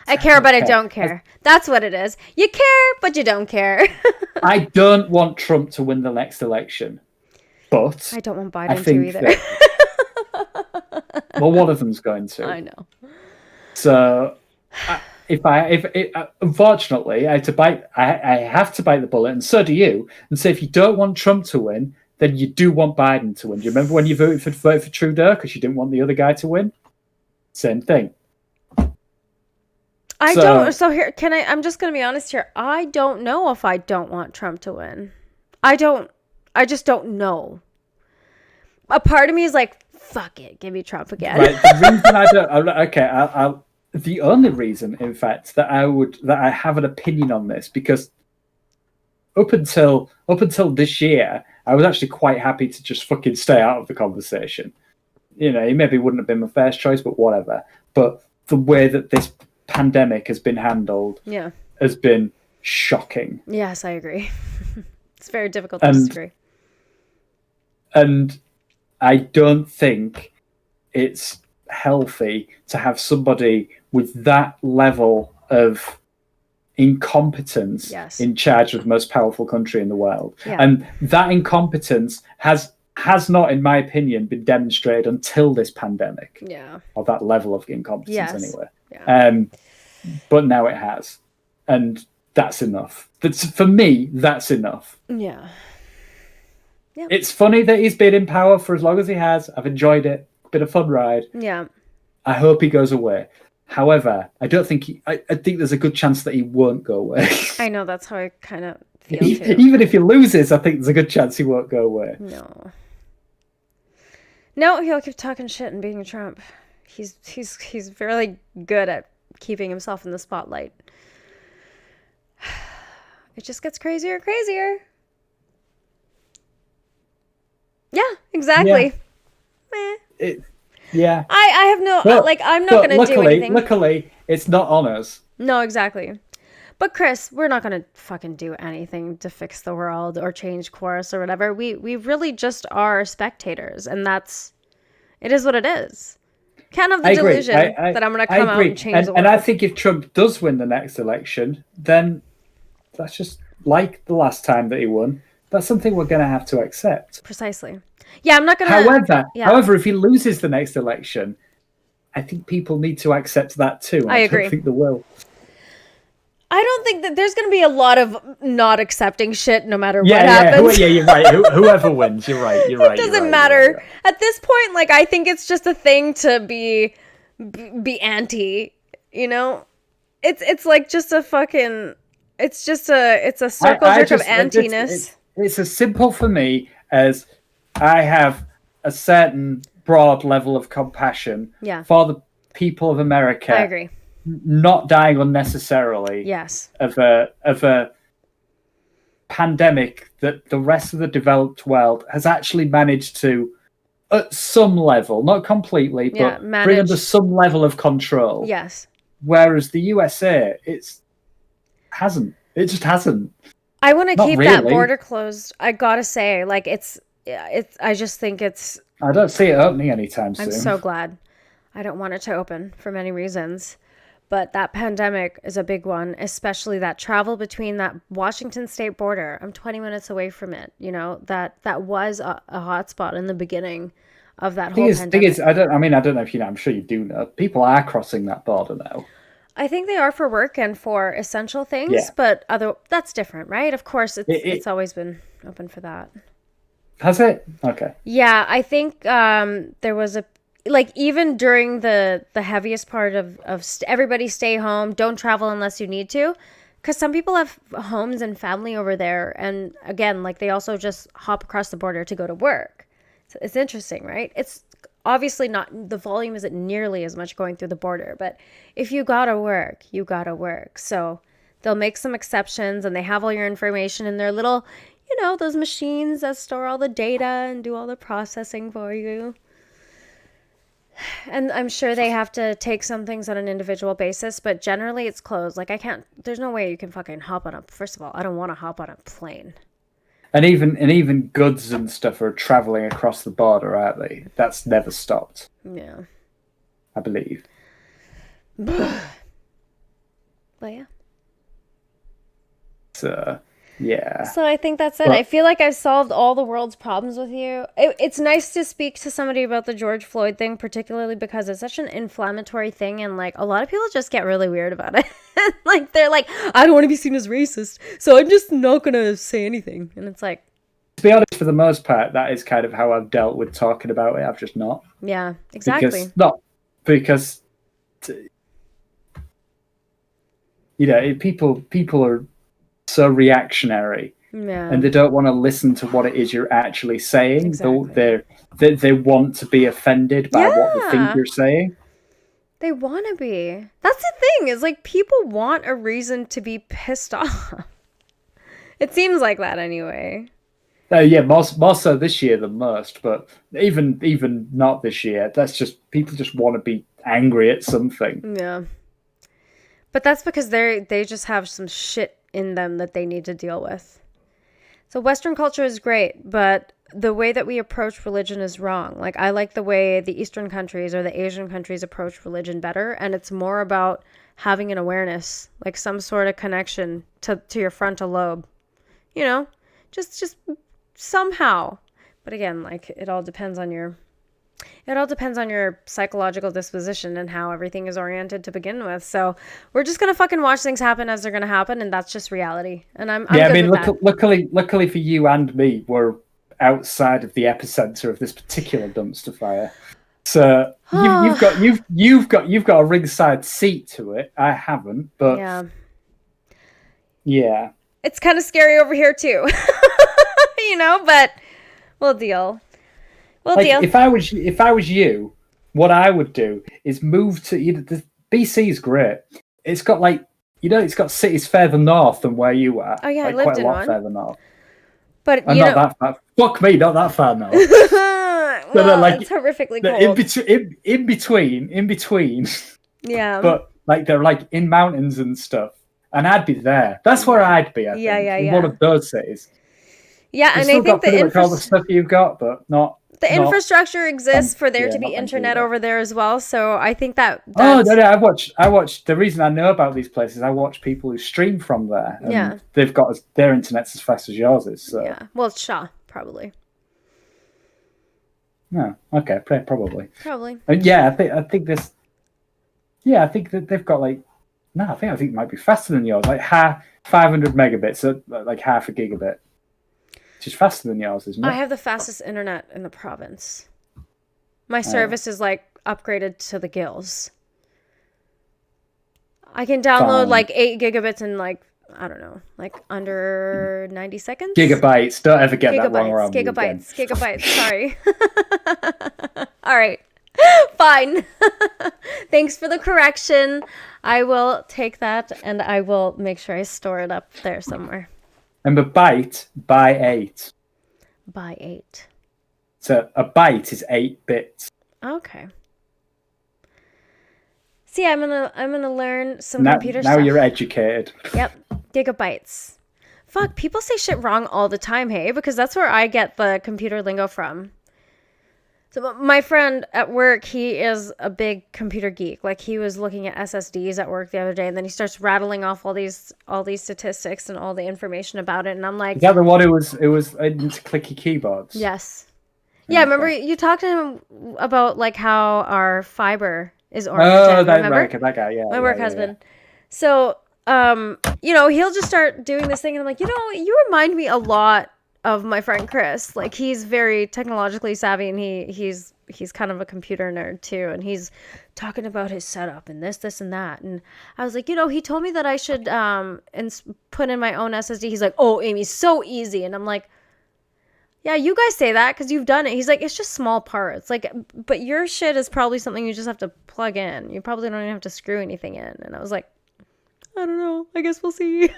I care, but I don't care. That's what it is. You care, but you don't care. I don't want Trump to win the next election, but I don't want Biden to either. Well, one of them's going to. I know. So, if unfortunately, I have to bite the bullet, and so do you, and say if you don't want Trump to win, then you do want Biden to win. Do you remember when you voted for Trudeau because you didn't want the other guy to win? Same thing. So here, I'm just going to be honest here. I don't know if I don't want Trump to win. I just don't know. A part of me is like, fuck it, give me Trump again. Right, the reason I don't... Okay, the only reason, in fact, that I have an opinion on this, because up until this year, I was actually quite happy to just fucking stay out of the conversation. You know, he maybe wouldn't have been my first choice, but whatever. But the way that this pandemic has been handled has been shocking. Yes, I agree. It's very difficult to disagree. And I don't think it's healthy to have somebody with that level of incompetence in charge of the most powerful country in the world. Yeah. And that incompetence has not, in my opinion, been demonstrated until this pandemic. Yeah. Or that level of incompetence anyway. Yeah. But now it has. And that's enough. For me, that's enough. Yeah. Yep. It's funny that he's been in power for as long as he has. I've enjoyed it. Been a fun ride. Yeah. I hope he goes away. However, I don't think I think there's a good chance that he won't go away. I know, that's how I kind of feel too. Even if he loses, I think there's a good chance he won't go away. No, he'll keep talking shit and being a Trump. He's really good at keeping himself in the spotlight. It just gets crazier and crazier. Yeah, exactly. Yeah. I have no, I'm not going to do anything. Luckily, it's not on us. No, exactly. But Chris, we're not going to fucking do anything to fix the world or change course or whatever. We really just are spectators, and it is what it is. Can't have the delusion that I'm going to come out and change the world. And I think if Trump does win the next election, then that's just like the last time that he won. That's something we're going to have to accept. Precisely. Yeah, I'm not going to... However, if he loses the next election, I think people need to accept that too. I agree. don't think they will. I don't think that there's going to be a lot of not accepting shit no matter what happens. Yeah, you're right. Whoever wins, you're right. You're right. It doesn't matter. At this point, like, I think it's just a thing to be anti, you know? It's like just a fucking, it's a circle jerk of anti-ness. It's as simple for me as I have a certain broad level of compassion for the people of America. I agree. Not dying unnecessarily. Yes. Of a pandemic that the rest of the developed world has actually managed to, at some level, not completely, but bring under some level of control. Yes. Whereas the USA, it just hasn't. I want to keep that border closed. I gotta say, like, it's. I just think it's. I don't see it opening anytime soon. I'm so glad. I don't want it to open for many reasons. But that pandemic is a big one, especially that travel between that Washington state border. I'm 20 minutes away from it. You know, that was a hot spot in the beginning of that whole pandemic. Thing is, I don't know if you know, I'm sure you do know, people are crossing that border now. I think they are for work and for essential things, but that's different, right? Of course, it's always been open for that. Has it? Okay. Yeah, I think there was even during the heaviest part of everybody stay home, don't travel unless you need to, because some people have homes and family over there, and again, like, they also just hop across the border to go to work. So it's interesting, right? It's obviously not, the volume isn't nearly as much going through the border, but if you gotta work, you gotta work. So they'll make some exceptions, and they have all your information in their little, you know, those machines that store all the data and do all the processing for you. And I'm sure they have to take some things on an individual basis, but generally it's closed. Like, there's no way you can fucking hop on first of all, I don't want to hop on a plane. And even goods and stuff are traveling across the border, aren't they? That's never stopped. Yeah. I believe. But yeah. So, yeah. So I think that's it. I feel like I've solved all the world's problems with you. It's nice to speak to somebody about the George Floyd thing, particularly because it's such an inflammatory thing, and like a lot of people just get really weird about it. Like, they're like, I don't want to be seen as racist, so I'm just not gonna say anything. And it's like, to be honest, for the most part, that is kind of how I've dealt with talking about it. I've just not. Yeah, exactly. Because you know, people are so reactionary, and they don't want to listen to what it is you're actually saying. Exactly. They want to be offended by what they think you're saying. They want to be. That's the thing, is like, people want a reason to be pissed off. It seems like that anyway. Yeah, more so this year than most, but even not this year. That's just, people just want to be angry at something. Yeah. But that's because they just have some shit in them that they need to deal with. So Western culture is great, but the way that we approach religion is wrong. Like, I like the way the Eastern countries or the Asian countries approach religion better, and it's more about having an awareness, like some sort of connection to your frontal lobe. You know, just somehow. But again, like, it all depends on your psychological disposition and how everything is oriented to begin with. So we're just gonna fucking watch things happen as they're gonna happen, and that's just reality. And I'm good with that. Luckily for you and me, we're outside of the epicenter of this particular dumpster fire. So you've got a ringside seat to it. I haven't, but yeah. It's kind of scary over here too. You know, but we'll deal. If I was you, what I would do is move to, you know, the BC is great. It's got, like, you know, it's got cities further north than where you are. Oh yeah, like, I lived quite in a lot one. further north. But and not that far. Fuck me, not that far north. Well, like, it's horrifically cold. In between. Yeah. But like, they're like in mountains and stuff, and I'd be there. That's where I'd be. I think, in one of those cities. Yeah, and I think all the stuff you've got, but not. The infrastructure exists for there to be internet over there as well, so I think that's... Oh, no, I watched. The reason I know about these places, I watch people who stream from there, and they've got their internet's as fast as yours is. So. Yeah, well, it's Shaw, probably. No, okay, probably. Probably. Yeah, I think this. Yeah, I think that they've got, like, No, I think it might be faster than yours. Like 500 megabits, so like half a gigabit. Which is faster than yours, isn't it? I have the fastest internet in the province. My service is like upgraded to the gills. I can download Fine. like 8 gigabits in like, I don't know, like under 90 seconds. Gigabytes. Don't ever get that wrong around me again. Gigabytes. Sorry. All right. Fine. Thanks for the correction. I will take that and I will make sure I store it up there somewhere. Remember, byte by 8. By 8. So a byte is 8 bits. Okay. See, I'm gonna learn some computer now stuff. You're educated. Yep. Gigabytes. Fuck, people say shit wrong all the time, hey? Because that's where I get the computer lingo from. So my friend at work, he is a big computer geek. Like, he was looking at SSDs at work the other day, and then he starts rattling off all these statistics and all the information about it, and I'm like... Is that the one it was into clicky keyboards? Yes. Yeah, remember you talked to him about, like, how our fiber is oriented, remember? That guy, yeah. My work husband. Yeah. So, you know, he'll just start doing this thing, and I'm like, you know, you remind me a lot of my friend Chris. Like, he's very technologically savvy, and he's kind of a computer nerd too, and he's talking about his setup and this and that. And I was like, you know, he told me that I should put in my own SSD. He's like, oh, Amy, so easy. And I'm like, yeah, you guys say that because you've done it. He's like, it's just small parts. Like, but your shit is probably something you just have to plug in. You probably don't even have to screw anything in. And I was like, I don't know. I guess we'll see.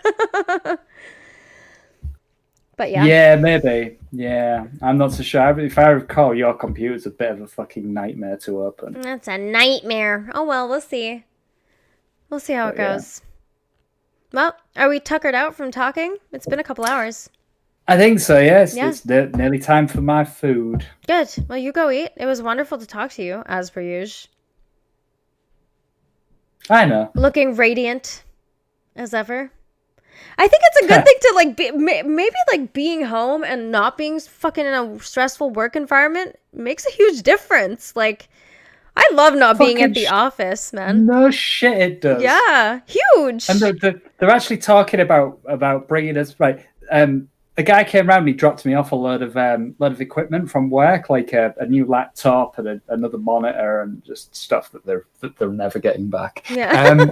But yeah. Yeah, maybe. Yeah, I'm not so sure. If I recall, your computer's a bit of a fucking nightmare to open. That's a nightmare. Oh, well, we'll see. We'll see how it goes. Yeah. Well, are we tuckered out from talking? It's been a couple hours. I think so, yes. Yeah. It's nearly time for my food. Good. Well, you go eat. It was wonderful to talk to you, as per usual. I know. Looking radiant as ever. I think it's a good thing to, like, maybe, like, being home and not being fucking in a stressful work environment makes a huge difference. Like, I love not being at the office, man. No shit, it does. Yeah, huge. And they're actually talking about bringing us, right, a guy came around and he dropped me off a load of equipment from work, like a new laptop and another monitor and just stuff that they're never getting back. Yeah.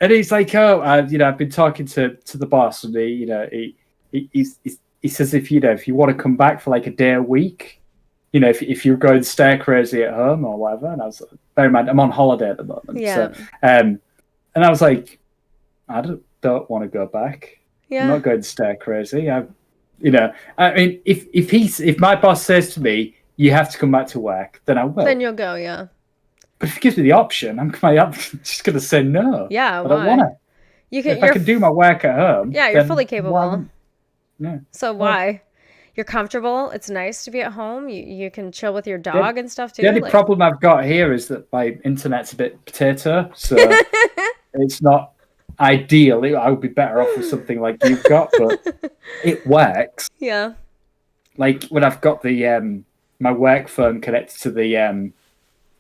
And he's like, oh, I've been talking to the boss, and he says if you want to come back for like a day a week, if you're going stir crazy at home or whatever. And I was like, bear in mind, I'm on holiday at the moment. Yeah. So, and I was like, I don't want to go back. Yeah. I'm not going stir crazy. I mean, if my boss says to me, you have to come back to work, then I will. Then you'll go, yeah. But if it gives me the option, I'm just going to say no. Yeah, I don't want to. If I can do my work at home, yeah, you're fully capable. Yeah. So why? You're comfortable. It's nice to be at home. You can chill with your dog and stuff too. The only problem I've got here is that my internet's a bit potato, so it's not ideal. I would be better off with something like you've got, but it works. Yeah. Like when I've got the my work phone connected to the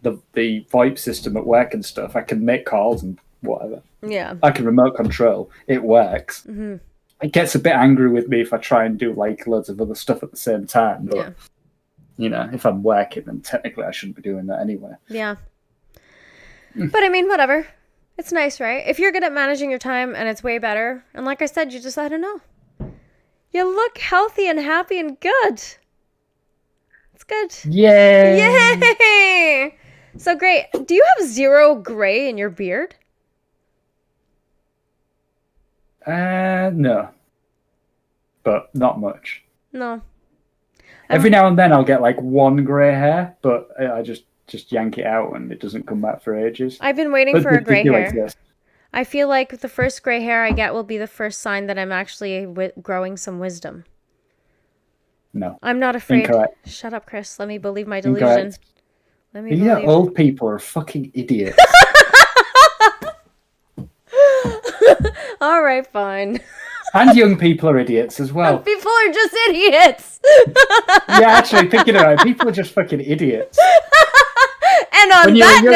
VoIP system at work and stuff, I can make calls and whatever. Yeah. I can remote control. It works. Mm-hmm. It gets a bit angry with me if I try and do like loads of other stuff at the same time. But, if I'm working, then technically I shouldn't be doing that anyway. Yeah. But I mean, whatever. It's nice, right? If you're good at managing your time and it's way better, and like I said, you just, I don't know. You look healthy and happy and good. It's good. Yay! Yay! So great. Do you have zero gray in your beard? No. But not much. No. Every now and then I'll get like one grey hair, but I just yank it out and it doesn't come back for ages. I've been waiting for a grey hair. Exist. I feel like the first gray hair I get will be the first sign that I'm actually growing some wisdom. No. I'm not afraid. Incorrect. Shut up, Chris. Let me believe my delusion. Incorrect. Let me believe. Old people are fucking idiots. All right, fine. And young people are idiots as well. People are just idiots. Yeah, actually, thinking about it, people are just fucking idiots. And on that note,